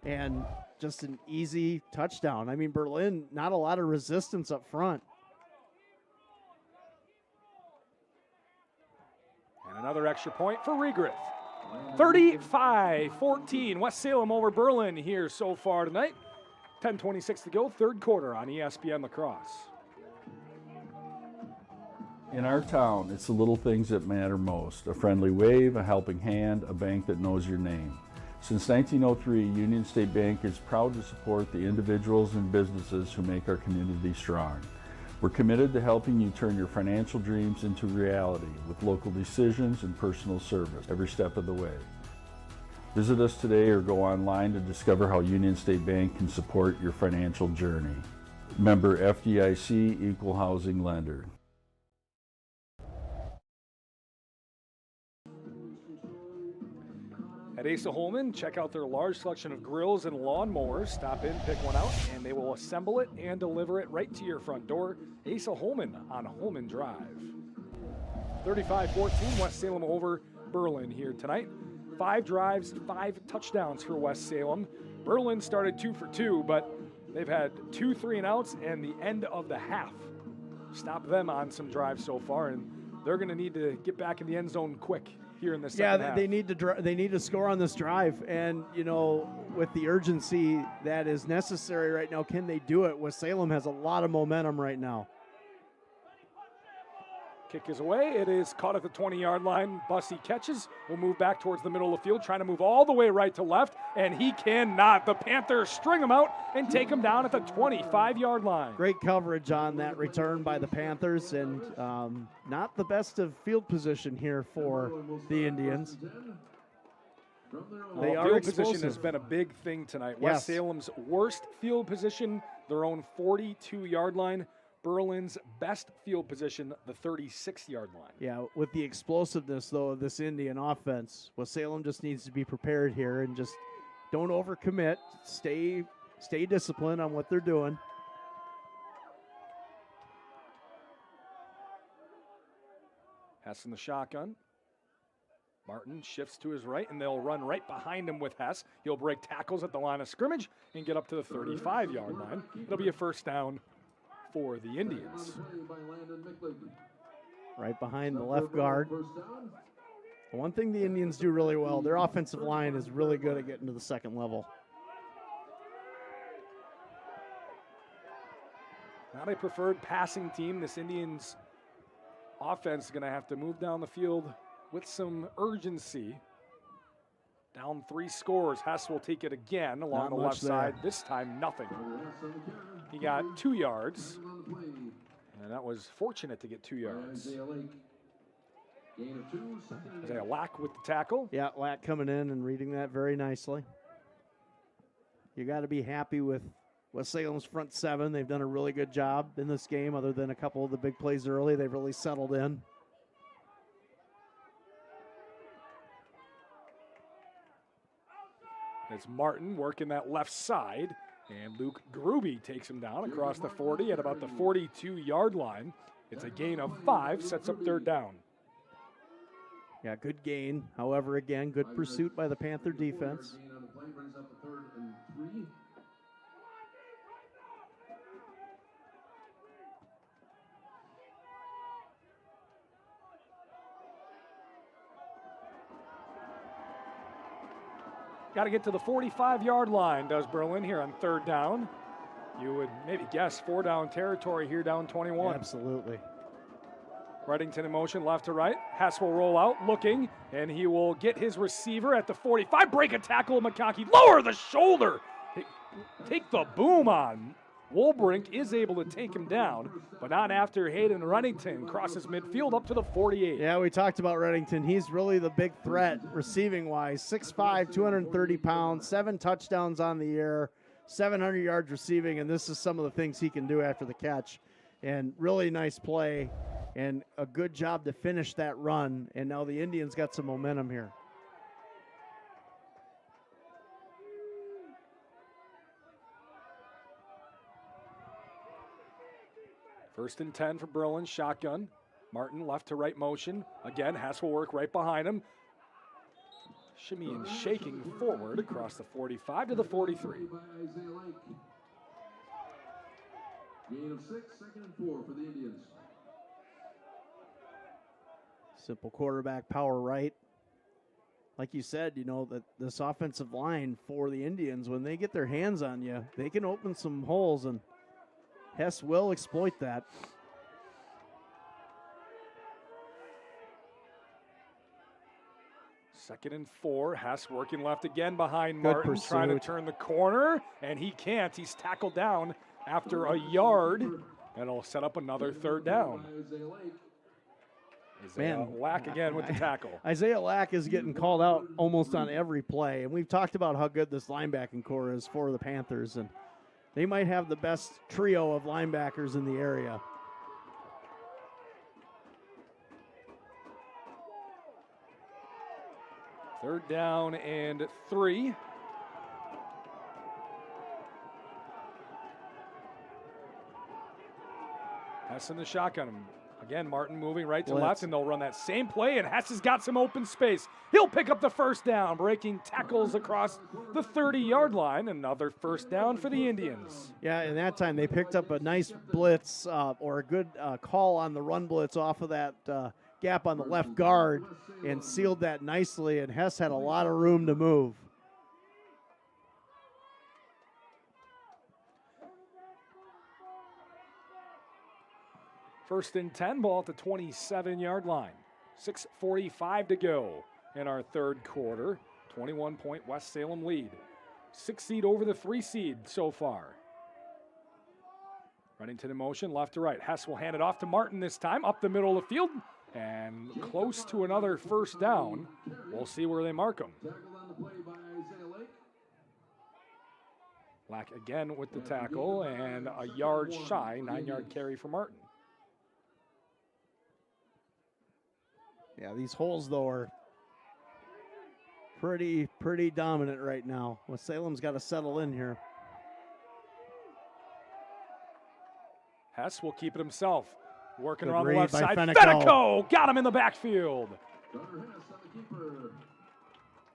And just an easy touchdown. I mean, Berlin, not a lot of resistance up front. And another extra point for Regriff. 35-14, West Salem over Berlin here so far tonight. 10:26 to go, 3rd quarter on ESPN La Crosse. In our town, it's the little things that matter most. A friendly wave, a helping hand, a bank that knows your name. Since 1903, Union State Bank is proud to support the individuals and businesses who make our community strong. We're committed to helping you turn your financial dreams into reality with local decisions and personal service every step of the way. Visit us today or go online to discover how Union State Bank can support your financial journey. Member FDIC, Equal Housing Lender. At Asa Holman, check out their large selection of grills and lawnmowers. Stop in, pick one out, and they will assemble it and deliver it right to your front door. Asa Holman on Holman Drive. 35-14, West Salem over Berlin here tonight. 5 drives, 5 touchdowns for West Salem. Berlin started 2 for 2, but they've had 2 3-and-outs and the end of the half. Stop them on some drives so far, and they're going to need to get back in the end zone quick here in the second half. They need to score on this drive, and with the urgency that is necessary right now, can they do it? West Salem has a lot of momentum right now. Kick is away. It is caught at the 20-yard line. Bussey catches. Will move back towards the middle of the field, trying to move all the way right to left, and he cannot. The Panthers string him out and take him down at the 25-yard line. Great coverage on that return by the Panthers, and not the best of field position here for the Indians. They are field explosive. position has been a big thing tonight. Yes. West Salem's worst field position, their own 42-yard line. Berlin's best field position, the 36-yard line. Yeah, with the explosiveness, though, of this Indian offense, West Salem just needs to be prepared here and just don't overcommit. Stay disciplined on what they're doing. Hess in the shotgun. Martin shifts to his right, and they'll run right behind him with Hess. He'll break tackles at the line of scrimmage and get up to the 35-yard line. It'll be a first down for the Indians. Right behind the left guard. One thing the Indians do really well, their offensive line is really good at getting to the second level. Not a preferred passing team. This Indians offense is going to have to move down the field with some urgency. Down 3 scores. Hess will take it again along the left side. This time, nothing. He got 2 yards, and that was fortunate to get 2 yards. Isaiah Lack with the tackle. Yeah, Lack coming in and reading that very nicely. You got to be happy with West Salem's front 7. They've done a really good job in this game. Other than a couple of the big plays early, they've really settled in. It's Martin working that left side, and Luke Gruby takes him down across the 40 at about the 42-yard line. It's a gain of 5, sets up third down. Yeah, good gain. However, again, good pursuit by the Panther defense. Got to get to the 45-yard line, does Berlin here on third down. You would maybe guess 4-down territory here, down 21. Absolutely. Reddington in motion, left to right. Hess will roll out, looking, and he will get his receiver at the 45. Break a tackle, McConkey. Lower the shoulder. Take the boom on. Wolbrink is able to take him down, but not after Hayden Reddington crosses midfield up to the 48. Yeah, we talked about Reddington. He's really the big threat receiving-wise. 6'5", 230 pounds, 7 touchdowns on the year, 700 yards receiving, and this is some of the things he can do after the catch. And really nice play and a good job to finish that run. And now the Indians got some momentum here. First and 10 for Berlin, shotgun. Martin left to right motion. Again, Hess will work right behind him. Shimmy and shaking forward across the 45 to the 43. Gain of 6, 2nd and 4 for the Indians. Simple quarterback power right. Like you said, that this offensive line for the Indians, when they get their hands on you, they can open some holes, and Hess will exploit that. 2nd and 4. Hess working left again behind Good Martin, trying to pursuit. turn the corner, and he can't. He's tackled down after a yard. That'll set up another 3rd down. Isaiah Lack again with the tackle. Isaiah Lack is getting called out almost on every play, and we've talked about how good this linebacking core is for the Panthers, and they might have the best trio of linebackers in the area. Third down and 3. Hess in the shotgun. Again, Martin moving right to left, and they'll run that same play, and Hess has got some open space. He'll pick up the 1st down, breaking tackles across the 30-yard line. Another 1st down for the Indians. Yeah, and that time they picked up a nice blitz or a good call on the run blitz off of that gap on the left guard and sealed that nicely, and Hess had a lot of room to move. First and 10, ball at the 27-yard line. 6:45 to go in our 3rd quarter. 21-point West Salem lead. 6 seed over the 3 seed so far. Running in motion, left to right. Hess will hand it off to Martin this time, up the middle of the field, and close to another 1st down. We'll see where they mark him. Lack again with the tackle, and a yard shy, 9-yard carry for Martin. Yeah, these holes, though, are pretty dominant right now. West Salem's got to settle in here. Hess will keep it himself. Working Good around the read left by side. Fenico. Fenico got him in the backfield.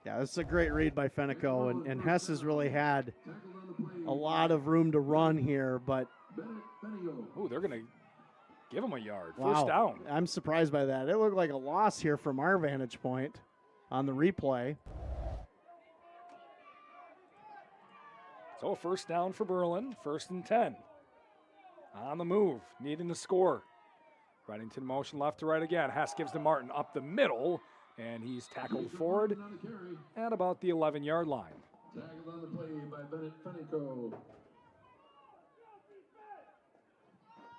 Yeah, this is a great read by Fenico, and Hess has really had a lot of room to run here, but... Ooh, they're going to give him a yard. Wow. 1st down. I'm surprised by that. It looked like a loss here from our vantage point on the replay. So 1st down for Berlin. 1st and 10. On the move, needing to score. Reddington motion left to right again. Hess gives to Martin up the middle, and he's tackled forward at about the 11-yard line. Tackled on the play by Bennett Fenico.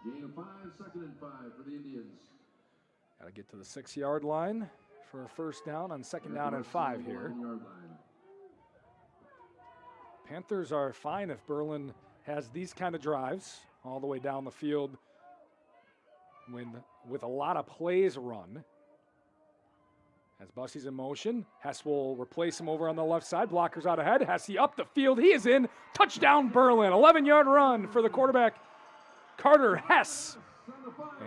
Gain of 5, 2nd and 5 for the Indians. Got to get to the 6-yard line for a 1st down on 2nd down and 5 here. Panthers are fine if Berlin has these kind of drives all the way down the field with a lot of plays run. As Bussey's in motion, Hess will replace him over on the left side. Blockers out ahead. Hesse up the field. He is in. Touchdown Berlin. 11-yard run for the quarterback, Carter Hess.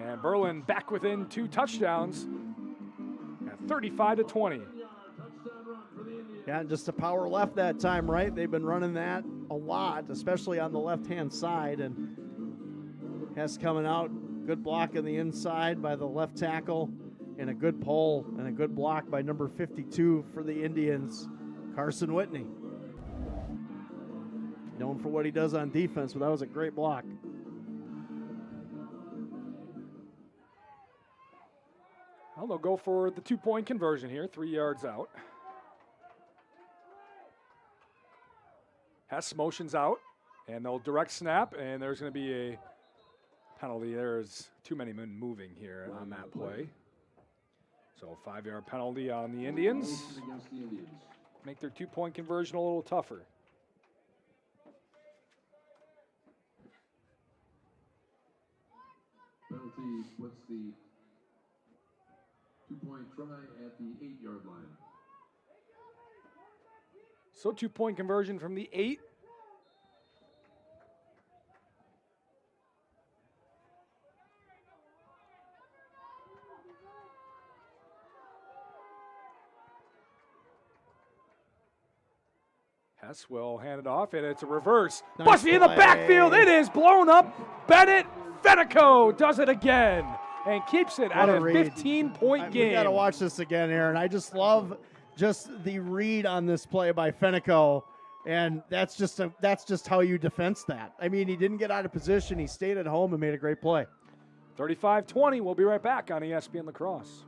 And Berlin back within 2 touchdowns at 35-20. Yeah, just a power left that time, right? They've been running that a lot, especially on the left-hand side. And Hess coming out. Good block on the inside by the left tackle. And a good pull and a good block by number 52 for the Indians, Carson Whitney. Known for what he does on defense, but that was a great block. Well, they'll go for the 2-point conversion here, 3 yards out. Hess motions out, and they'll direct snap, and there's going to be a penalty. There's too many men moving here on that play. So 5-yard penalty on the Indians. Make their 2-point conversion a little tougher. Penalty puts the 2-point try at the 8-yard line. So 2-point conversion from the 8. Hess will hand it off, and it's a reverse. Nice Bussey in the backfield. It is blown up. Bennett Fenico does it again and keeps it at a 15-point game. We got to watch this again, Aaron. I just love just the read on this play by Fenico, and that's just how you defense that. I mean, he didn't get out of position. He stayed at home and made a great play. 35-20. We'll be right back on ESPN La Crosse.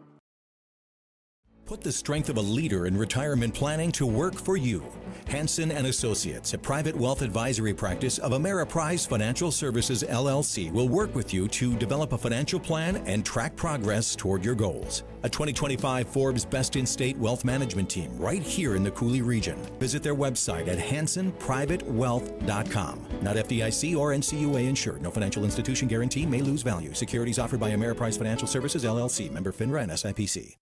Put the strength of a leader in retirement planning to work for you. Hansen & Associates, a private wealth advisory practice of Ameriprise Financial Services, LLC, will work with you to develop a financial plan and track progress toward your goals. A 2025 Forbes Best in State Wealth Management Team right here in the Coulee region. Visit their website at hansonprivatewealth.com. Not FDIC or NCUA insured. No financial institution guarantee may lose value. Securities offered by Ameriprise Financial Services, LLC. Member FINRA and SIPC.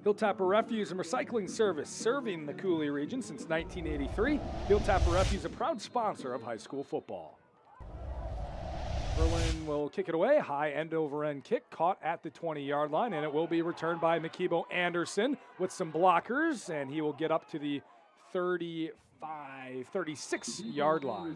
Hilltopper Refuse and Recycling Service, serving the Coulee region since 1983. Hilltopper Refuse, a proud sponsor of high school football. Berlin will kick it away. High end-over-end kick caught at the 20-yard line, and it will be returned by Makibo Anderson with some blockers, and he will get up to the 36-yard line.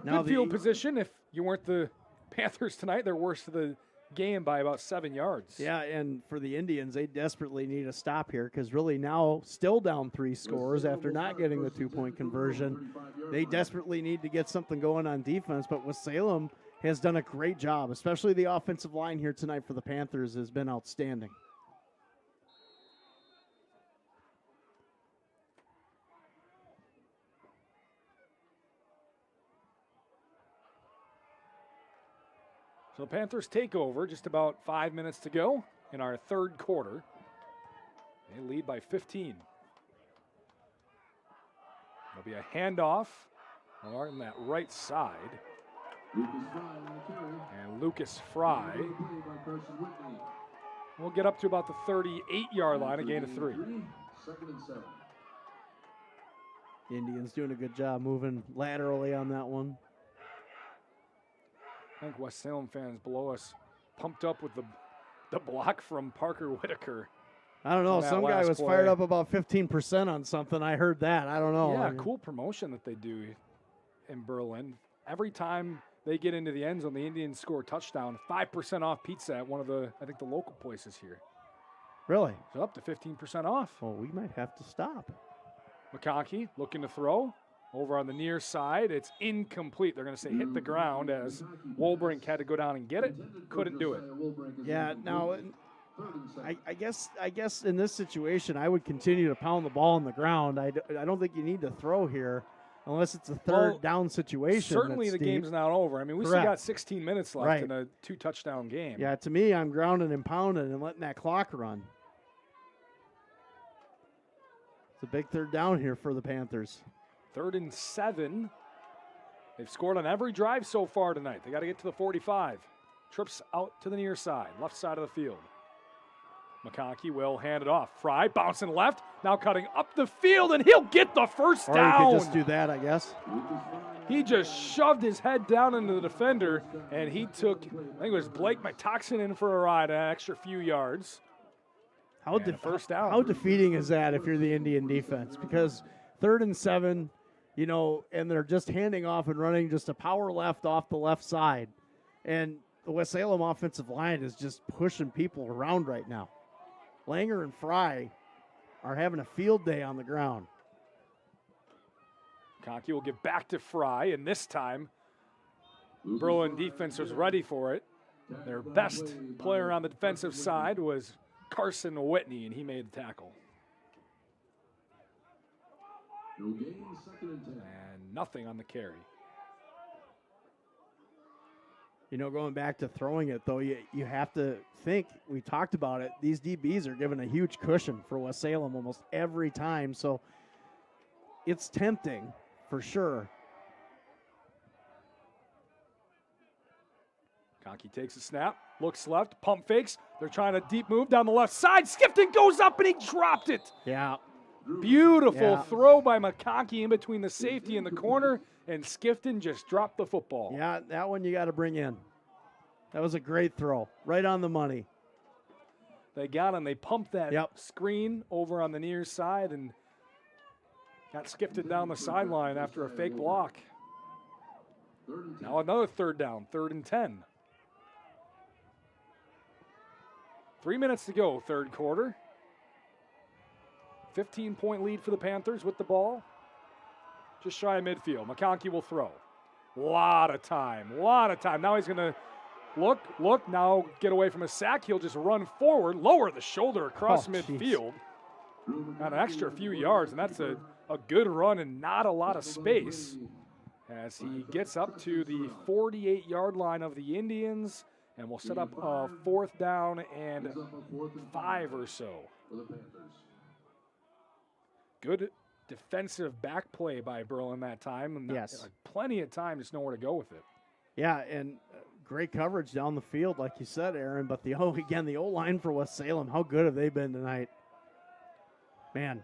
Now good field position. If you weren't the Panthers tonight, they're worst of the game by about 7 yards. Yeah, and for the Indians, they desperately need a stop here because really now still down 3 scores after not getting the 2-point conversion. They desperately need to get something going on defense, but West Salem has done a great job, especially the offensive line here tonight for the Panthers has been outstanding. So the Panthers take over, just about 5 minutes to go in our third quarter. They lead by 15. There'll be a handoff on that right side. And Lucas Fry will get up to about the 38-yard line, a gain of 3. The Indians doing a good job moving laterally on that one. I think West Salem fans below us pumped up with the block from Parker Whitaker. I don't know. Some guy was fired up about 15% on something. I heard that. I don't know. Yeah, cool promotion that they do in Berlin. Every time they get into the end zone, the Indians score a touchdown. 5% off pizza at one of the, I think, the local places here. Really? So up to 15% off. Well, we might have to stop. McConkey looking to throw. Over on the near side, it's incomplete. They're going to say hit the ground as Wolbrink had to go down and get it. Couldn't do it. Yeah, now I guess in this situation, I would continue to pound the ball on the ground. I don't think you need to throw here unless it's a third down situation. Certainly the game's not over. I mean, we still got 16 minutes left in a 2-touchdown game. Yeah, to me, I'm grounding and pounding and letting that clock run. It's a big third down here for the Panthers. 3rd and 7. They've scored on every drive so far tonight. They got to get to the 45. Trips out to the near side, left side of the field. McConkey will hand it off. Fry bouncing left, now cutting up the field, and he'll get the first down. Or he could just do that, I guess. He just shoved his head down into the defender, and he took, I think it was Blake McToxin in for a ride, an extra few yards. First down. How defeating is that if you're the Indian defense? Because 3rd and 7, you know, and they're just handing off and running just a power left off the left side. And the West Salem offensive line is just pushing people around right now. Langer and Fry are having a field day on the ground. Conkey will give back to Fry, and this time Berlin defense was ready for it. Their best player on the defensive side was Carson Whitney, and he made the tackle. And nothing on the carry. You know, going back to throwing it, though, you have to think, we talked about it, these DBs are given a huge cushion for West Salem almost every time, so it's tempting for sure. Conkey takes a snap, looks left, pump fakes. They're trying to deep move down the left side. Skifton goes up and he dropped it. Yeah. Beautiful throw by McConkey in between the safety and the corner, and Skifton just dropped the football. Yeah, that one you got to bring in. That was a great throw, right on the money. They got him. They pumped that screen over on the near side and got Skifton down the sideline after a fake block. Now another third down, 3rd and 10. 3 minutes to go, third quarter. 15-point lead for the Panthers with the ball. Just shy of midfield. McConkey will throw. Lot of time. Now he's going to look, now get away from a sack. He'll just run forward, lower the shoulder across midfield. Got an extra few yards, and that's a good run and not a lot of space as he gets up to the 48-yard line of the Indians, and we'll set up a 4th down and 5 or so. Good defensive back play by Berlin that time, and plenty of time to know where to go with it. Yeah, and great coverage down the field, like you said, Aaron, but the O-line for West Salem, how good have they been tonight? Man.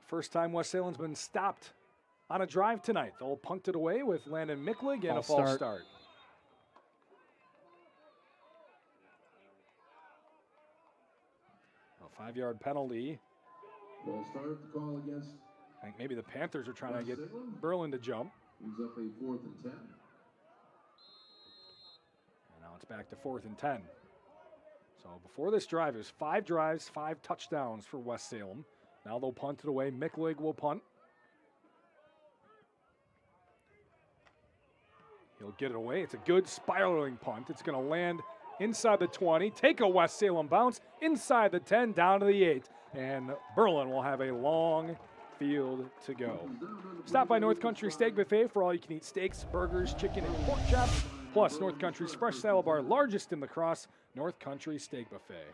First time West Salem's been stopped on a drive tonight. They'll punt it away with Landon Micklig and a false start. A 5-yard penalty. Ball start the call against. I think maybe the Panthers are trying to get Berlin to jump. He's up a 4th and 10. And now it's back to 4th and 10. So before this drive, it was 5 drives, 5 touchdowns for West Salem. Now they'll punt it away. Micklig will punt. He'll get it away. It's a good spiraling punt. It's going to land inside the 20, take a West Salem bounce, inside the 10, down to the 8. And Berlin will have a long field to go. Stop by North Country Steak Buffet for all you can eat steaks, burgers, chicken, and pork chops. Plus North Country's fresh salad bar, largest in La Crosse, North Country Steak Buffet.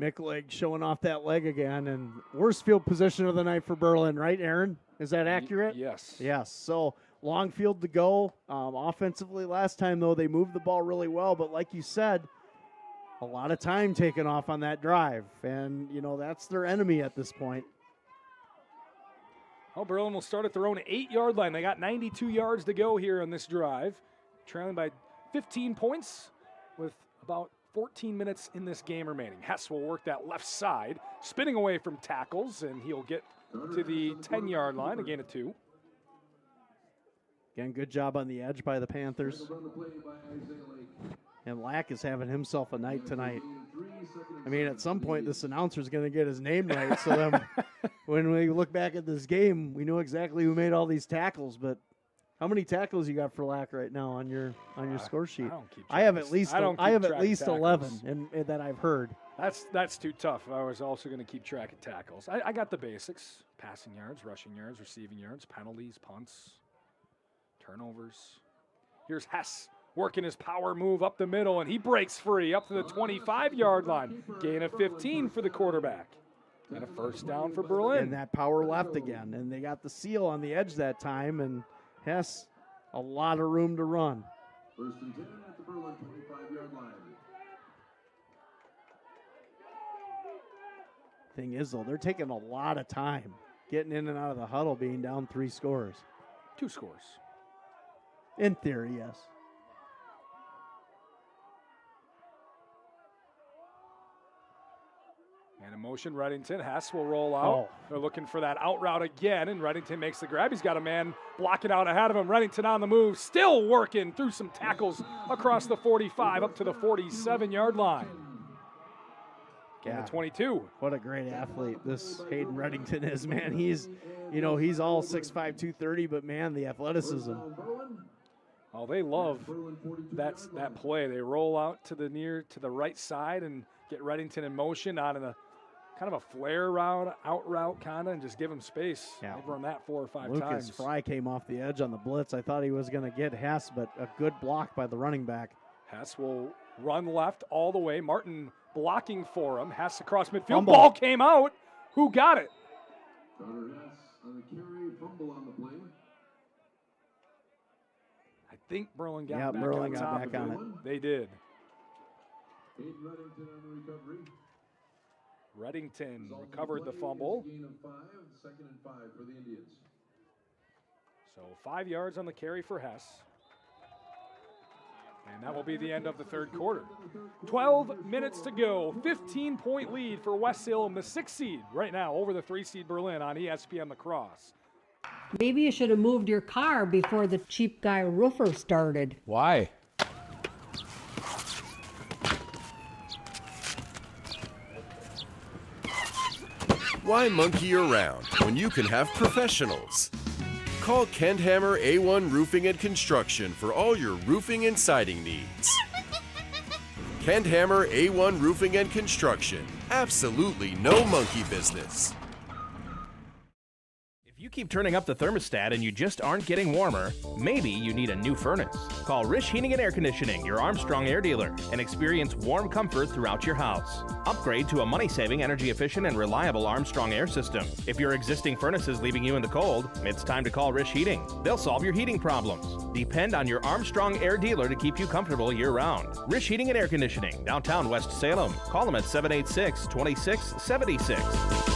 Micklig showing off that leg again, and worst field position of the night for Berlin, right, Aaron? Is that accurate? Yes. Yes. So long field to go. Offensively, last time, though, they moved the ball really well, but like you said, a lot of time taken off on that drive, and, you know, that's their enemy at this point. Well, Berlin will start at their own 8-yard line. They got 92 yards to go here on this drive, trailing by 15 points with about 14 minutes in this game remaining. Hess will work that left side, spinning away from tackles, and he'll get to the 10-yard line, a gain of 2. Again, good job on the edge by the Panthers. And Lack is having himself a night tonight. I mean, at some point, this announcer's going to get his name right, so then when we look back at this game, we know exactly who made all these tackles, but how many tackles you got for Lack right now on your score sheet? I have at least 11 that I've heard. That's too tough. I was also going to keep track of tackles. I got the basics: passing yards, rushing yards, receiving yards, penalties, punts, turnovers. Here's Hess working his power move up the middle, and he breaks free up to the 25-yard line. Gain of 15 for the quarterback. And a first down for Berlin. And that power left again, and they got the seal on the edge that time, and Hess, a lot of room to run. First and 10 at the Berlin 25-yard line. Thing is, though, they're taking a lot of time getting in and out of the huddle, being down 3 scores. 2 scores. In theory, yes. And in motion, Reddington. Hess will roll out. They're looking for that out route again, and Reddington makes the grab. He's got a man blocking out ahead of him. Reddington on the move, still working through some tackles across the 45 up to the 47-yard line. Yeah. 22. What a great athlete this Hayden Reddington is, man. He's all 6'5", 230, but, man, the athleticism. Oh, they love that play. They roll out to the right side and get Reddington in motion on a kind of a flare route, out route kind of, and just give him space. Yeah. They've run that 4 or 5 Lucas times. Fry came off the edge on the blitz. I thought he was going to get Hess, but a good block by the running back. Hess will run left all the way. Martin blocking for him. Hess across midfield. Fumble. Ball came out. Who got it? Connor Hess on the carry, fumble on the play. I think Berlin got back Berlin on got top back of on it. it. They did. Hayden Reddington on the recovery. Reddington recovered the fumble. Gain of 5, 2nd and 5 for the Indians. So 5 yards on the carry for Hess. And that will be the end of the third quarter. 12 minutes to go. 15-point lead for West Salem, the 6th seed right now over the 3 seed Berlin on ESPN La Crosse. Maybe you should have moved your car before the cheap guy roofer started. Why? Why monkey around when you can have professionals? Call Kent Hammer A1 Roofing and Construction for all your roofing and siding needs. Kent Hammer A1 Roofing and Construction. Absolutely no monkey business. If you keep turning up the thermostat and you just aren't getting warmer, maybe you need a new furnace. Call Rish Heating and Air Conditioning, your Armstrong air dealer, and experience warm comfort throughout your house. Upgrade to a money-saving, energy-efficient, and reliable Armstrong air system. If your existing furnace is leaving you in the cold, it's time to call Rish Heating. They'll solve your heating problems. Depend on your Armstrong air dealer to keep you comfortable year-round. Rish Heating and Air Conditioning, downtown West Salem. Call them at 786-2676.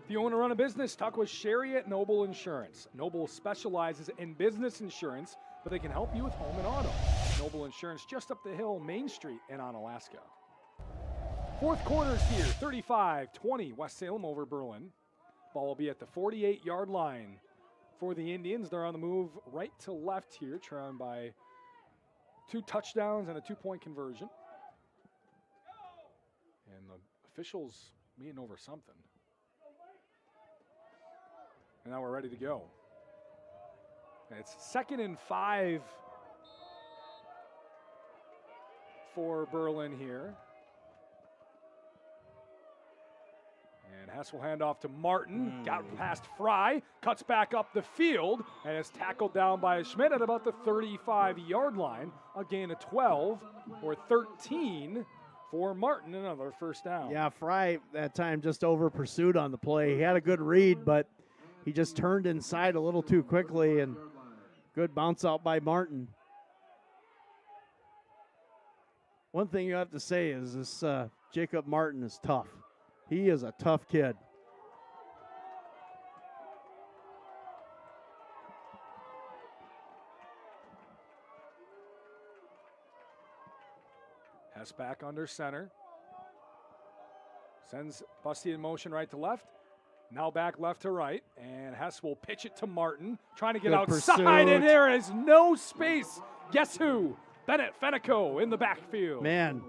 If you want to run a business, talk with Sherry at Noble Insurance. Noble specializes in business insurance, but they can help you with home and auto. Noble Insurance just up the hill, Main Street in Onalaska. Fourth quarter's here, 35-20, West Salem over Berlin. Ball will be at the 48-yard line for the Indians. They're on the move right to left here, trying by 2 touchdowns and a 2-point conversion. And the officials meeting over something. And now we're ready to go. And it's 2nd and 5 for Berlin here. And Hess will hand off to Martin. Got past Fry. Cuts back up the field and is tackled down by Schmidt at about the 35-yard line. A gain of 12 or 13 for Martin. Another first down. Yeah, Fry that time just over pursued on the play. He had a good read, but he just turned inside a little too quickly, and good bounce out by Martin. One thing you have to say is this Jacob Martin is tough. He is a tough kid. Hess back under center. Sends Busty in motion right to left. Now back left to right, and Hess will pitch it to Martin, trying to get outside, pursuit. And there is no space. Guess who? Bennett Fenico in the backfield. Man,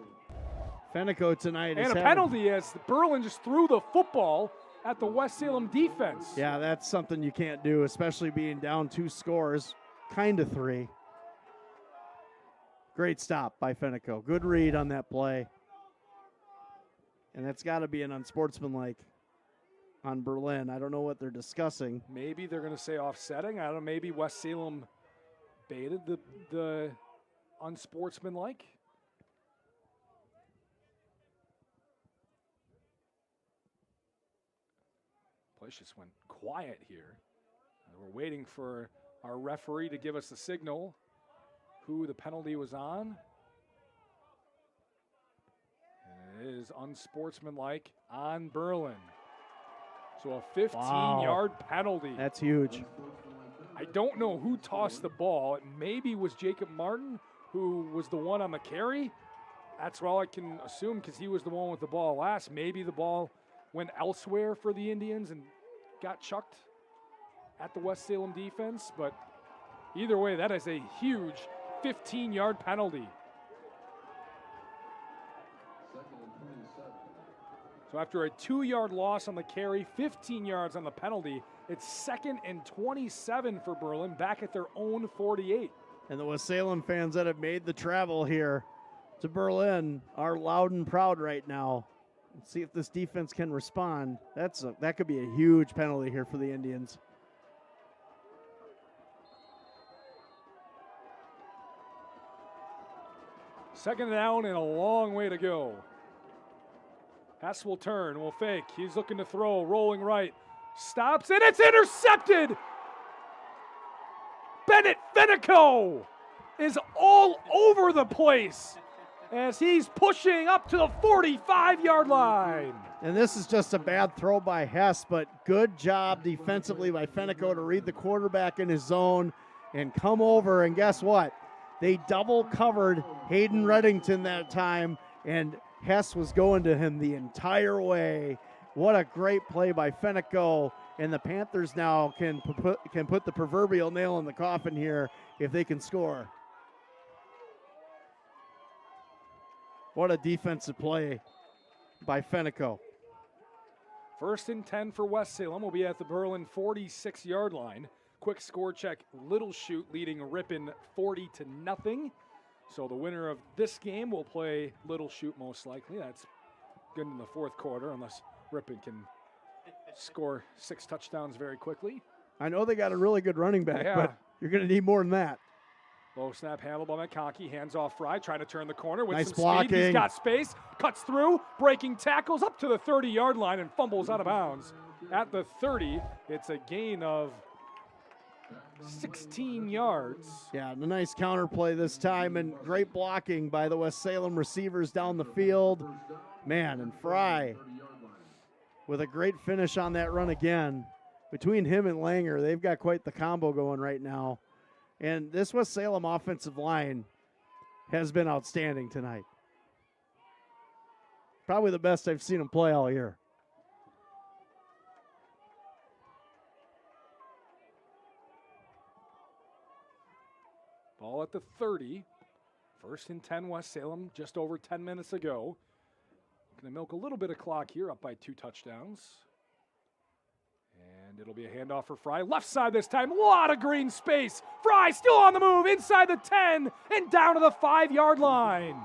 Fenico tonight and a penalty as Berlin just threw the football at the West Salem defense. Yeah, that's something you can't do, especially being down 2 scores, kind of 3. Great stop by Fenico. Good read on that play. And that's got to be an unsportsmanlike on Berlin. I don't know what they're discussing. Maybe they're going to say offsetting. I don't know. Maybe West Salem baited the unsportsmanlike. Place just went quiet here. We're waiting for our referee to give us the signal who the penalty was on. And it is unsportsmanlike on Berlin. So a 15-yard penalty. That's huge. I don't know who tossed the ball. It maybe was Jacob Martin, who was the one on the carry. That's all I can assume because he was the one with the ball last. Maybe the ball went elsewhere for the Indians and got chucked at the West Salem defense. But either way, that is a huge 15-yard penalty. So after a 2-yard loss on the carry, 15 yards on the penalty, it's 2nd and 27 for Berlin, back at their own 48. And the West Salem fans that have made the travel here to Berlin are loud and proud right now. Let's see if this defense can respond. That could be a huge penalty here for the Indians. Second down and a long way to go. Hess will turn, will fake. He's looking to throw, rolling right. Stops, and it's intercepted! Bennett Fenico is all over the place as he's pushing up to the 45-yard line. And this is just a bad throw by Hess, but good job defensively by Fenico to read the quarterback in his zone and come over, and guess what? They double covered Hayden Reddington that time, and Hess was going to him the entire way. What a great play by Fenico, and the Panthers now can put the proverbial nail in the coffin here if they can score. What a defensive play by Fenico. 1st and 10 for West Salem will be at the Berlin 46-yard line. Quick score check, Little Chute leading Ripon 40-0. So the winner of this game will play Little Chute most likely. That's good in the 4th quarter unless Ripon can score 6 touchdowns very quickly. I know they got a really good running back, but you're going to need more than that. Low snap handled by McConkey, hands off Fry, trying to turn the corner with nice some blocking. Speed. He's got space, cuts through, breaking tackles up to the 30-yard line and fumbles out of bounds. At the 30, it's a gain of 16 yards. Yeah, the nice counter play this time and great blocking by the West Salem receivers down the field. Man, and Fry with a great finish on that run again. Between him and Langer, they've got quite the combo going right now. And this West Salem offensive line has been outstanding tonight. Probably the best I've seen them play all year. Ball at the 30. 1st and 10 West Salem, just over 10 minutes ago. Going to milk a little bit of clock here, up by 2 touchdowns. And it'll be a handoff for Fry. Left side this time, a lot of green space. Fry still on the move, inside the 10 and down to the 5-yard line.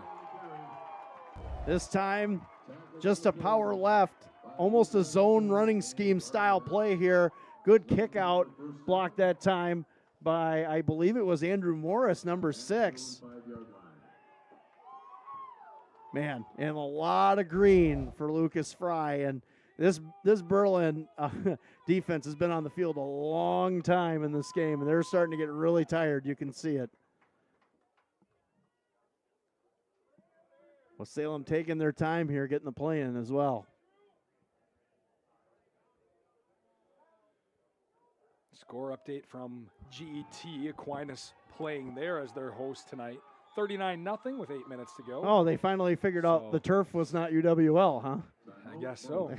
This time, just a power left, almost a zone running scheme style play here. Good kick out, blocked that time by, I believe it was Andrew Morris, number 6. Man, and a lot of green for Lucas Fry. And this Berlin defense has been on the field a long time in this game, and they're starting to get really tired. You can see it. Well, Salem taking their time here, getting the play in as well. Score update from GET. Aquinas playing there as their host tonight. 39-0 with 8 minutes to go. Oh, they finally figured out the turf was not UWL, huh? I guess so.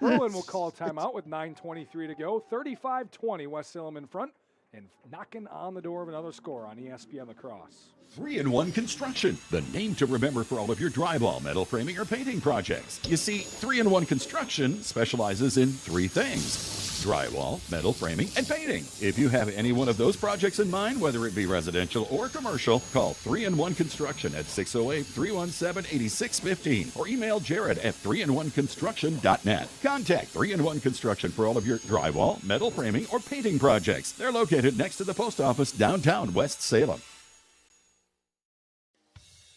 Berlin will call a timeout with 9:23 to go. 35-20, West Salem in front, and knocking on the door of another score on ESPN La Crosse. 3-in-1 Construction, the name to remember for all of your drywall, metal framing, or painting projects. You see, 3-in-1 Construction specializes in 3 things: drywall, metal framing, and painting. If you have any one of those projects in mind, whether it be residential or commercial, call 3-in-1 Construction at 608-317-8615 or email Jared at 3in1construction.net. Contact 3-in-1 Construction for all of your drywall, metal framing, or painting projects. They're located next to the post office downtown West Salem.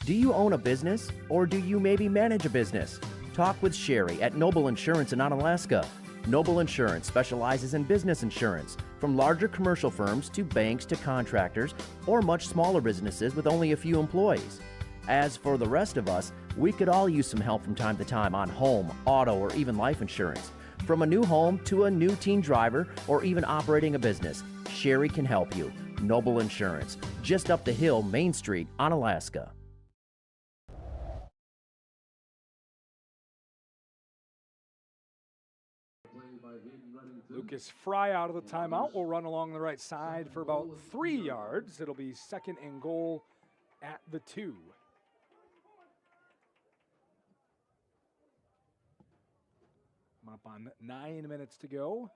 Do you own a business, or do you maybe manage a business? Talk with Sherry at Noble Insurance in Onalaska. Noble Insurance specializes in business insurance, from larger commercial firms to banks to contractors, or much smaller businesses with only a few employees. As for the rest of us, we could all use some help from time to time on home, auto, or even life insurance. From a new home to a new teen driver, or even operating a business, Sherry can help you. Noble Insurance, just up the hill, Main Street, Onalaska. Lucas Fry out of the timeout will run along the right side for about 3 yards. It'll be 2nd and goal at the 2. I'm up on 9 minutes to go.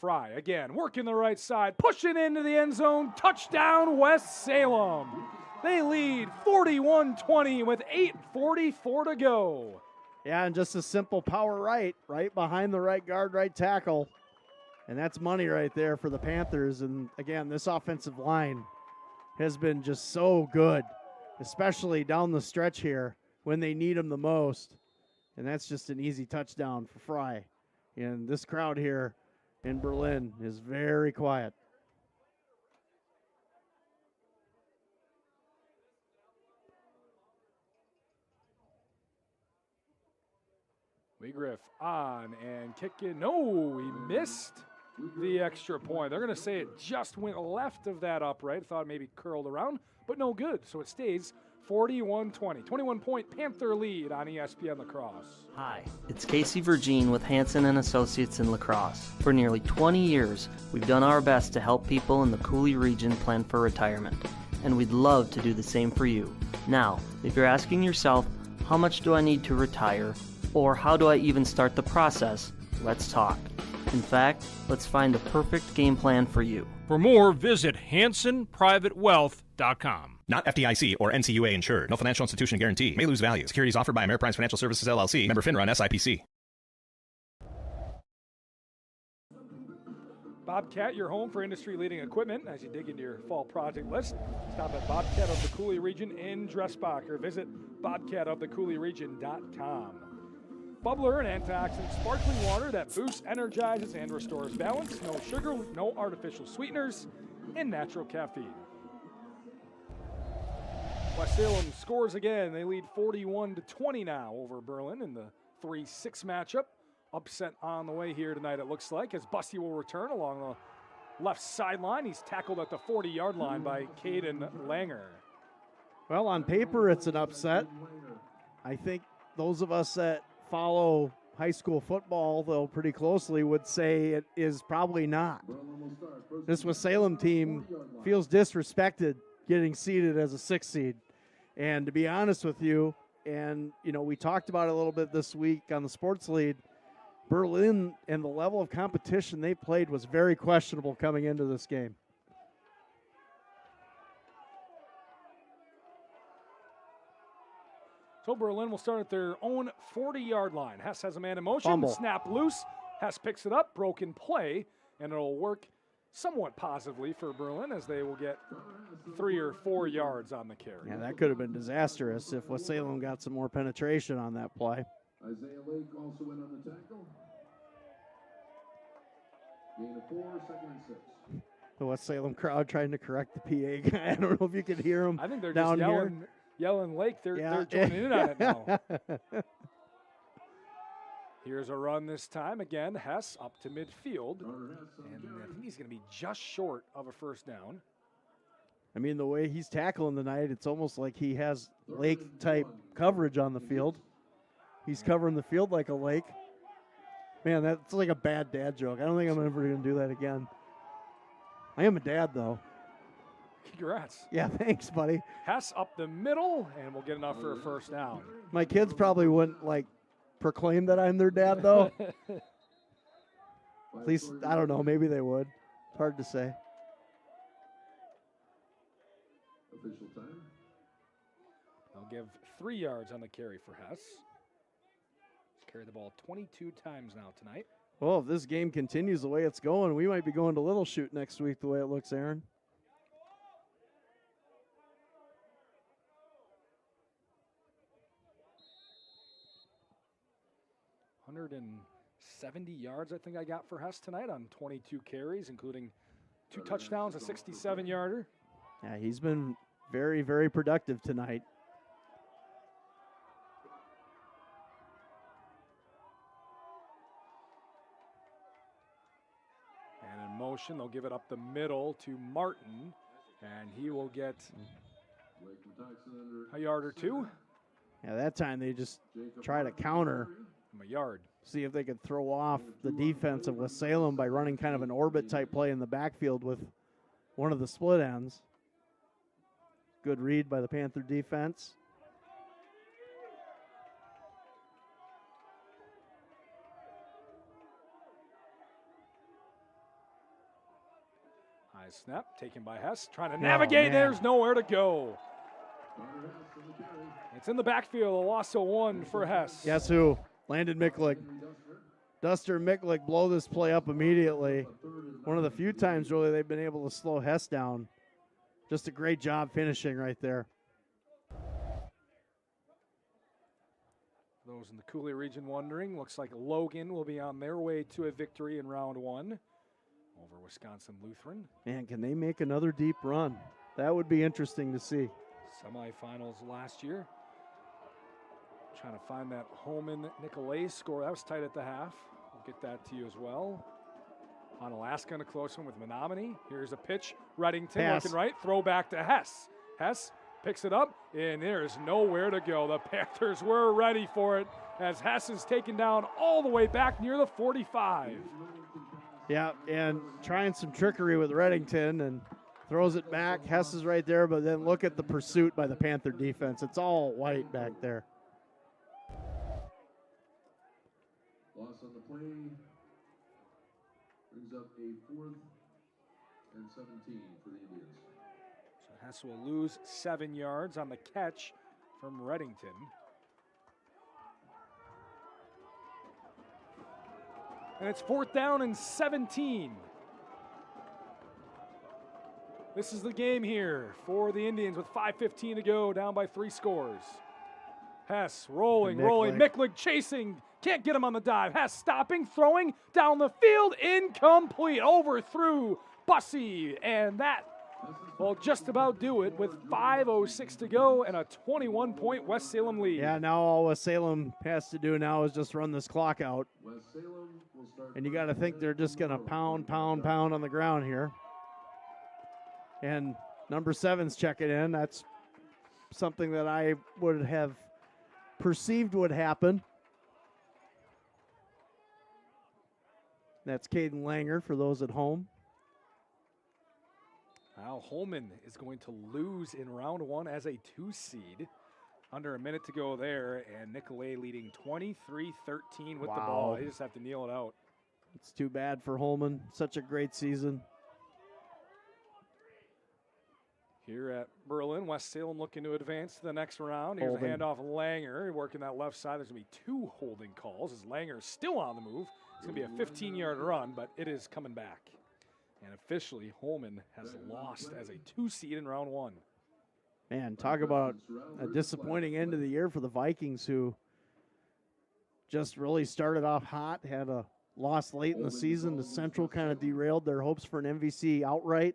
Fry again, working the right side, pushing into the end zone, touchdown West Salem. They lead 41-20 with 8:44 to go. Yeah, and just a simple power right behind the right guard, right tackle. And that's money right there for the Panthers. And again, this offensive line has been just so good, especially down the stretch here when they need them the most. And that's just an easy touchdown for Fry. And this crowd here in Berlin is very quiet. Weigriff on and kicking. No, he missed the extra point. They're going to say it just went left of that upright. Thought maybe curled around, but no good. So it stays 41-20. 21-point Panther lead on ESPN La Crosse. Hi, it's Casey Vergine with Hansen and Associates in La Crosse. For nearly 20 years, we've done our best to help people in the Coulee region plan for retirement, and we'd love to do the same for you. Now, if you're asking yourself, how much do I need to retire, or how do I even start the process, let's talk. In fact, let's find the perfect game plan for you. For more, visit HansonPrivateWealth.com. Not FDIC or NCUA insured. No financial institution guarantee. May lose value. Securities offered by Ameriprise Financial Services, LLC. Member FINRA and SIPC. Bobcat, your home for industry-leading equipment. As you dig into your fall project list, stop at Bobcat of the Coulee Region in Dressbach or visit bobcatofthecouleeregion.com. Bubbler, an antioxidant sparkling water that boosts, energizes, and restores balance. No sugar, no artificial sweeteners, and natural caffeine. West Salem scores again. They lead 41-20 now over Berlin in the 3-6 matchup. Upset on the way here tonight, it looks like, as Busty will return along the left sideline. He's tackled at the 40-yard line by Caden Langer. Well, on paper, it's an upset. I think those of us that follow high school football, though, pretty closely would say it is probably not. This West Salem team feels disrespected getting seeded as a 6th seed. And to be honest with you, and, you know, we talked about it a little bit this week on the sports lead, Berlin and the level of competition they played was very questionable coming into this game. So Berlin will start at their own 40-yard line. Hess has a man in motion. Fumble. Snap loose. Hess picks it up. Broken play. And it'll work somewhat positively for Berlin as they will get 3 or 4 yards on the carry. Yeah, that could have been disastrous if West Salem got some more penetration on that play. Isaiah Lake also in on the tackle. Gain of 4, 2nd and 6. The West Salem crowd trying to correct the PA guy. I don't know if you could hear him. I think they're down just here. yelling Lake. They're joining in on it now. Here's a run this time. Again, Hess up to midfield. And I think he's going to be just short of a first down. I mean, the way he's tackling tonight, it's almost like he has Lake-type coverage on the field. He's covering the field like a Lake. Man, that's like a bad dad joke. I don't think I'm ever going to do that again. I am a dad, though. Congrats. Yeah, thanks, buddy. Hess up the middle, and we'll get enough for a first down. My kids probably wouldn't, like, proclaim that I'm their dad, though. At least, I don't know, maybe they would. It's hard to say. Official time. They'll give 3 yards on the carry for Hess. He's carried the ball 22 times now tonight. Well, if this game continues the way it's going, we might be going to Little Shoot next week the way it looks, Aaron. And 70 yards, I think I got for Hess tonight on 22 carries, including 2 touchdowns, a 67-yarder. Yeah, he's been very, very productive tonight. And in motion, they'll give it up the middle to Martin, and he will get a yard or 2. Yeah, that time they just try to counter. A yard. See if they could throw off the defense of West Salem by running kind of an orbit-type play in the backfield with one of the split ends. Good read by the Panther defense. High snap taken by Hess, trying to navigate. There's nowhere to go. It's in the backfield, a loss of 1 for Hess. Guess who? Landon Micklick. Duster and Micklick blow this play up immediately. One of the few times, really, they've been able to slow Hess down. Just a great job finishing right there. Those in the Coulee region wondering, looks like Logan will be on their way to a victory in round 1 over Wisconsin Lutheran. Man, can they make another deep run? That would be interesting to see. Semifinals last year. Trying to find that Holman Nicolay score. That was tight at the half. We'll get that to you as well. On Alaska in a close one with Menominee. Here's a pitch. Reddington looking right. Throw back to Hess. Hess picks it up, and there's nowhere to go. The Panthers were ready for it as Hess is taken down all the way back near the 45. Yeah, and trying some trickery with Reddington and throws it back. Hess is right there, but then look at the pursuit by the Panther defense. It's all white back there. Loss on the play brings up a 4th and 17 for the Indians. So Hess will lose 7 yards on the catch from Reddington. And it's 4th down and 17. This is the game here for the Indians with 5:15 to go, down by 3 scores. Hess rolling. Micklig chasing. Can't get him on the dive. Hess stopping, throwing down the field. Incomplete. Overthrew Bussey. And that will just about do it with 5:06 to go and a 21-point West Salem lead. Yeah, now all West Salem has to do now is just run this clock out. West Salem will start. And you got to think they're just going to pound on the ground here. And number 7's checking in. That's something that I would have perceived would happen. That's Caden Langer for those at home. Now Holman is going to lose in round 1 as a 2 seed. Under a minute to go there, and Nicolay leading 23-13 with the ball. They just have to kneel it out. It's too bad for Holman. Such a great season. Here at Berlin, West Salem looking to advance to the next round. Here's a handoff Langer working that left side. There's going to be 2 holding calls as Langer's still on the move. It's going to be a 15-yard run, but it is coming back. And officially, Holman has lost as a 2 seed in round 1. Man, talk about a disappointing end of the year for the Vikings, who just really started off hot, had a loss late in the season. The Central kind of derailed their hopes for an MVC outright.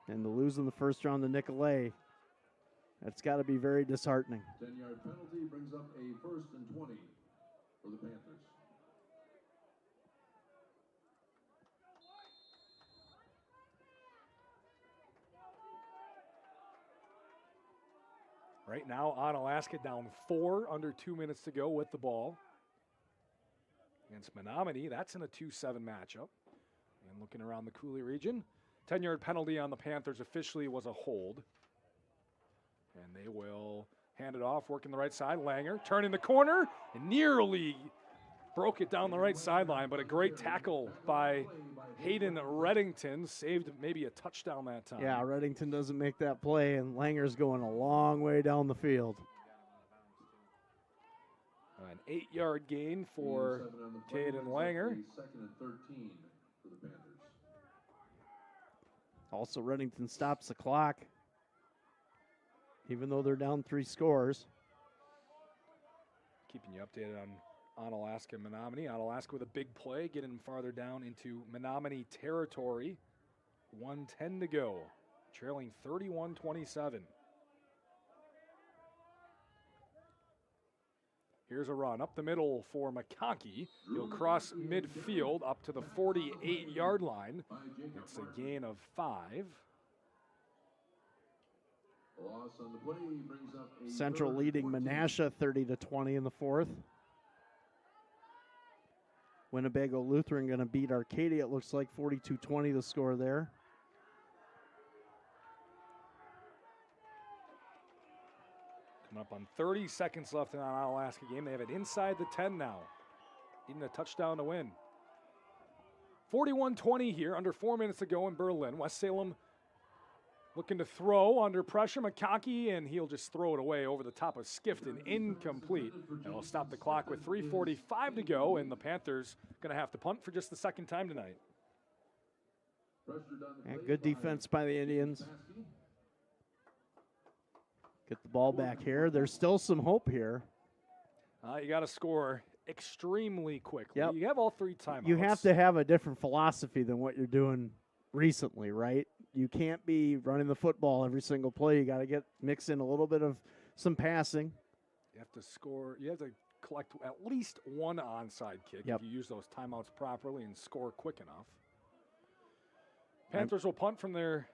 And to lose in the first round to Nicolay, that's got to be very disheartening. 10-yard penalty brings up a 1st and 20 for the Panthers. Right now, Onalaska down 4, under 2 minutes to go with the ball. Against Menominee, that's in a 2-7 matchup. And looking around the Coulee region, 10-yard penalty on the Panthers officially was a hold. And they will hand it off, working the right side. Langer turning the corner and nearly broke it down the right sideline, but a great tackle by Hayden Reddington saved maybe a touchdown that time. Yeah, Reddington doesn't make that play, and Langer's going a long way down the field. An 8-yard gain for Caden Langer. 2nd and 13 for the Panthers. Also, Reddington stops the clock, even though they're down 3 scores. Keeping you updated on Onalaska and Menominee. Onalaska with a big play, getting them farther down into Menominee territory. 1:10 to go, trailing 31-27. Here's a run up the middle for McConkey. He'll cross midfield up to the 48-yard line. It's a gain of 5. Loss on the play brings up a Central leading Menasha 30-20 in the 4th. Winnebago Lutheran going to beat Arcadia, it looks like 42-20 the score there. Coming up on 30 seconds left in that Onalaska game. They have it inside the 10 now. Needing a touchdown to win. 41-20 here, under 4 minutes to go in Berlin. West Salem looking to throw under pressure. McConkey, and he'll just throw it away over the top of Skifton. Incomplete. And will stop the clock with 3:45 to go, and the Panthers going to have to punt for just the 2nd time tonight. And good defense by the Indians. Get the ball back here. There's still some hope here. You got to score extremely quickly. Yep. You have all 3 timeouts. You have to have a different philosophy than what you're doing recently, right? You can't be running the football every single play. You got to mix in a little bit of some passing. You have to score. You have to collect at least 1 onside kick if you use those timeouts properly and score quick enough. Panthers will punt from the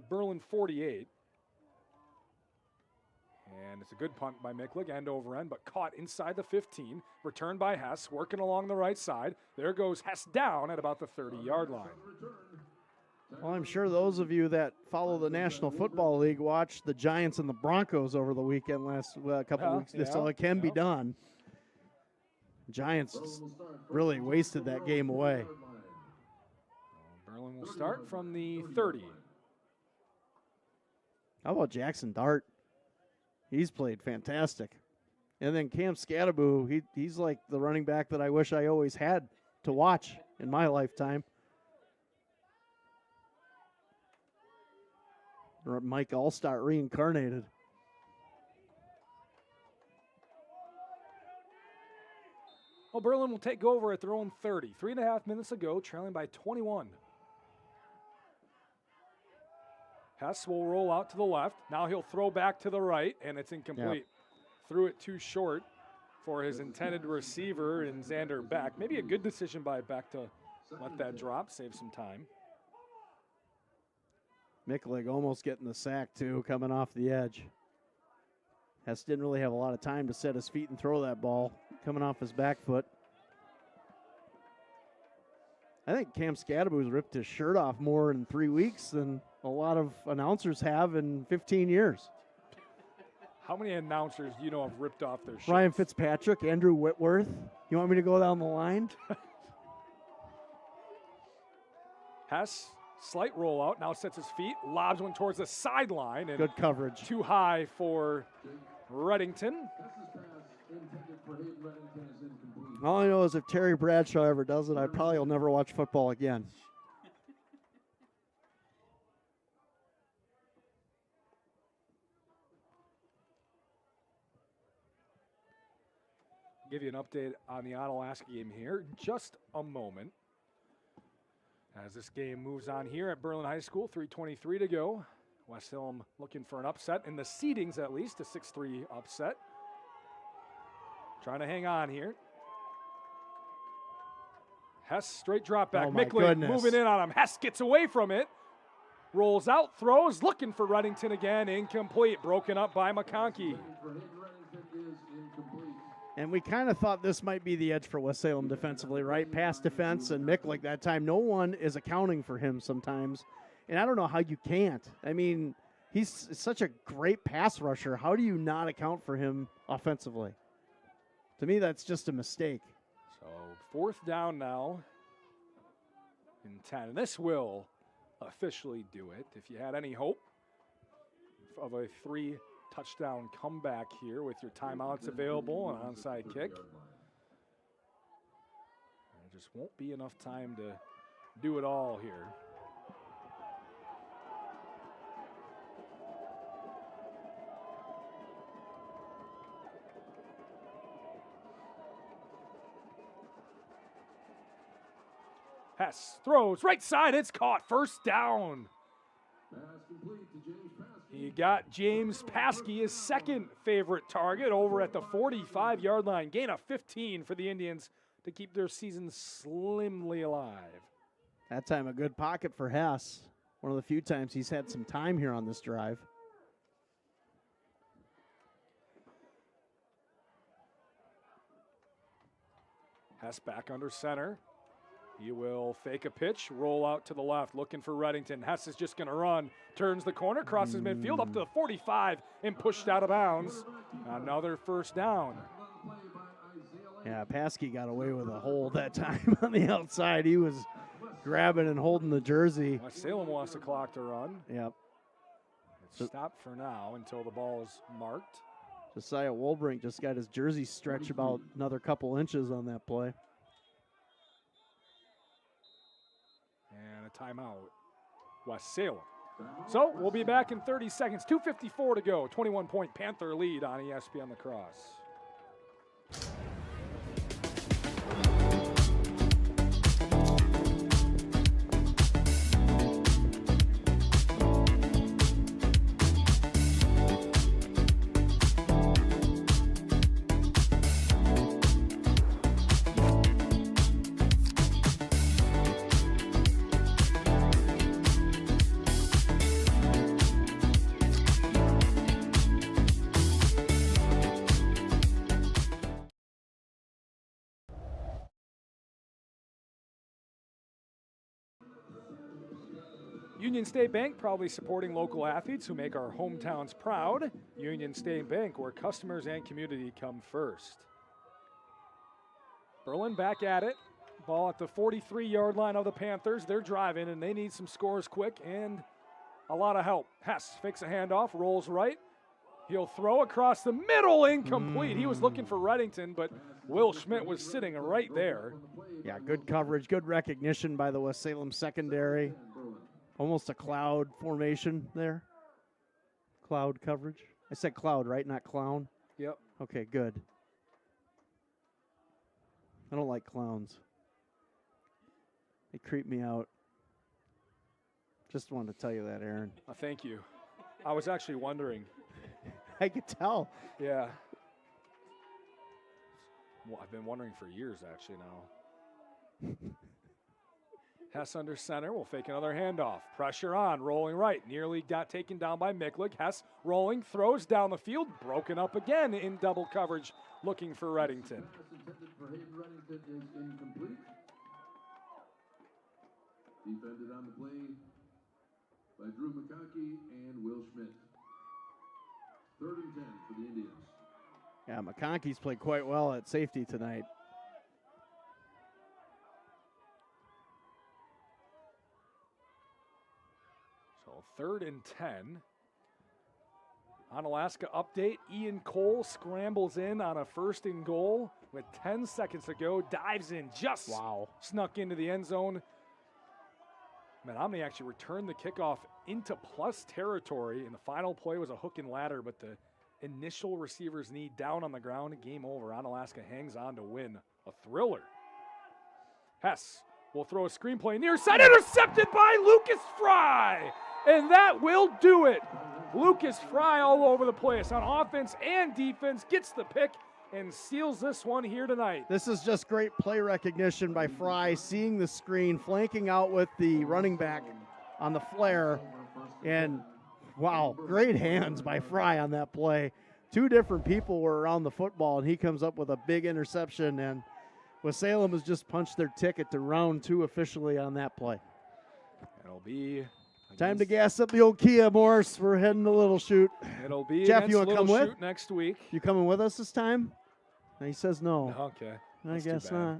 Berlin 48. And it's a good punt by Miklig, end over end, but caught inside the 15. Returned by Hess, working along the right side. There goes Hess down at about the 30-yard line. Well, I'm sure those of you that follow the National Football League watched the Giants and the Broncos over the weekend last couple of weeks, so it can be done. Giants really wasted that game away. Berlin will start from the 30. How about Jackson Dart? He's played fantastic. And then Cam Scadaboo, he's like the running back that I wish I always had to watch in my lifetime. Mike Allstott reincarnated. Well, Berlin will take over at their own 30. 3.5 minutes ago, trailing by 21. Hess will roll out to the left. Now he'll throw back to the right, and it's incomplete. Yep. Threw it too short for his intended receiver in Xander Beck. Maybe a good decision by Beck to let that drop, save some time. Miklig almost getting the sack, too, coming off the edge. Hess didn't really have a lot of time to set his feet and throw that ball, coming off his back foot. I think Cam Scadaboo's ripped his shirt off more in 3 weeks than a lot of announcers have in 15 years. How many announcers do you know have ripped off their shirts? Ryan Fitzpatrick, Andrew Whitworth. You want me to go down the line? Hess, slight rollout, now sets his feet, lobs one towards the sideline. And good coverage. Too high for Reddington. All I know is if Terry Bradshaw ever does it, I probably will never watch football again. Give you an update on the Onalaska game here in just a moment. As this game moves on here at Berlin High School, 3:23 to go. West Salem looking for an upset, in the seedings at least, a 6-3 upset. Trying to hang on here. Hess, straight drop back. Miklig moving in on him. Hess gets away from it. Rolls out, throws, looking for Reddington again. Incomplete, broken up by McConkey. And we kind of thought this might be the edge for West Salem defensively, right? Pass defense, and Miklig that time. No one is accounting for him sometimes. And I don't know how you can't. I mean, he's such a great pass rusher. How do you not account for him offensively? To me, that's just a mistake. So 4th down now in 10. And this will officially do it. If you had any hope of a 3-touchdown comeback here with your timeouts available and onside kick, there just won't be enough time to do it all here. Hess throws right side, it's caught, 1st down. He got James Paskey, his second favorite target, over at the 45-yard line. Gain of 15 for the Indians to keep their season slimly alive. That time a good pocket for Hess. One of the few times he's had some time here on this drive. Hess back under center. He will fake a pitch, roll out to the left, looking for Reddington. Hess is just going to run, turns the corner, crosses midfield up to the 45, and pushed out of bounds. Another 1st down. Yeah, Paskey got away with a hold that time on the outside. He was grabbing and holding the jersey. West Salem wants the clock to run. Yep. It's stopped for now until the ball is marked. Josiah Wolbrink just got his jersey stretched about another couple inches on that play. And a timeout, West Salem. So we'll be back in 30 seconds. 2:54 to go. 21-point Panther lead on ESPN La Crosse. Union State Bank, proudly supporting local athletes who make our hometowns proud. Union State Bank, where customers and community come first. Berlin back at it. Ball at the 43-yard line of the Panthers. They're driving, and they need some scores quick and a lot of help. Hess fakes a handoff, rolls right. He'll throw across the middle, incomplete. He was looking for Reddington, but Will Schmidt was sitting right there. Yeah, good coverage, good recognition by the West Salem secondary. Almost a cloud formation there. Cloud coverage. I said cloud, right? Not clown? Yep. Okay, good. I don't like clowns. They creep me out. Just wanted to tell you that, Aaron. Thank you. I was actually wondering. I could tell. Yeah. Well, I've been wondering for years, actually, now. Hess under center will fake another handoff. Pressure on, rolling right. Nearly got taken down by Miklik. Hess rolling, throws down the field. Broken up again in double coverage, looking for Reddington. Defended on the play by Drew McConkey and Will Schmidt. 3rd and 10 for the Indians. Yeah, McConkey's played quite well at safety tonight. So 3rd and 10. Onalaska update. Ian Cole scrambles in on a 1st and goal with 10 seconds to go. Dives in, just snuck into the end zone. Menominee actually returned the kickoff into plus territory, and the final play was a hook and ladder, but the initial receiver's knee down on the ground. Game over. Onalaska hangs on to win a thriller. Hess will throw a screenplay near side, intercepted by Lucas Fry, and that will do it. Lucas Fry all over the place on offense and defense, gets the pick and seals this one here tonight. This is just great play recognition by Fry, seeing the screen, flanking out with the running back on the flare, and wow, great hands by Fry on that play. 2 different people were around the football, and he comes up with a big interception, and West Salem has just punched their ticket to round 2 officially on that play. It'll be time to gas up the old Kia, Morris. We're heading to Little Shoot. It'll be Jeff, you want to come with? Shoot next week. You coming with us this time? And he says no. Okay. I guess not.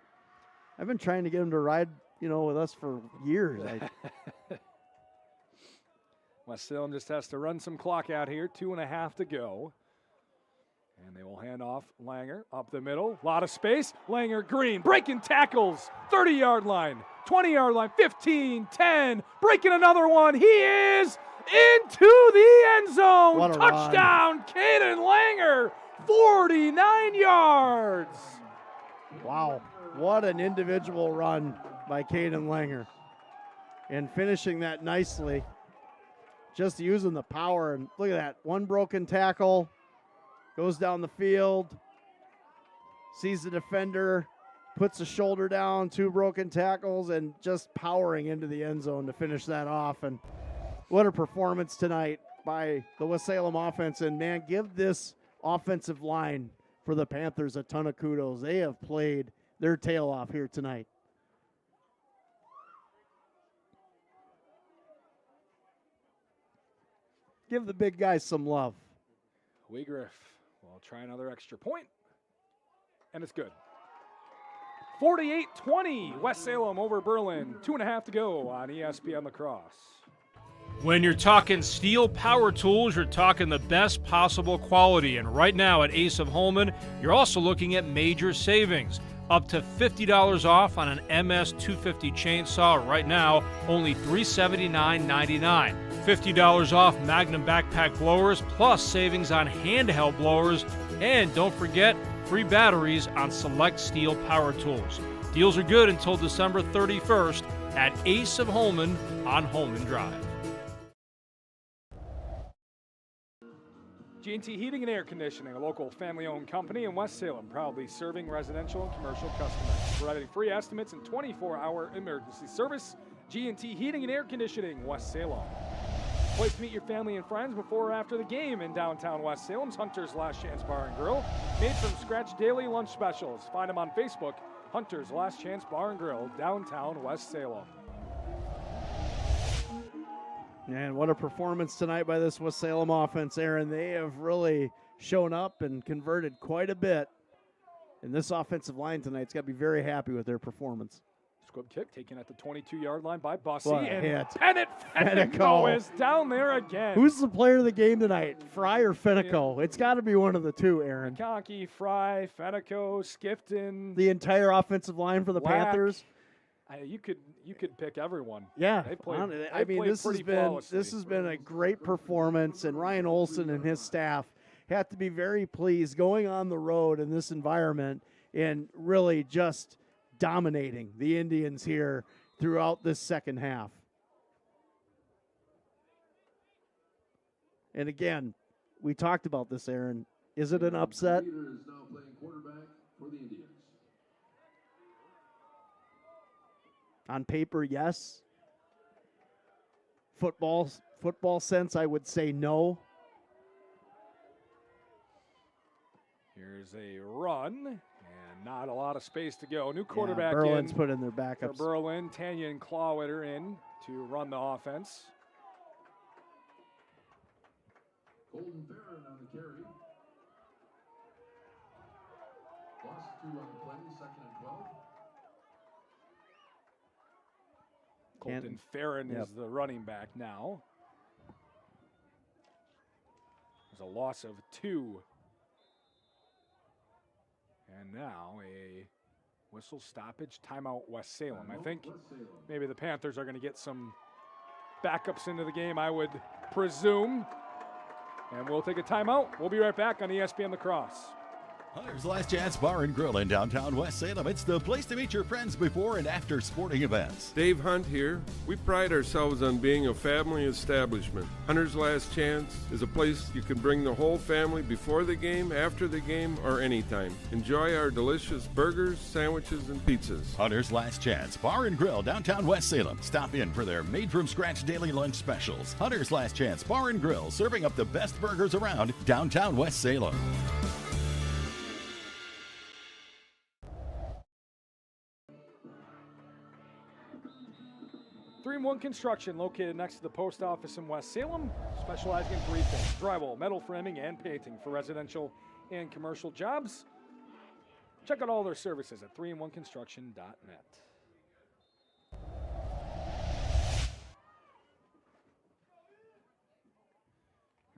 I've been trying to get him to ride, with us for years. West Salem just has to run some clock out here. 2.5 to go. And they will hand off Langer up the middle. A lot of space. Langer Green breaking tackles. 30-yard line, 20-yard line, 15, 10. Breaking another one. He is into the end zone. What a touchdown, Caden Langer. 49 yards. Wow. What an individual run by Caden Langer. And finishing that nicely. Just using the power. And look at that. One broken tackle. Goes down the field. Sees the defender. Puts the shoulder down. 2 broken tackles. And just powering into the end zone to finish that off. And what a performance tonight by the West Salem offense. And, man, give this offensive line for the Panthers a ton of kudos. They have played their tail off here tonight. Give the big guys some love. Weigriff will try another extra point, and it's good. 48-20, West Salem over Berlin. 2.5 to go on ESPN La Crosse. When you're talking steel power tools, you're talking the best possible quality. And right now at Ace of Holman, you're also looking at major savings. Up to $50 off on an MS 250 chainsaw right now, only $379.99. $50 off Magnum backpack blowers, plus savings on handheld blowers. And don't forget, free batteries on select steel power tools. Deals are good until December 31st at Ace of Holman on Holman Drive. G&T Heating and Air Conditioning, a local family-owned company in West Salem, proudly serving residential and commercial customers. Providing free estimates and 24-hour emergency service. G&T Heating and Air Conditioning, West Salem. Place to meet your family and friends before or after the game in downtown West Salem's Hunter's Last Chance Bar and Grill. Made from scratch daily lunch specials. Find them on Facebook, Hunter's Last Chance Bar and Grill, downtown West Salem. And what a performance tonight by this West Salem offense, Aaron. They have really shown up and converted quite a bit. And this offensive line tonight's got to be very happy with their performance. Squib kick taken at the 22-yard line by Bussy. What a and hit. Fenico is down there again. Who's the player of the game tonight, Fry or Fenico? It's got to be one of the two, Aaron. McConkey, Fry, Fenico, Skifton. The entire offensive line for the Panthers. You could pick everyone. Yeah, they played. This has been a great performance, and Ryan Olson and his staff have to be very pleased going on the road in this environment and really just dominating the Indians here throughout this second half. And again, we talked about this, Aaron. Is it an upset? Peter is now playing quarterback for the Indians. On paper, yes. Football sense, I would say no. Here's a run, and not a lot of space to go. New quarterback Berlin's put in their backups. For Berlin, Tanya and Clawwitter in to run the offense. Golden Barron on the carry. Lost 2 on the play, 2nd and 12. Colton Farron is the running back now. There's a loss of 2. And now a whistle stoppage, timeout West Salem. I think maybe the Panthers are going to get some backups into the game, I would presume. And we'll take a timeout. We'll be right back on ESPN La Crosse. Hunter's Last Chance Bar and Grill in downtown West Salem. It's the place to meet your friends before and after sporting events. Dave Hunt here. We pride ourselves on being a family establishment. Hunter's Last Chance is a place you can bring the whole family before the game, after the game, or anytime. Enjoy our delicious burgers, sandwiches, and pizzas. Hunter's Last Chance Bar and Grill, downtown West Salem. Stop in for their made-from-scratch daily lunch specials. Hunter's Last Chance Bar and Grill, serving up the best burgers around downtown West Salem. Three-in-one Construction, located next to the post office in West Salem, specializing in 3 things: drywall, metal framing, and painting for residential and commercial jobs. Check out all their services at 3in1construction.net.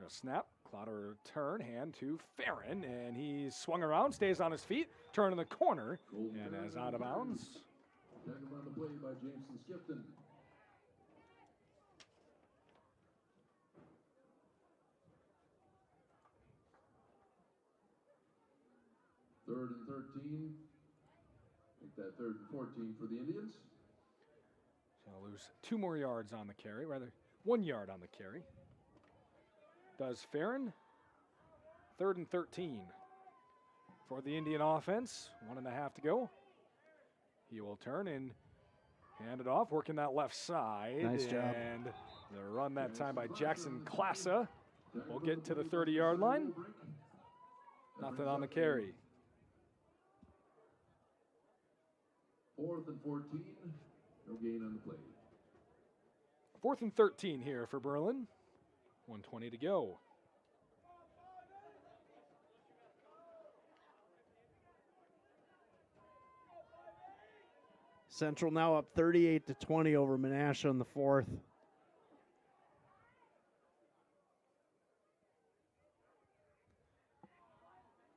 A snap, Clotter turn, hand to Farron, and he's swung around, stays on his feet, turn in the corner, and is out of bounds. Taken on the play by Jameson Skifton. Third and 13. Make that 3rd and 14 for the Indians. So I'll lose 2 more yards on the carry, rather 1 yard on the carry. Does Farron. 3rd and 13 for the Indian offense. 1.5 to go. He will turn and hand it off, working that left side. Nice job. And the run that time by Jackson Klassa will get to the 30-yard line. Nothing on the carry. 4th and 14. No gain on the play. 4th and 13 here for Berlin. 1:20 to go. Central now up 38-20 over Menasha in the 4th.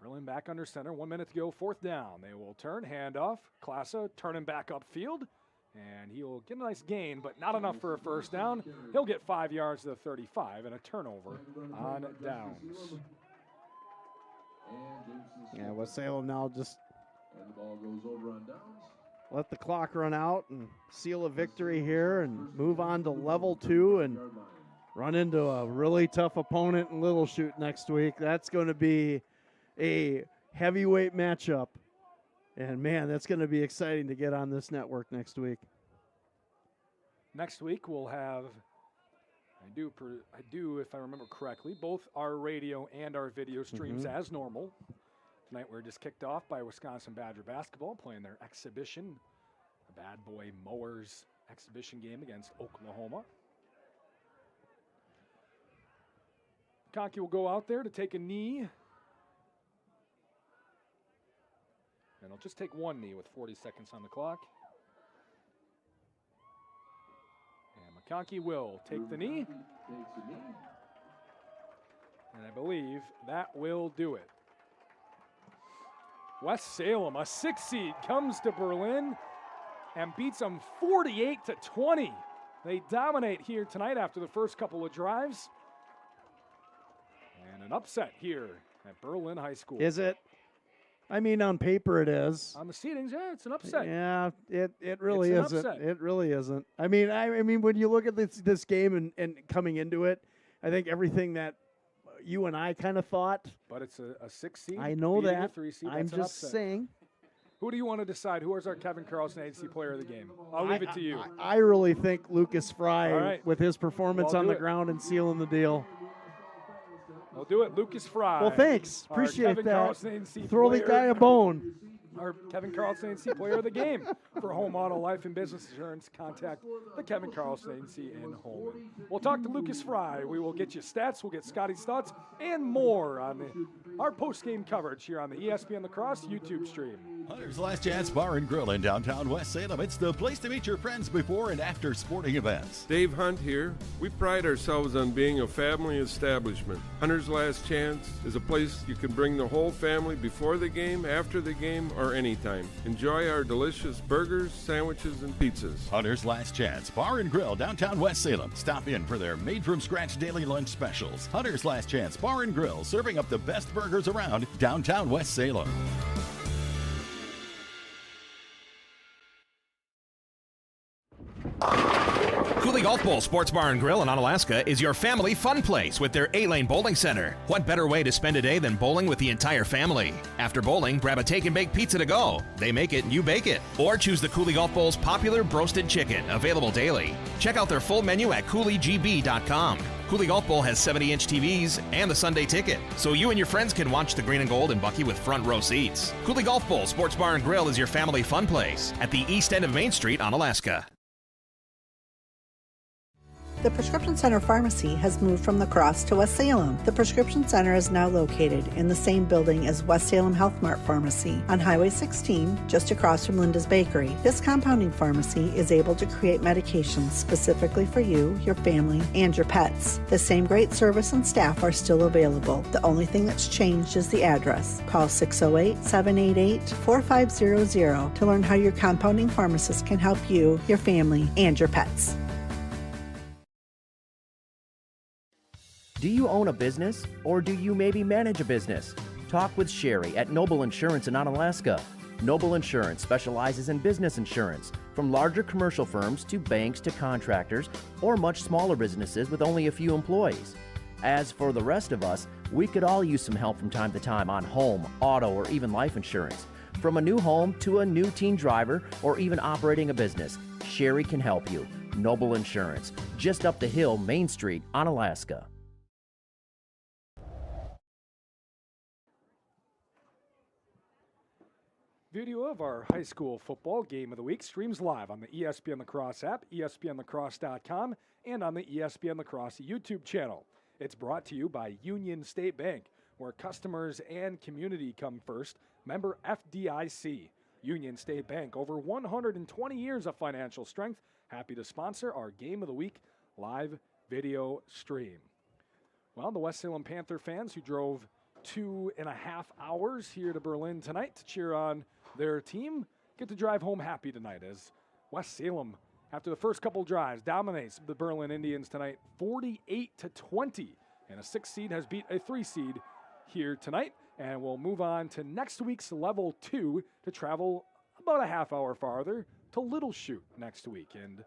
Berlin back under center. 1 minute to go. 4th down. They will turn, handoff. Klassa turning back upfield. And he will get a nice gain, but not enough for a first down. He'll get 5 yards to the 35 and a turnover on downs. Yeah, West Salem now just And the ball goes over on downs. let the clock run out and seal a victory here and move on to level 2 and run into a really tough opponent in Little Chute next week. That's going to be a heavyweight matchup. And, man, that's going to be exciting to get on this network next week. Next week we'll have, I do, if I remember correctly, both our radio and our video streams as normal. Tonight we're just kicked off by Wisconsin Badger basketball playing their exhibition, the Bad Boy Mowers exhibition game against Oklahoma. McConkey will go out there to take a knee. And he'll just take one knee with 40 seconds on the clock. And McConkey will take the knee. And I believe that will do it. West Salem, a 6 seed, comes to Berlin and beats them 48-20. They dominate here tonight after the first couple of drives. And an upset here at Berlin High School. Is it? I mean, on paper it is. On the seedings, yeah, it's an upset. Yeah, it really It's an isn't. upset. It really isn't. I mean, when you look at this game and coming into it, I think everything that you and I kind of thought. But it's a 6 seed. I know beating a that. 3 seed. I'm That's an just upset. saying. Who do you want to decide? Who is our Kevin Carlson Agency Player of the Game? I'll leave it to you. I really think Lucas Fry, All right. with his performance Well, on do the it. ground and sealing the deal. We'll do it. Lucas Fry. Well, thanks. Our Appreciate Kevin that. Carlson Agency Throw the player- guy a bone. Our Kevin Carlson Agency Player of the Game. For home, auto, life, and business insurance, contact the Kevin Carlson Agency in Holman. We'll talk to Lucas Fry. We will get you stats. We'll get Scotty's thoughts and more on our post-game coverage here on the ESPN La Crosse YouTube stream. Hunter's Last Chance Bar and Grill in downtown West Salem. It's the place to meet your friends before and after sporting events. Dave Hunt here. We pride ourselves on being a family establishment. Hunter's Last Chance is a place you can bring the whole family before the game, after the game, or anytime. Enjoy our delicious burgers, sandwiches, and pizzas. Hunter's Last Chance Bar and Grill, downtown West Salem. Stop in for their made-from-scratch daily lunch specials. Hunter's Last Chance Bar and Grill, serving up the best burgers around downtown West Salem. Coulee Golf Bowl Sports Bar and Grill in Onalaska is your family fun place with their 8-lane bowling center. What better way to spend a day than bowling with the entire family? After bowling, grab a take and bake pizza to go. They make it, you bake it. Or choose the Coulee Golf Bowl's popular broasted chicken, available daily. Check out their full menu at CouleeGB.com. Coulee Golf Bowl has 70-inch TVs and the Sunday ticket, so you and your friends can watch the green and gold and Bucky with front row seats. Coulee Golf Bowl Sports Bar and Grill is your family fun place at the east end of Main Street, Onalaska. The Prescription Center Pharmacy has moved from La Crosse to West Salem. The Prescription Center is now located in the same building as West Salem Health Mart Pharmacy on Highway 16, just across from Linda's Bakery. This compounding pharmacy is able to create medications specifically for you, your family, and your pets. The same great service and staff are still available. The only thing that's changed is the address. Call 608-788-4500 to learn how your compounding pharmacist can help you, your family, and your pets. Do you own a business, or do you maybe manage a business? Talk with Sherry at Noble Insurance in Onalaska. Noble Insurance specializes in business insurance, from larger commercial firms to banks to contractors, or much smaller businesses with only a few employees. As for the rest of us, we could all use some help from time to time on home, auto, or even life insurance. From a new home to a new teen driver, or even operating a business, Sherry can help you. Noble Insurance, just up the hill, Main Street, Onalaska. Video of our high school football game of the week streams live on the ESPN La Crosse app, ESPNLacrosse.com, and on the ESPN La Crosse YouTube channel. It's brought to you by Union State Bank, where customers and community come first. Member FDIC. Union State Bank, over 120 years of financial strength. Happy to sponsor our Game of the Week live video stream. Well, the West Salem Panther fans who drove 2.5 hours here to Berlin tonight to cheer on their team get to drive home happy tonight, as West Salem, after the first couple drives, dominates the Berlin Indians tonight 48-20, and a 6 seed has beat a 3 seed here tonight, and we'll move on to next week's level 2 to travel about a half hour farther to Little Chute next week, and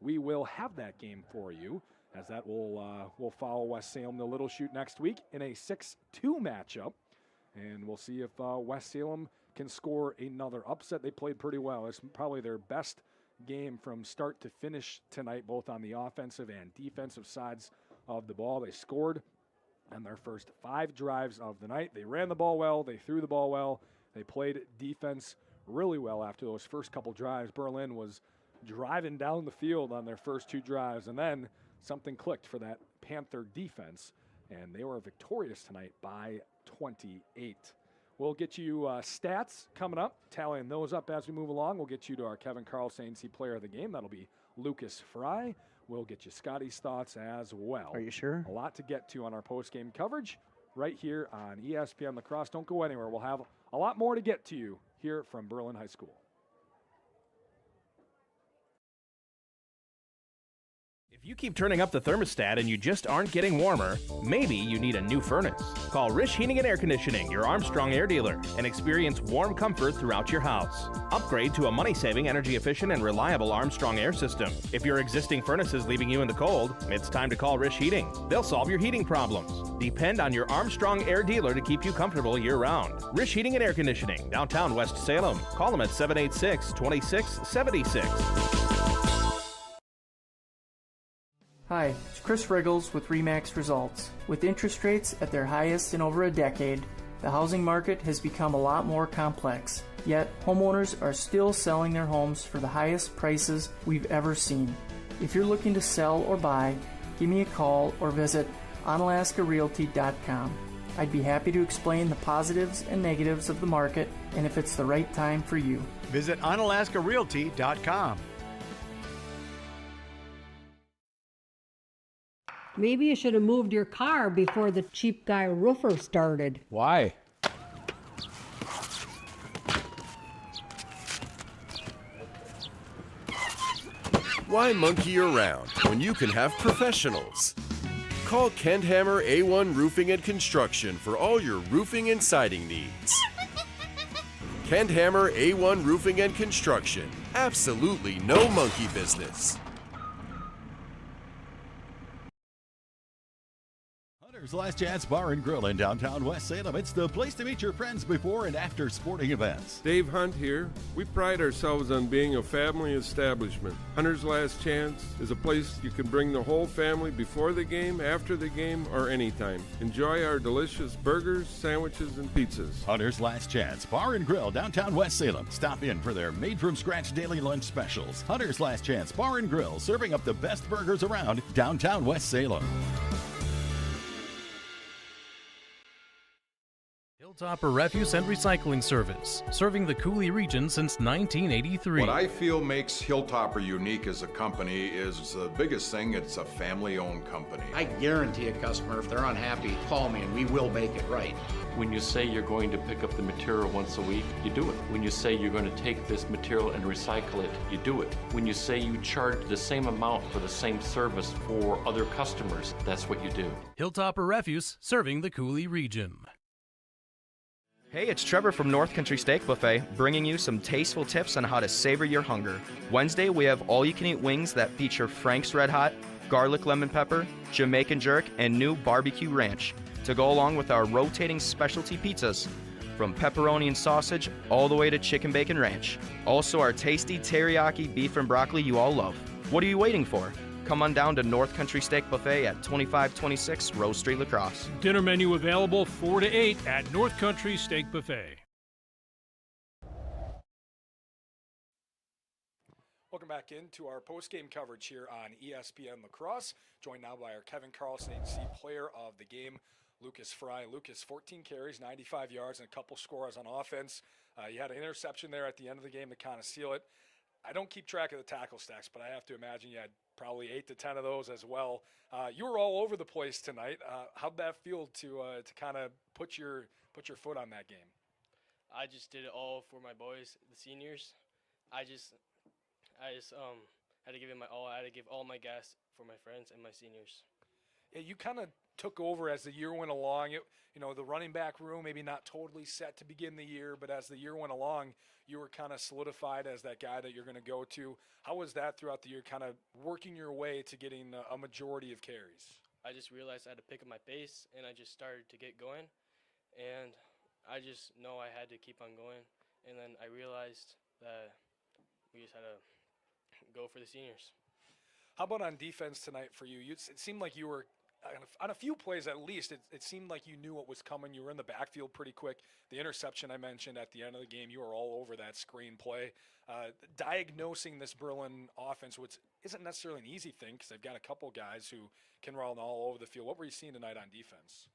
we will have that game for you, as that will follow West Salem to Little Chute next week in a 6-2 matchup. And we'll see if West Salem can score another upset. They played pretty well. It's probably their best game from start to finish tonight, both on the offensive and defensive sides of the ball. They scored on their first 5 drives of the night. They ran the ball well. They threw the ball well. They played defense really well after those first couple drives. Berlin was driving down the field on their first 2 drives, and then something clicked for that Panther defense and they were victorious tonight by 28. We'll get you stats coming up, tallying those up as we move along. We'll get you to our Kevin Carlson AC Player of the Game. That'll be Lucas Fry. We'll get you Scotty's thoughts as well. Are you sure? A lot to get to on our post-game coverage right here on ESPN La Crosse. Don't go anywhere. We'll have a lot more to get to you here from Berlin High School. If you keep turning up the thermostat and you just aren't getting warmer, maybe you need a new furnace. Call Rish Heating and Air Conditioning, your Armstrong air dealer, and experience warm comfort throughout your house. Upgrade to a money-saving, energy-efficient, and reliable Armstrong air system. If your existing furnace is leaving you in the cold, it's time to call Rish Heating. They'll solve your heating problems. Depend on your Armstrong air dealer to keep you comfortable year-round. Rish Heating and Air Conditioning, downtown West Salem. Call them at 786-2676. Hi, it's Chris Riggles with RE/MAX Results. With interest rates at their highest in over a decade, the housing market has become a lot more complex. Yet, homeowners are still selling their homes for the highest prices we've ever seen. If you're looking to sell or buy, give me a call or visit onalaskarealty.com. I'd be happy to explain the positives and negatives of the market and if it's the right time for you. Visit onalaskarealty.com. Maybe you should have moved your car before the cheap guy roofer started. Why? Why monkey around when you can have professionals? Call Kent Hammer A1 Roofing and Construction for all your roofing and siding needs. Kent Hammer A1 Roofing and Construction. Absolutely no monkey business. Last Chance Bar and Grill in downtown West Salem. It's the place to meet your friends before and after sporting events. Dave Hunt here. We pride ourselves on being a family establishment. Hunter's Last Chance is a place you can bring the whole family before the game, after the game, or anytime. Enjoy our delicious burgers, sandwiches, and pizzas. Hunter's Last Chance Bar and Grill, downtown West Salem. Stop in for their made-from-scratch daily lunch specials. Hunter's Last Chance Bar and Grill, serving up the best burgers around downtown West Salem. Hilltopper Refuse and Recycling Service, serving the Coulee region since 1983. What I feel makes Hilltopper unique as a company is the biggest thing, it's a family-owned company. I guarantee a customer, if they're unhappy, call me and we will make it right. When you say you're going to pick up the material once a week, you do it. When you say you're going to take this material and recycle it, you do it. When you say you charge the same amount for the same service for other customers, that's what you do. Hilltopper Refuse, serving the Coulee region. Hey, it's Trevor from North Country Steak Buffet, bringing you some tasteful tips on how to savor your hunger. Wednesday, we have all-you-can-eat wings that feature Frank's Red Hot, garlic lemon pepper, Jamaican jerk, and new barbecue ranch, to go along with our rotating specialty pizzas, from pepperoni and sausage all the way to chicken bacon ranch. Also, our tasty teriyaki beef and broccoli you all love. What are you waiting for? Come on down to North Country Steak Buffet at 2526 Rose Street, La Crosse. Dinner menu available 4 to 8 at North Country Steak Buffet. Welcome back into our post-game coverage here on ESPN La Crosse. Joined now by our Kevin Carlson AC Player of the Game, Lucas Fry. Lucas, 14 carries, 95 yards, and a couple scores on offense. You had an interception there at the end of the game to kind of seal it. I don't keep track of the tackle stacks, but I have to imagine you had probably 8 to 10 of those as well. You were all over the place tonight. How'd that feel to kind of put your foot on that game? I just did it all for my boys, the seniors. I just had to give it my all. I had to give all my gas for my friends and my seniors. Yeah, you kind of took over as the year went along. The running back room maybe not totally set to begin the year, but as the year went along, you were kind of solidified as that guy that you're going to go to. How was that throughout the year, kind of working your way to getting a majority of carries? I just realized I had to pick up my pace, and I just started to get going. And I just know I had to keep on going. And then I realized that we just had to go for the seniors. How about on defense tonight for you? It seemed like you were on a few plays at least, it seemed like you knew what was coming. You were in the backfield pretty quick. The interception I mentioned at the end of the game, you were all over that screen play. Diagnosing this Berlin offense, which isn't necessarily an easy thing because they've got a couple guys who can run all over the field. What were you seeing tonight on defense?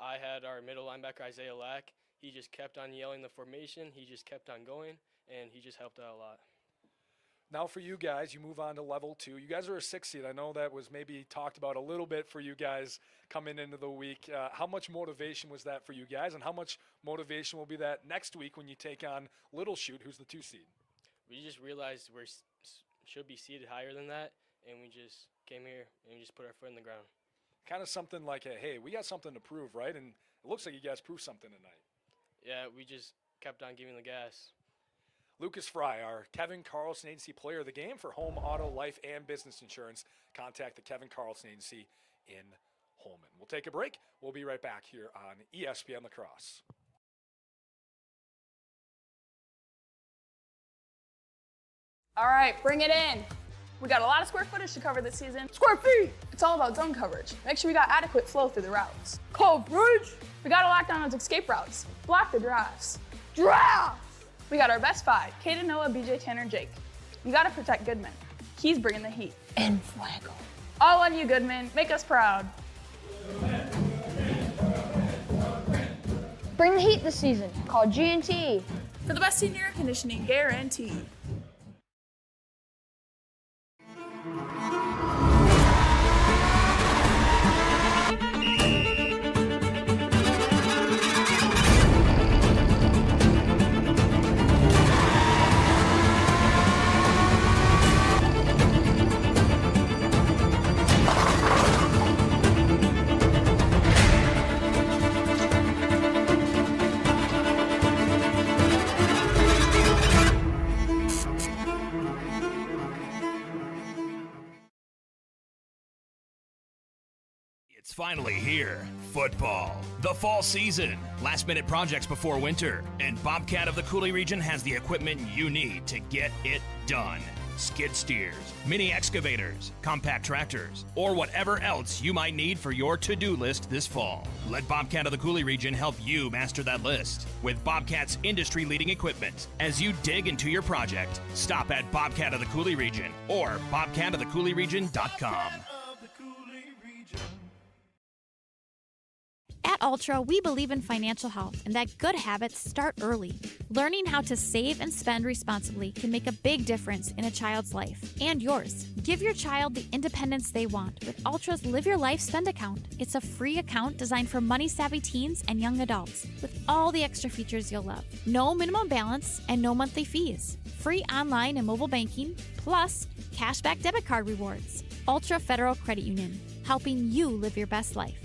I had our middle linebacker, Isaiah Lack. He just kept on yelling the formation. He just kept on going, and he just helped out a lot. Now for you guys, you move on to level 2. You guys are a 6 seed. I know that was maybe talked about a little bit for you guys coming into the week. How much motivation was that for you guys, and how much motivation will be that next week when you take on Little Chute, who's the 2 seed? We just realized we should be seated higher than that, and we just came here and we just put our foot in the ground. Kind of something like, hey, we got something to prove, right? And it looks like you guys proved something tonight. Yeah, we just kept on giving the gas. Lucas Fry, our Kevin Carlson Agency Player of the Game for home, auto, life, and business insurance. Contact the Kevin Carlson Agency in Holman. We'll take a break. We'll be right back here on ESPN La Crosse. All right, bring it in. We got a lot of square footage to cover this season. Square feet! It's all about zone coverage. Make sure we got adequate flow through the routes. Coverage! We gotta lock down those escape routes. Block the drafts. Draft! We got our best 5, Caden, Noah, BJ, Tanner, Jake. You gotta protect Goodman. He's bringing the heat. And Flagel. All on you, Goodman. Make us proud. Bring the heat this season. Call G&T. For the best senior air conditioning guaranteed. It's finally here. Football. The fall season. Last-minute projects before winter. And Bobcat of the Coulee region has the equipment you need to get it done. Skid steers, mini excavators, compact tractors, or whatever else you might need for your to-do list this fall. Let Bobcat of the Coulee region help you master that list with Bobcat's industry-leading equipment. As you dig into your project, stop at Bobcat of the Coulee region or bobcatofthecouleeregion.com. At Ultra, we believe in financial health and that good habits start early. Learning how to save and spend responsibly can make a big difference in a child's life and yours. Give your child the independence they want with Ultra's Live Your Life Spend account. It's a free account designed for money-savvy teens and young adults with all the extra features you'll love. No minimum balance and no monthly fees. Free online and mobile banking, plus cashback debit card rewards. Ultra Federal Credit Union, helping you live your best life.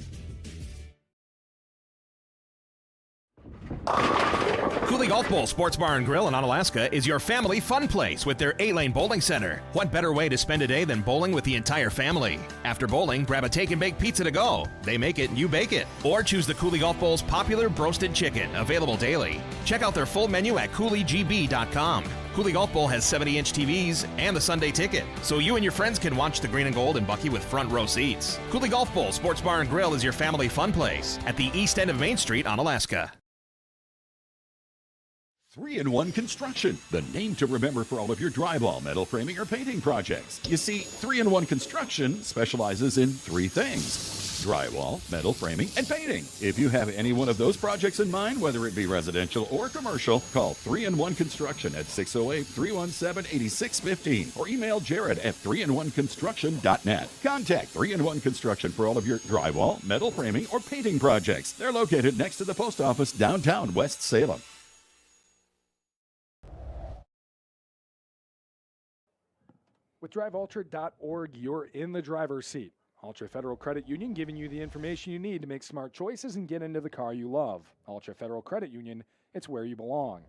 Coulee Golf Bowl Sports Bar and Grill in Onalaska is your family fun place with their 8-lane bowling center. What better way to spend a day than bowling with the entire family? After bowling, grab a take and bake pizza to go. They make it and you bake it. Or choose the Coulee Golf Bowl's popular broasted chicken, available daily. Check out their full menu at CouleeGB.com. Coulee Golf Bowl has 70-inch TVs and the Sunday ticket, so you and your friends can watch the green and gold and Bucky with front row seats. Coulee Golf Bowl Sports Bar and Grill is your family fun place at the east end of Main Street, Onalaska. 3-in-1 Construction, the name to remember for all of your drywall, metal framing, or painting projects. You see, 3-in-1 Construction specializes in 3 things: drywall, metal framing, and painting. If you have any one of those projects in mind, whether it be residential or commercial, call 3-in-1 Construction at 608-317-8615 or email Jared at 3in1construction.net. Contact 3-in-1 Construction for all of your drywall, metal framing, or painting projects. They're located next to the post office downtown West Salem. With DriveUltra.org, you're in the driver's seat. Ultra Federal Credit Union giving you the information you need to make smart choices and get into the car you love. Ultra Federal Credit Union, it's where you belong.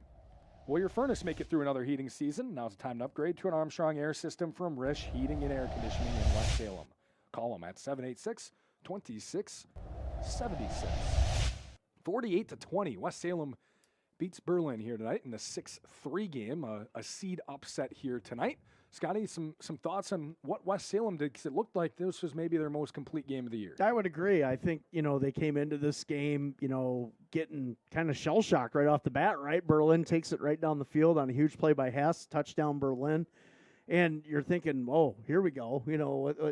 Will your furnace make it through another heating season? Now's the time to upgrade to an Armstrong air system from Rish Heating and Air Conditioning in West Salem. Call them at 786-2676. 48-20. West Salem beats Berlin here tonight in the 6-3 game, a seed upset here tonight. Scotty, some thoughts on what West Salem did, because it looked like this was maybe their most complete game of the year. I would agree. I think, they came into this game, getting kind of shell-shocked right off the bat, right? Berlin takes it right down the field on a huge play by Hess, touchdown Berlin. And you're thinking, oh, here we go.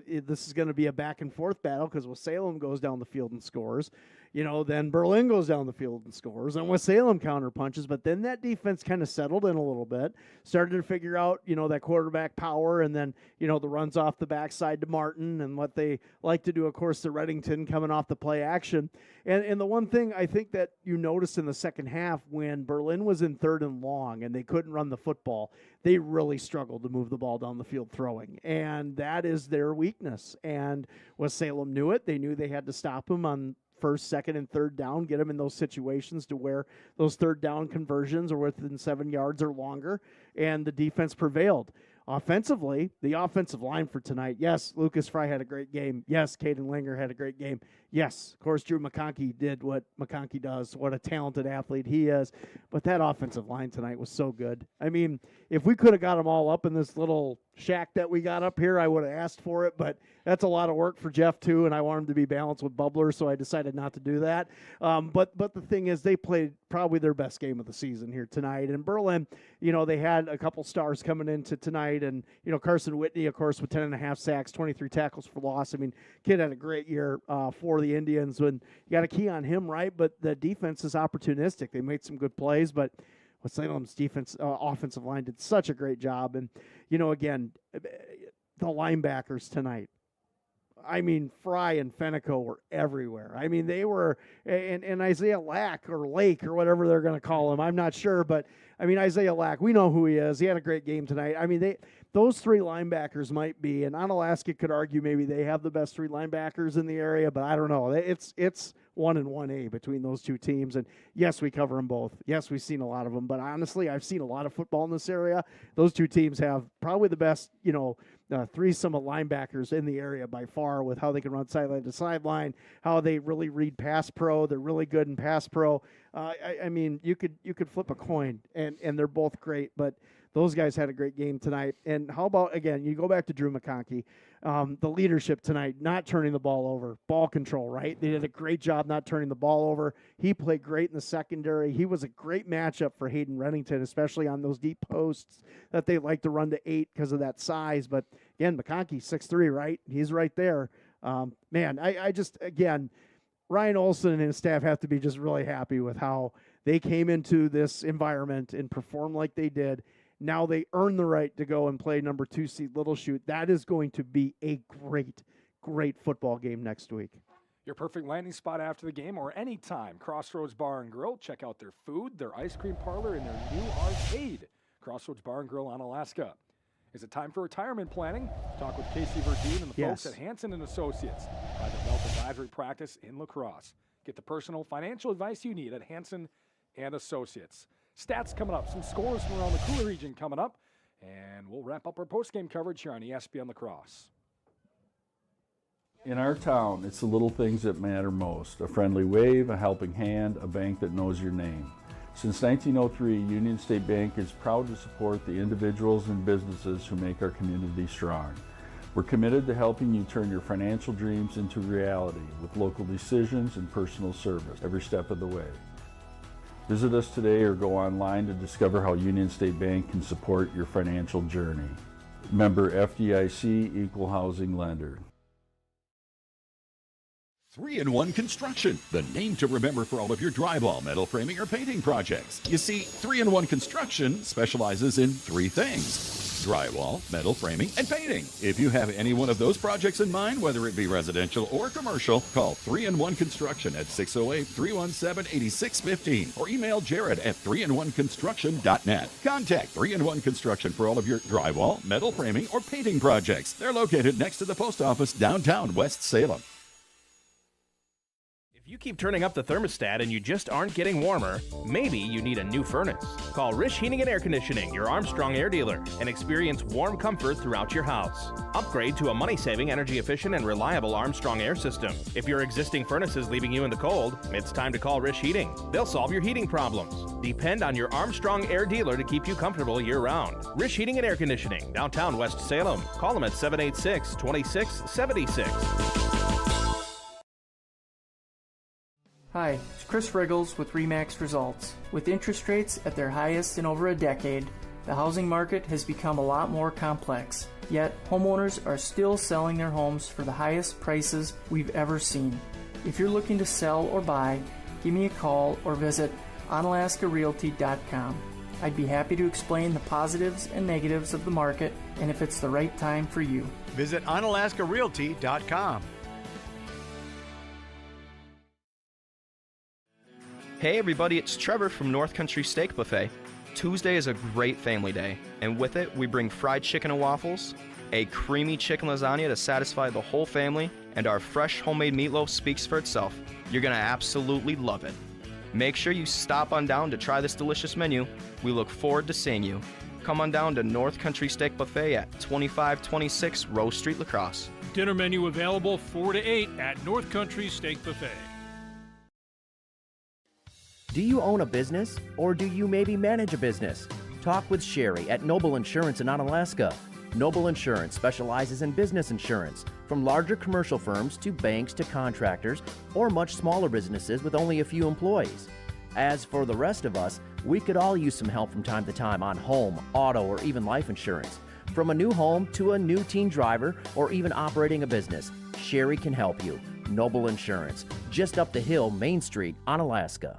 This is going to be a back-and-forth battle because West Salem goes down the field and scores. Then Berlin goes down the field and scores, and West Salem counterpunches. But then that defense kind of settled in a little bit, started to figure out, that quarterback power, and then, the runs off the backside to Martin, and what they like to do, of course, to Reddington coming off the play action. And the one thing I think that you noticed in the second half, when Berlin was in 3rd and long and they couldn't run the football, they really struggled to move the ball down the field throwing. And that is their weakness. And West Salem knew it. They knew they had to stop them on 1st, 2nd, and 3rd down, get them in those situations to where those 3rd down conversions are within 7 yards or longer, and the defense prevailed. Offensively, the offensive line for tonight, yes, Lucas Fry had a great game. Yes, Caden Linger had a great game. Yes, of course, Drew McConkey did what McConkey does, what a talented athlete he is. But that offensive line tonight was so good. I mean, if we could have got them all up in this little shack that we got up here, I would have asked for it. But that's a lot of work for Jeff, too, and I want him to be balanced with Bubbler, so I decided not to do that. But the thing is, they played probably their best game of the season here tonight. And Berlin, they had a couple stars coming into tonight. And, Carson Whitney, of course, with 10.5 sacks, 23 tackles for loss. I mean, kid had a great year for the Indians. When you got a key on him, right? But the defense is opportunistic. They made some good plays, but West Salem's offensive line did such a great job. And, again, the linebackers tonight. I mean, Fry and Fenico were everywhere. I mean, they were, and Isaiah Lack or Lake or whatever they're going to call him, I'm not sure, but I mean, Isaiah Lack, we know who he is. He had a great game tonight. I mean, those 3 linebackers might be, and Onalaska could argue maybe they have the best 3 linebackers in the area, but I don't know. It's 1 and 1A between those 2 teams. And yes, we cover them both. Yes, we've seen a lot of them, but honestly, I've seen a lot of football in this area. Those 2 teams have probably the best, threesome of linebackers in the area by far, with how they can run sideline to sideline, how they really read pass pro. They're really good in pass pro. I mean, you could flip a coin, and they're both great, but those guys had a great game tonight. And how about, again, you go back to Drew McConkey, the leadership tonight, not turning the ball over, ball control, right? They did a great job not turning the ball over. He played great in the secondary. He was a great matchup for Hayden Reddington, especially on those deep posts that they like to run to 8 because of that size. But, again, McConkey, 6'3", right? He's right there. Man, I just, again, Ryan Olson and his staff have to be just really happy with how they came into this environment and performed like they did. Now they earn the right to go and play number 2 seed Little Chute. That is going to be a great, great football game next week. Your perfect landing spot after the game or anytime. Crossroads Bar and Grill. Check out their food, their ice cream parlor, and their new arcade. Crossroads Bar and Grill on Alaska. Is it time for retirement planning? Talk with Casey Verdeen and the folks at Hansen & Associates. Private Wealth Advisory Practice in La Crosse. Get the personal financial advice you need at Hansen & Associates. Stats coming up, some scores from around the Coulee region coming up, and we'll wrap up our postgame coverage here on ESPN La Crosse. In our town, it's the little things that matter most. A friendly wave, a helping hand, a bank that knows your name. Since 1903, Union State Bank is proud to support the individuals and businesses who make our community strong. We're committed to helping you turn your financial dreams into reality with local decisions and personal service every step of the way. Visit us today or go online to discover how Union State Bank can support your financial journey. Member FDIC, Equal Housing Lender. 3-in-1 Construction, the name to remember for all of your drywall, metal framing, or painting projects. You see, 3-in-1 Construction specializes in 3 things: drywall, metal framing, and painting. If you have any one of those projects in mind, whether it be residential or commercial, call 3-in-1 Construction at 608-317-8615 or email Jared at 3in1construction.net. Contact 3-in-1 Construction for all of your drywall, metal framing, or painting projects. They're located next to the post office downtown West Salem. If you keep turning up the thermostat and you just aren't getting warmer, maybe you need a new furnace. Call Rish Heating and Air Conditioning, your Armstrong air dealer, and experience warm comfort throughout your house. Upgrade to a money-saving, energy-efficient, and reliable Armstrong air system. If your existing furnace is leaving you in the cold, it's time to call Rish Heating. They'll solve your heating problems. Depend on your Armstrong air dealer to keep you comfortable year-round. Rish Heating and Air Conditioning, downtown West Salem. Call them at 786-2676. Hi, it's Chris Riggles with RE/MAX Results. With interest rates at their highest in over a decade, the housing market has become a lot more complex. Yet, homeowners are still selling their homes for the highest prices we've ever seen. If you're looking to sell or buy, give me a call or visit onalaskarealty.com. I'd be happy to explain the positives and negatives of the market and if it's the right time for you. Visit onalaskarealty.com. Hey everybody, it's Trevor from North Country Steak Buffet. Tuesday is a great family day, and with it, we bring fried chicken and waffles, a creamy chicken lasagna to satisfy the whole family, and our fresh homemade meatloaf speaks for itself. You're gonna absolutely love it. Make sure you stop on down to try this delicious menu. We look forward to seeing you. Come on down to North Country Steak Buffet at 2526 Rose Street, La Crosse. Dinner menu available 4 to 8 at North Country Steak Buffet. Do you own a business, or do you maybe manage a business? Talk with Sherry at Noble Insurance in Onalaska. Noble Insurance specializes in business insurance, from larger commercial firms to banks to contractors, or much smaller businesses with only a few employees. As for the rest of us, we could all use some help from time to time on home, auto, or even life insurance. From a new home to a new teen driver, or even operating a business, Sherry can help you. Noble Insurance, just up the hill, Main Street, Onalaska.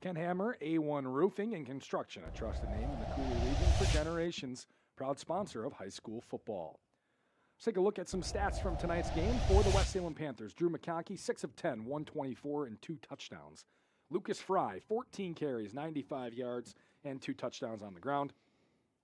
Ken Hammer, A1 Roofing and Construction, a trusted name in the Coulee region for generations, proud sponsor of high school football. Let's take a look at some stats from tonight's game for the West Salem Panthers. Drew McConkey, 6 of 10, 124 and 2 touchdowns. Lucas Fry, 14 carries, 95 yards and 2 touchdowns on the ground.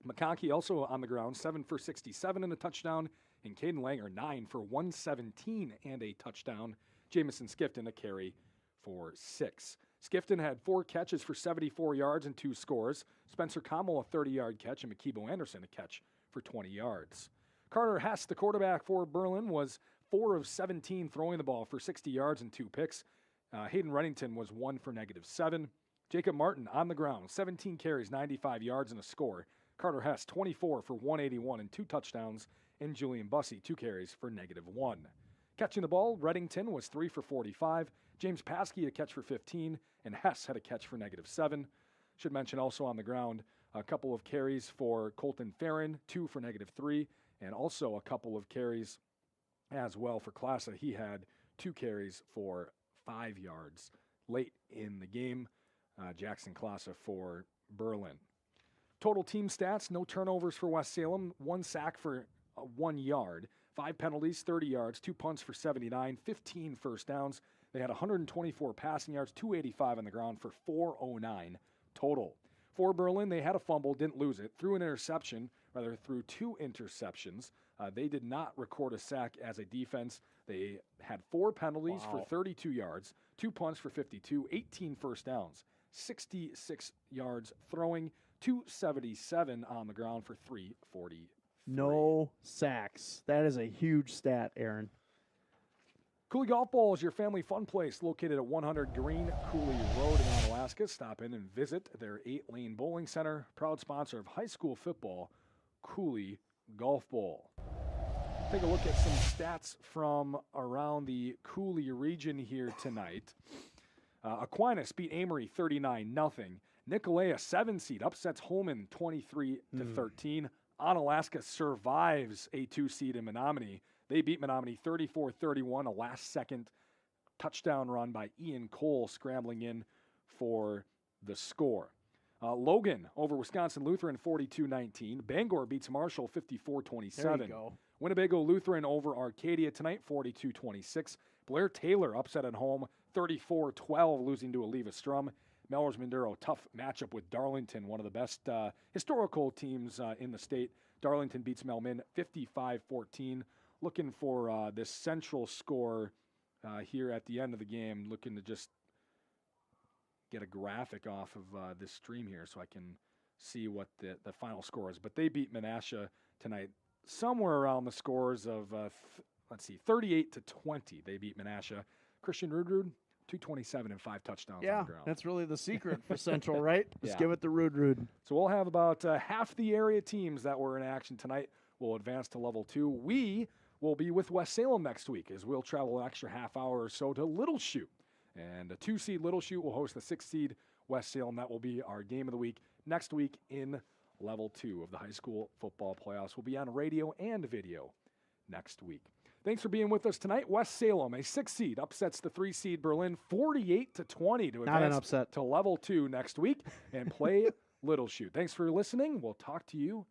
McConkey also on the ground, 7 for 67 and a touchdown. And Caden Langer, 9 for 117 and a touchdown. Jamison Skifton, a carry for 6. Skifton had 4 catches for 74 yards and 2 scores. Spencer Commel, a 30-yard catch, and McKeebo Anderson, a catch for 20 yards. Carter Hess, the quarterback for Berlin, was 4 of 17 throwing the ball for 60 yards and 2 picks. Hayden Reddington was 1 for -7. Jacob Martin on the ground, 17 carries, 95 yards and a score. Carter Hess, 24 for 181 and 2 touchdowns. And Julian Bussey, 2 carries for -1. Catching the ball, Reddington was 3 for 45. James Paskey, a catch for 15, and Hess had a catch for -7. Should mention also on the ground a couple of carries for Colton Farron, 2 for -3, and also a couple of carries as well for Klassa. He had 2 carries for 5 yards late in the game. Jackson Klassa for Berlin. Total team stats, no turnovers for West Salem, 1 sack for 1 yard, 5 penalties, 30 yards, 2 punts for 79, 15 first downs. They had 124 passing yards, 285 on the ground for 409 total. For Berlin, they had a fumble, didn't lose it, threw 2 interceptions. They did not record a sack as a defense. They had 4 penalties for 32 yards, 2 punts for 52, 18 first downs, 66 yards throwing, 277 on the ground for 340. No sacks. That is a huge stat, Aaron. Coulee Golf Ball is your family fun place located at 100 Green Coulee Road in Onalaska. Stop in and visit their 8-lane bowling center. Proud sponsor of high school football, Coulee Golf Bowl. Take a look at some stats from around the Coulee region here tonight. Aquinas beat Amory 39-0. Nicolay, a 7-seed, upsets Holman 23-13. Onalaska survives a 2-seed in Menominee. They beat Menominee 34-31, a last-second touchdown run by Ian Cole scrambling in for the score. Logan over Wisconsin Lutheran 42-19. Bangor beats Marshall 54-27. There you go. Winnebago Lutheran over Arcadia tonight 42-26. Blair Taylor upset at home 34-12, losing to Oliva Strum. Melrose Maduro, tough matchup with Darlington, one of the best historical teams in the state. Darlington beats Melmin 55-14. looking for this central score here at the end of the game, looking to just get a graphic off of this stream here so I can see what the final score is. But they beat Menasha tonight somewhere around the scores of, 38-20. They beat Menasha. Christian Rudrud, 227 and 5 touchdowns on the ground. That's really the secret for Central, right? Just Yeah. give it to Rudrud. So we'll have about half the area teams that were in action tonight will advance to level 2. We will be with West Salem next week as we'll travel an extra half hour or so to Little Chute. And a 2-seed Little Chute will host the 6-seed West Salem. That will be our game of the week next week in level 2 of the high school football playoffs. We'll be on radio and video next week. Thanks for being with us tonight. West Salem, a 6-seed, upsets the 3-seed Berlin 48-20 to Not an advance upset. to level 2 next week and play Little Chute. Thanks for listening. We'll talk to you